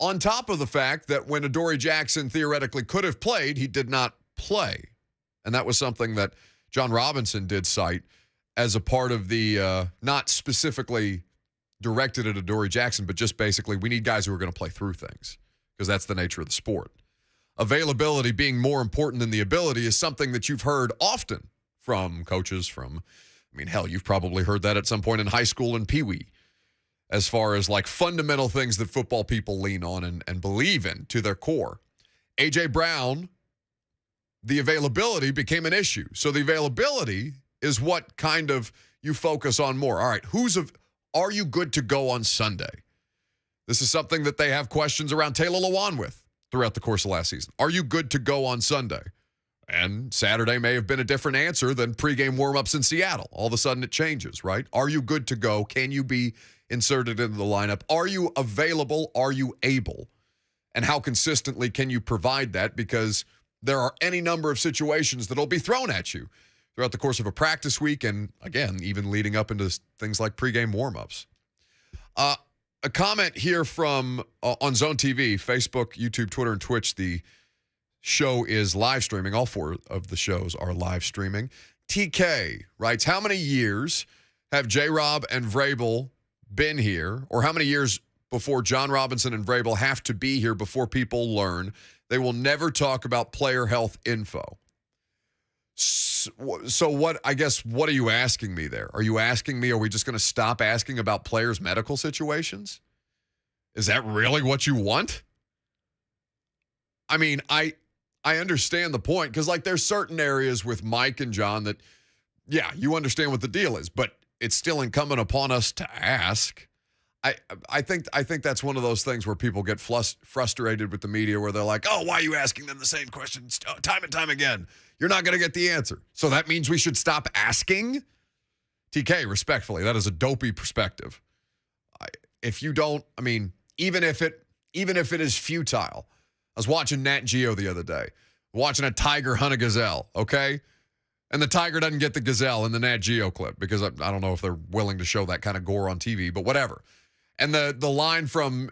Speaker 2: on top of the fact that when Adoree Jackson theoretically could have played, he did not play. And that was something that Jon Robinson did cite as a part of the, not specifically directed at Adoree Jackson, but just basically we need guys who are going to play through things because that's the nature of the sport. Availability being more important than the ability is something that you've heard often from coaches hell, you've probably heard that at some point in high school and peewee, as far as like fundamental things that football people lean on and believe in to their core. A.J. Brown, the availability became an issue. So the availability is what kind of you focus on more. All right, are you good to go on Sunday? This is something that they have questions around Taylor Lewan with throughout the course of last season. Are you good to go on Sunday? And Saturday may have been a different answer than pregame warmups in Seattle. All of a sudden it changes, right? Are you good to go? Can you be inserted into the lineup. Are you available? Are you able? And how consistently can you provide that? Because there are any number of situations that'll be thrown at you throughout the course of a practice week and, again, even leading up into things like pregame warmups. A comment here from on Zone TV, Facebook, YouTube, Twitter, and Twitch. The show is live streaming. All 4 of the shows are live streaming. TK writes, how many years have J-Rob and Vrabel been here, or how many years before Jon Robinson and Vrabel have to be here before people learn they will never talk about player health info? So what, I guess, what are you asking me there? Are you asking me, are we just going to stop asking about players' medical situations? Is that really what you want? I mean, I understand the point because, like, there's certain areas with Mike and John that, yeah, you understand what the deal is, but it's still incumbent upon us to ask. I think that's one of those things where people get frustrated with the media where they're like, oh, why are you asking them the same questions time and time again? You're not going to get the answer. So that means we should stop asking? TK, respectfully, that is a dopey perspective. If you don't, I mean, even if it is futile. I was watching Nat Geo the other day, watching a tiger hunt a gazelle, okay? And the tiger doesn't get the gazelle in the Nat Geo clip because I don't know if they're willing to show that kind of gore on TV, but whatever. And the line from,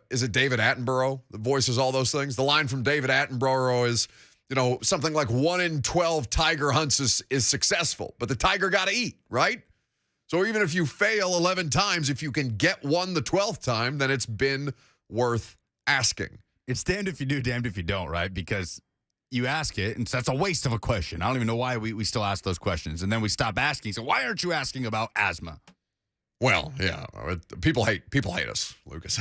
Speaker 2: is it David Attenborough that voices all those things? The line from David Attenborough is, you know, something like 1 in 12 tiger hunts is successful, but the tiger got to eat, right? So even if you fail 11 times, if you can get one the 12th time, then it's been worth asking.
Speaker 1: It's damned if you do, damned if you don't, right? Because you ask it, and so that's a waste of a question. I don't even know why we still ask those questions. And then we stop asking. So why aren't you asking about asthma?
Speaker 2: Well, yeah, people hate us, Lucas.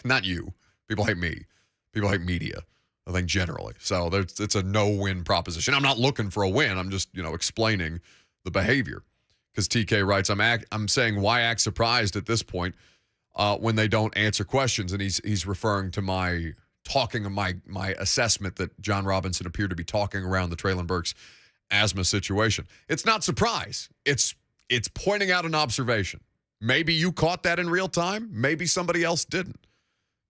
Speaker 2: Not you. People hate me. People hate media, I think, generally. So it's a no-win proposition. I'm not looking for a win. I'm just, explaining the behavior. Because TK writes, I'm saying why act surprised at this point when they don't answer questions, and he's referring to my assessment that Jon Robinson appeared to be talking around the Treylon Burks asthma situation. It's not surprise. It's pointing out an observation. Maybe you caught that in real time. Maybe somebody else didn't.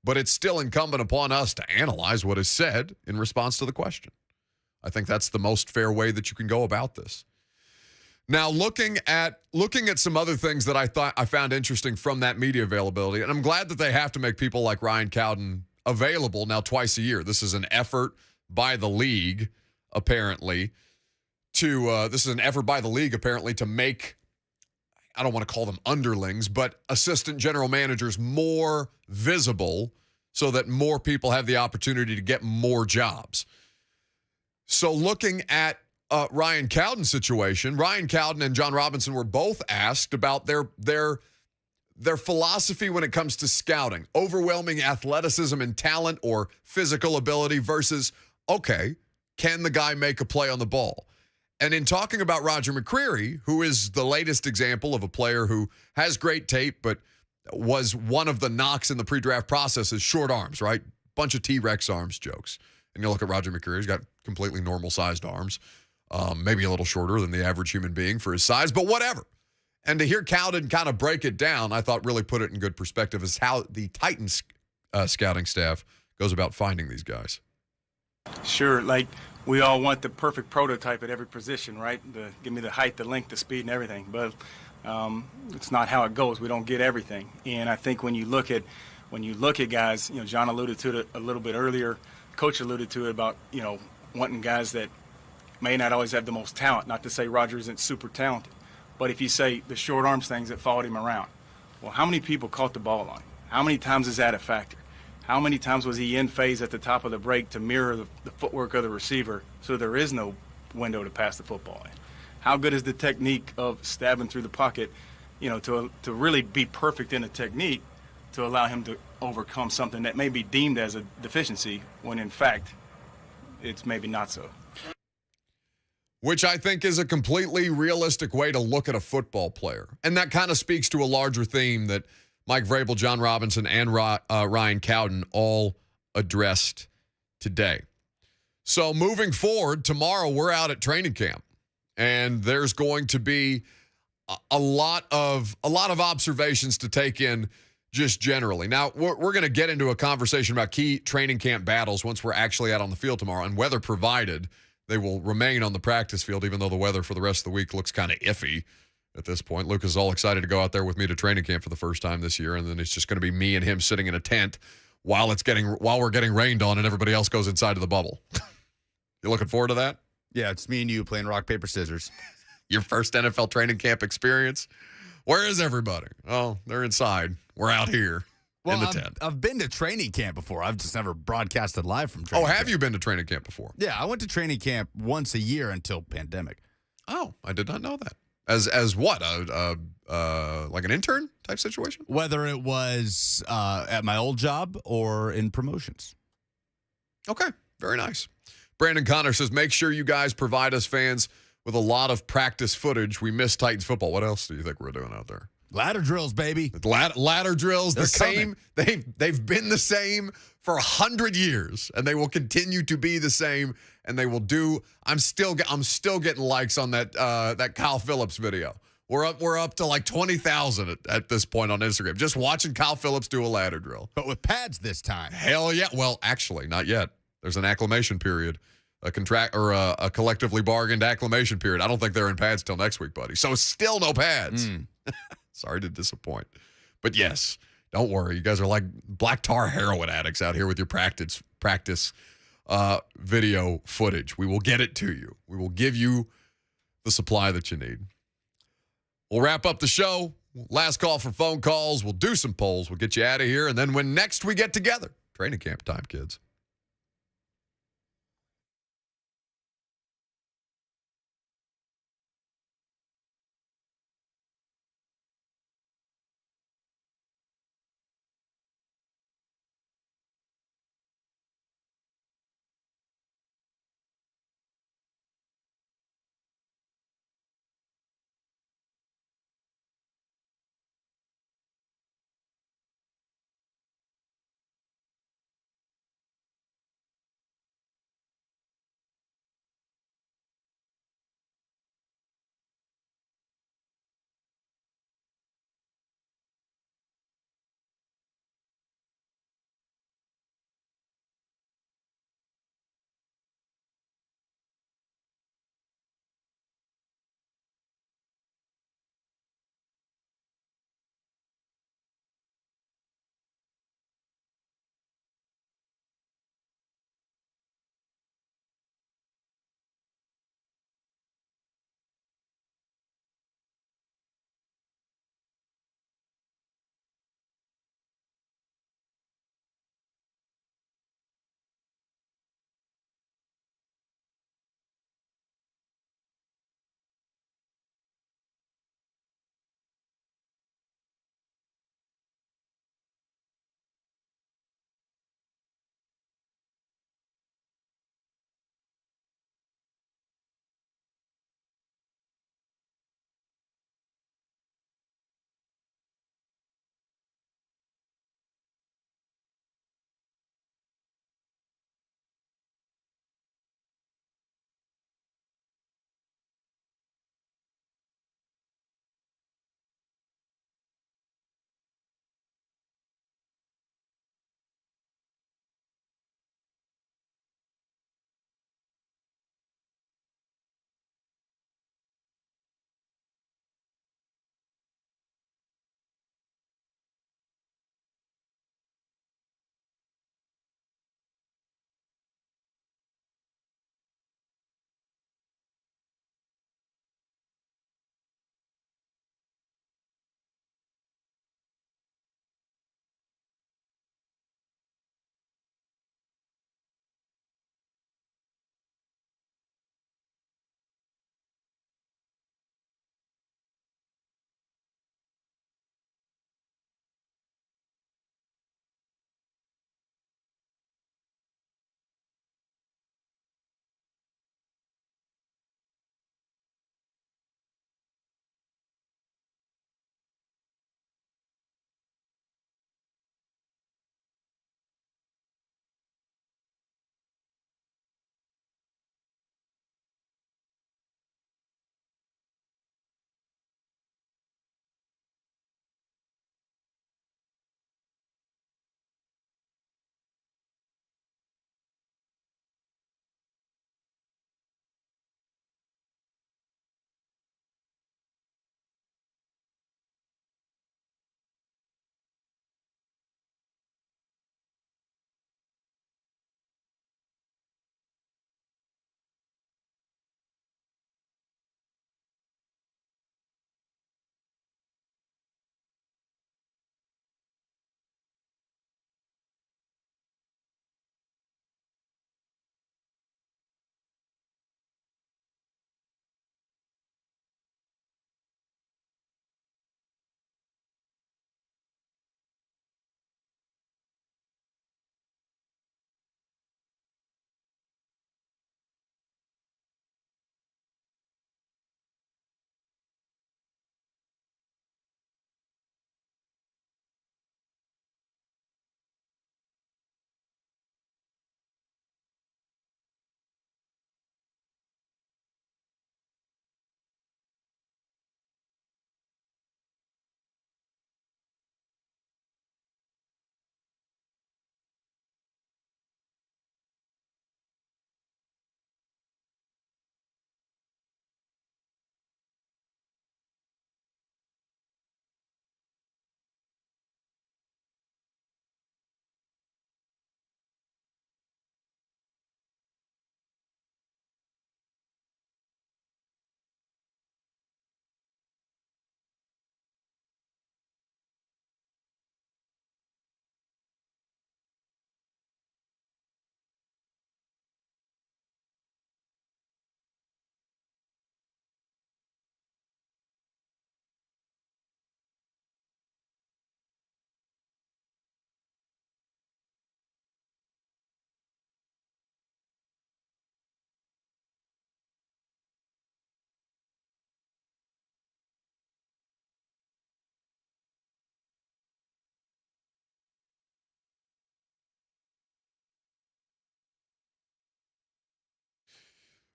Speaker 2: But it's still incumbent upon us to analyze what is said in response to the question. I think that's the most fair way that you can go about this. Now, looking at some other things that I found interesting from that media availability, and I'm glad that they have to make people like Ryan Cowden available now twice a year. This is an effort by the league, apparently, to make, I don't want to call them underlings, but assistant general managers more visible so that more people have the opportunity to get more jobs. So looking at Ryan Cowden's situation, Ryan Cowden and Jon Robinson were both asked about their philosophy when it comes to scouting, overwhelming athleticism and talent or physical ability versus, okay, can the guy make a play on the ball? And in talking about Roger Mccreary, who is the latest example of a player who has great tape, but was one of the knocks in the pre-draft process is short arms, right? Bunch of T-Rex arms jokes. And you look at Roger Mccreary, he's got completely normal-sized arms, maybe a little shorter than the average human being for his size, but whatever. And to hear Cowden kind of break it down, I thought really put it in good perspective as how the Titans scouting staff goes about finding these guys.
Speaker 6: Sure, like we all want the perfect prototype at every position, right? Give me the height, the length, the speed, and everything. But it's not how it goes. We don't get everything. And I think when you look at guys, John alluded to it a little bit earlier. Coach alluded to it about wanting guys that may not always have the most talent. Not to say Roger isn't super talented, but if you say the short arms things that followed him around, well, how many people caught the ball on him? How many times is that a factor? How many times was he in phase at the top of the break to mirror the footwork of the receiver so there is no window to pass the football in? How good is the technique of stabbing through the pocket, to really be perfect in a technique to allow him to overcome something that may be deemed as a deficiency when in fact it's maybe not so.
Speaker 2: Which I think is a completely realistic way to look at a football player. And that kind of speaks to a larger theme that Mike Vrabel, Jon Robinson, and Ryan Cowden all addressed today. So moving forward, tomorrow we're out at training camp. And there's going to be a lot of observations to take in just generally. Now, we're going to get into a conversation about key training camp battles once we're actually out on the field tomorrow, and weather provided, they will remain on the practice field, even though the weather for the rest of the week looks kind of iffy at this point. Luke is all excited to go out there with me to training camp for the first time this year, and then it's just going to be me and him sitting in a tent while we're getting rained on and everybody else goes inside of the bubble. You looking forward to that?
Speaker 1: Yeah, it's me and you playing rock, paper, scissors.
Speaker 2: Your first NFL training camp experience? Where is everybody? Oh, they're inside. We're out here in the tent.
Speaker 1: I've been to training camp before. I've just never broadcasted live from training camp.
Speaker 2: Have you been to training camp before?
Speaker 1: Yeah, I went to training camp once a year until pandemic.
Speaker 2: Oh, I did not know that. As what? Like an intern type situation?
Speaker 1: Whether it was at my old job or in promotions.
Speaker 2: Okay, very nice. Brandon Connor says, make sure you guys provide us fans with a lot of practice footage. We miss Titans football. What else do you think we're doing out there?
Speaker 1: Ladder drills, baby.
Speaker 2: Ladder drills,
Speaker 1: They're
Speaker 2: the same. They've been the same for 100 years, and they will continue to be the same. And they will do. I'm still getting likes on that Kyle Phillips video. We're up to like 20,000 at this point on Instagram. Just watching Kyle Phillips do a ladder drill,
Speaker 1: but with pads this time.
Speaker 2: Hell yeah! Well, actually, not yet. There's an acclimation period. A collectively bargained acclimation period. I don't think they're in pads till next week, buddy. So still no pads. Sorry to disappoint. But yes, don't worry. You guys are like black tar heroin addicts out here with your practice video footage. We will get it to you. We will give you the supply that you need. We'll wrap up the show. Last call for phone calls. We'll do some polls. We'll get you out of here. And then when next we get together, training camp time, kids.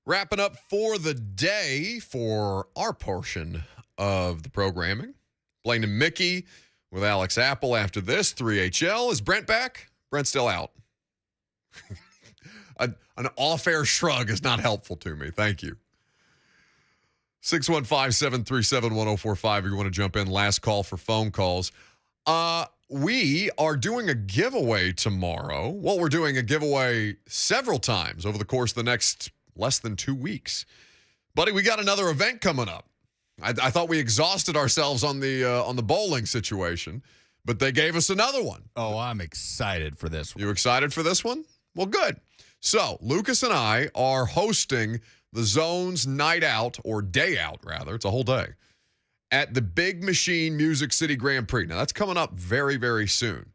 Speaker 2: Wrapping up for the day for our portion of the programming. Blaine and Mickey with Alex Apple after this. 3HL. Is Brent back? Brent's still out. An off-air shrug is not helpful to me. Thank you. 615-737-1045 if you want to jump in. Last call for phone calls. We are doing a giveaway tomorrow. Well, we're doing a giveaway several times over the course of the next less than 2 weeks. Buddy, we got another event coming up. I thought we exhausted ourselves on the bowling situation, but they gave us another one.
Speaker 1: Oh, I'm excited for this one.
Speaker 2: You excited for this one? Well, good. So, Lucas and I are hosting the Zone's night out, or day out, rather. It's a whole day, at the Big Machine Music City Grand Prix. Now, that's coming up very, very soon.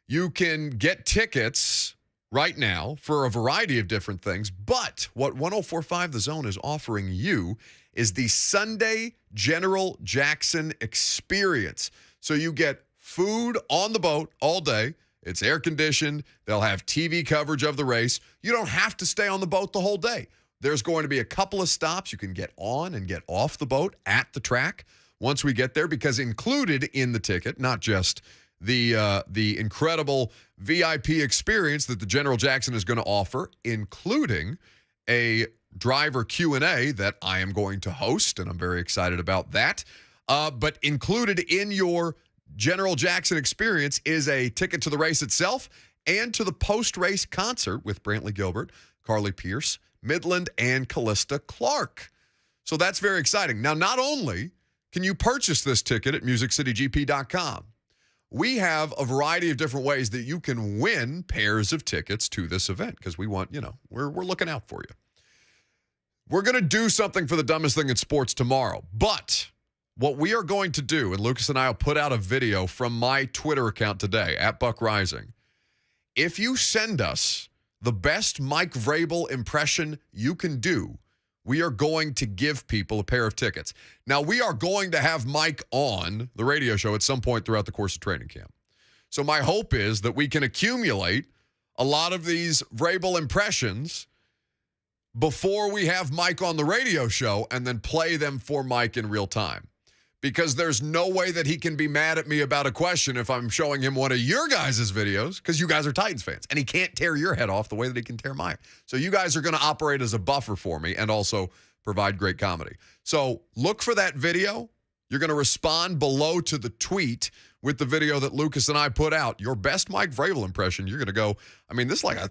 Speaker 2: You can get tickets right now for a variety of different things, but what 104.5 The Zone is offering you is the Sunday General Jackson experience. So you get food on the boat all day. It's air-conditioned. They'll have TV coverage of the race. You don't have to stay on the boat the whole day. There's going to be a couple of stops. You can get on and get off the boat at the track once we get there, because included in the ticket, not just the incredible VIP experience that the General Jackson is going to offer, including a driver Q&A that I am going to host, and I'm very excited about that. But included in your General Jackson experience is a ticket to the race itself and to the post-race concert with Brantley Gilbert, Carly Pierce, Midland, and Callista Clark. So that's very exciting. Now, not only can you purchase this ticket at MusicCityGP.com, we have a variety of different ways that you can win pairs of tickets to this event, because we want, we're looking out for you. We're going to do something for the dumbest thing in sports tomorrow, but what we are going to do, and Lucas and I will put out a video from my Twitter account today, at Buck Rising. If you send us the best Mike Vrabel impression you can do, we are going to give people a pair of tickets. Now, we are going to have Mike on the radio show at some point throughout the course of training camp. So my hope is that we can accumulate a lot of these Vrabel impressions before we have Mike on the radio show and then play them for Mike in real time. Because there's no way that he can be mad at me about a question if I'm showing him one of your guys' videos, because you guys are Titans fans, and he can't tear your head off the way that he can tear mine. So you guys are going to operate as a buffer for me and also provide great comedy. So look for that video. You're going to respond below to the tweet with the video that Lucas and I put out. Your best Mike Vrabel impression, you're going to go, this is like a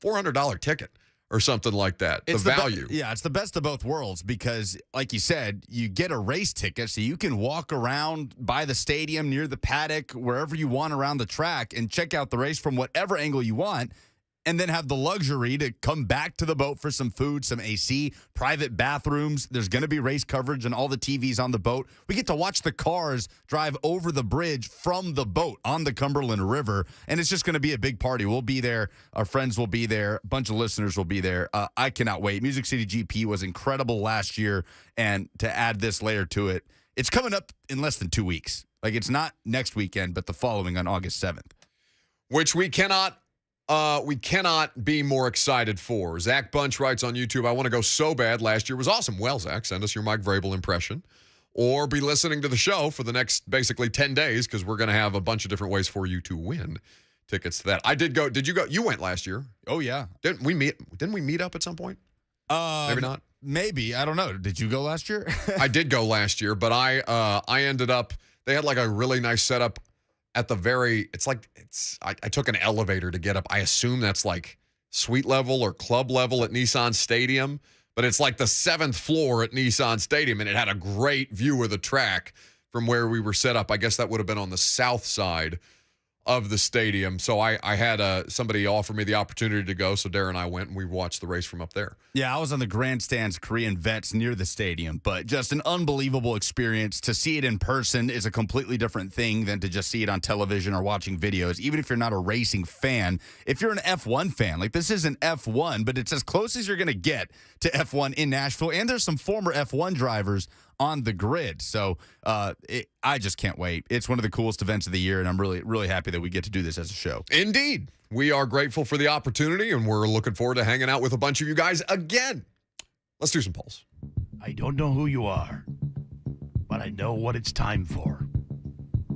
Speaker 2: $400 ticket or something like that.
Speaker 1: It's
Speaker 2: the value.
Speaker 1: It's the best of both worlds, because, like you said, you get a race ticket so you can walk around by the stadium, near the paddock, wherever you want around the track, and check out the race from whatever angle you want, and then have the luxury to come back to the boat for some food, some AC, private bathrooms. There's going to be race coverage and all the TVs on the boat. We get to watch the cars drive over the bridge from the boat on the Cumberland River, and it's just going to be a big party. We'll be there. Our friends will be there. A bunch of listeners will be there. I cannot wait. Music City GP was incredible last year, and to add this layer to it, it's coming up in less than 2 weeks. Like, it's not next weekend, but the following on August 7th.
Speaker 2: Which we cannot be more excited for. Zach Bunch writes on YouTube, I want to go so bad. Last year was awesome. Well, Zach, send us your Mike Vrabel impression, or be listening to the show for the next basically 10 days, because we're going to have a bunch of different ways for you to win tickets to that. I did go. Did you go? You went last year.
Speaker 1: Oh, yeah.
Speaker 2: Didn't we meet up at some point? Maybe not.
Speaker 1: Maybe. I don't know. Did you go last year?
Speaker 2: I did go last year, but I ended up, they had like a really nice setup at the I took an elevator to get up. I assume that's like suite level or club level at Nissan Stadium, but it's like the 7th floor at Nissan Stadium, and it had a great view of the track from where we were set up. I guess that would have been on the south side of the stadium. So I had somebody offer me the opportunity to go, so Darren and I went, and we watched the race from up there.
Speaker 1: Yeah, I was on the grandstands, Korean vets near the stadium, but just an unbelievable experience. To see it in person is a completely different thing than to just see it on television or watching videos. Even if you're not a racing fan, if you're an F1 fan, like, this isn't F1, but it's as close as you're going to get to F1 in Nashville, and there's some former F1 drivers on the grid. So I just can't wait. It's one of the coolest events of the year, and I'm really, really happy that we get to do this as a show.
Speaker 2: Indeed. We are grateful for the opportunity, and we're looking forward to hanging out with a bunch of you guys again. Let's do some polls.
Speaker 9: I don't know who you are, but I know what it's time for.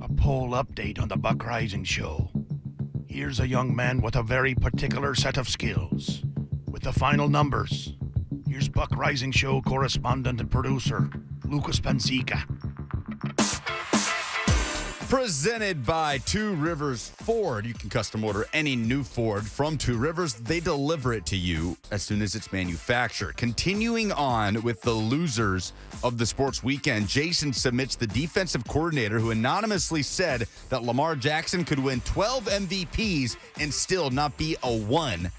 Speaker 9: A poll update on the Buck Rising Show. Here's a young man with a very particular set of skills. With the final numbers, here's Buck Rising Show correspondent and producer, Lucas Panzica.
Speaker 1: Presented by Two Rivers Ford. You can custom order any new Ford from Two Rivers. They deliver it to you as soon as it's manufactured. Continuing on with the losers of the sports weekend, Jason submits the defensive coordinator who anonymously said that Lamar Jackson could win 12 MVPs and still not be a 1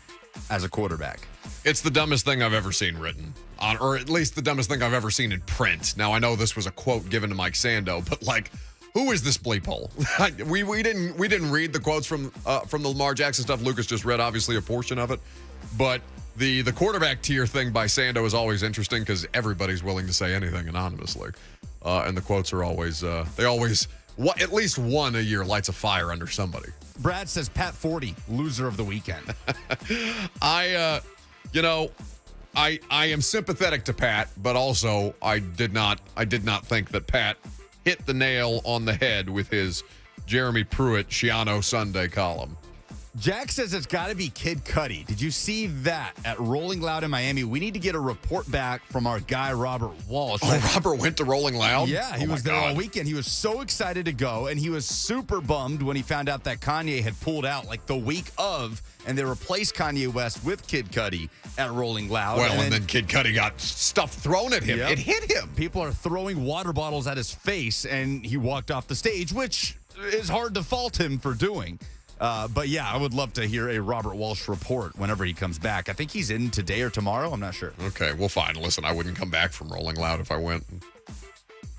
Speaker 1: as a quarterback.
Speaker 2: It's the dumbest thing I've ever seen written, or at least the dumbest thing I've ever seen in print. Now, I know this was a quote given to Mike Sando, but like, who is this bleep hole? we didn't read the quotes from the Lamar Jackson stuff. Lucas just read obviously a portion of it, but the quarterback tier thing by Sando is always interesting because everybody's willing to say anything anonymously, and the quotes are always at least one a year lights a fire under somebody.
Speaker 1: Brad says Pat 40, loser of the weekend.
Speaker 2: I am sympathetic to Pat, but also I did not think that Pat hit the nail on the head with his Jeremy Pruitt Shiano Sunday column.
Speaker 1: Jack says it's got to be Kid Cudi. Did you see that at Rolling Loud in Miami? We need to get a report back from our guy, Robert Walsh.
Speaker 2: Oh, Robert went to Rolling Loud?
Speaker 1: Yeah, he was there all weekend. He was so excited to go, and he was super bummed when he found out that Kanye had pulled out like the week of, and they replaced Kanye West with Kid Cudi at Rolling Loud.
Speaker 2: Well, and then Kid Cudi got stuff thrown at him. Yep. It hit him.
Speaker 1: People are throwing water bottles at his face, and he walked off the stage, which is hard to fault him for doing. But yeah, I would love to hear a Robert Walsh report whenever he comes back. I think he's in today or tomorrow. I'm not sure.
Speaker 2: Okay, well, fine. Listen, I wouldn't come back from Rolling Loud if I went.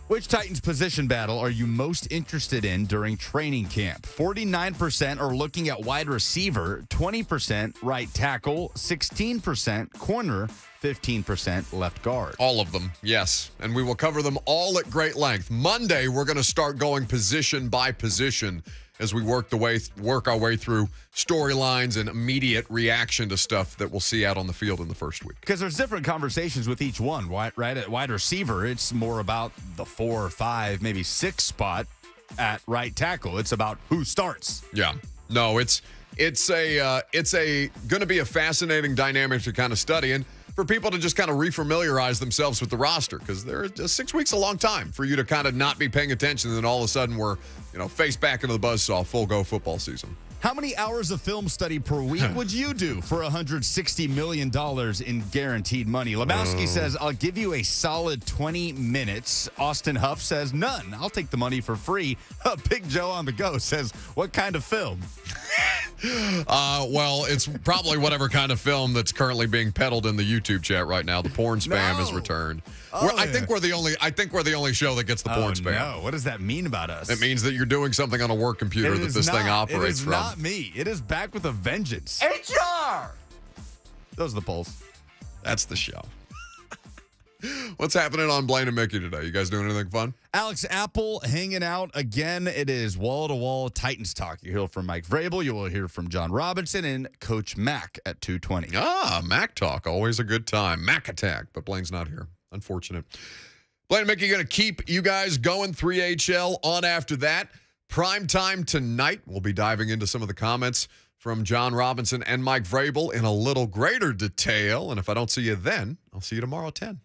Speaker 1: Which Titans position battle are you most interested in during training camp? 49% are looking at wide receiver, 20% right tackle, 16% corner, 15% left guard.
Speaker 2: All of them, yes. And we will cover them all at great length. Monday, we're going to start going position by position as we work our way through storylines and immediate reaction to stuff that we'll see out on the field in the first week.
Speaker 1: Because there's different conversations with each one, right? At wide receiver, it's more about the 4 or 5, maybe 6 spot. At right tackle, it's about who starts.
Speaker 2: Yeah. No, it's going to be a fascinating dynamic to kind of study and for people to just kind of refamiliarize themselves with the roster because 6 weeks a long time for you to kind of not be paying attention and then all of a sudden we're face back into the buzzsaw, full go football season.
Speaker 1: How many hours of film study per week would you do for $160 million in guaranteed money? Lebowski says, I'll give you a solid 20 minutes. Austin Huff says, none. I'll take the money for free. Big Joe on the go says, what kind of film?
Speaker 2: Well, it's probably whatever kind of film that's currently being peddled in the YouTube chat right now. The porn spam has returned. I think we're the only show that gets the porn spam.
Speaker 1: No. What does that mean about us?
Speaker 2: It means that you're doing something on a work computer that this thing operates from.
Speaker 1: It is not me. It is back with a vengeance.
Speaker 8: HR!
Speaker 1: Those are the polls.
Speaker 2: That's the show. What's happening on Blaine and Mickey today? You guys doing anything fun?
Speaker 1: Alex Apple hanging out again. It is wall-to-wall Titans talk. You hear from Mike Vrabel. You will hear from Jon Robinson and Coach Mack at 2:20.
Speaker 2: Mac talk. Always a good time. Mac attack. But Blaine's not here. Unfortunate. Blaine and Mickey going to keep you guys going. 3HL on after that. Prime time tonight. We'll be diving into some of the comments from Jon Robinson and Mike Vrabel in a little greater detail. And if I don't see you then, I'll see you tomorrow at 10.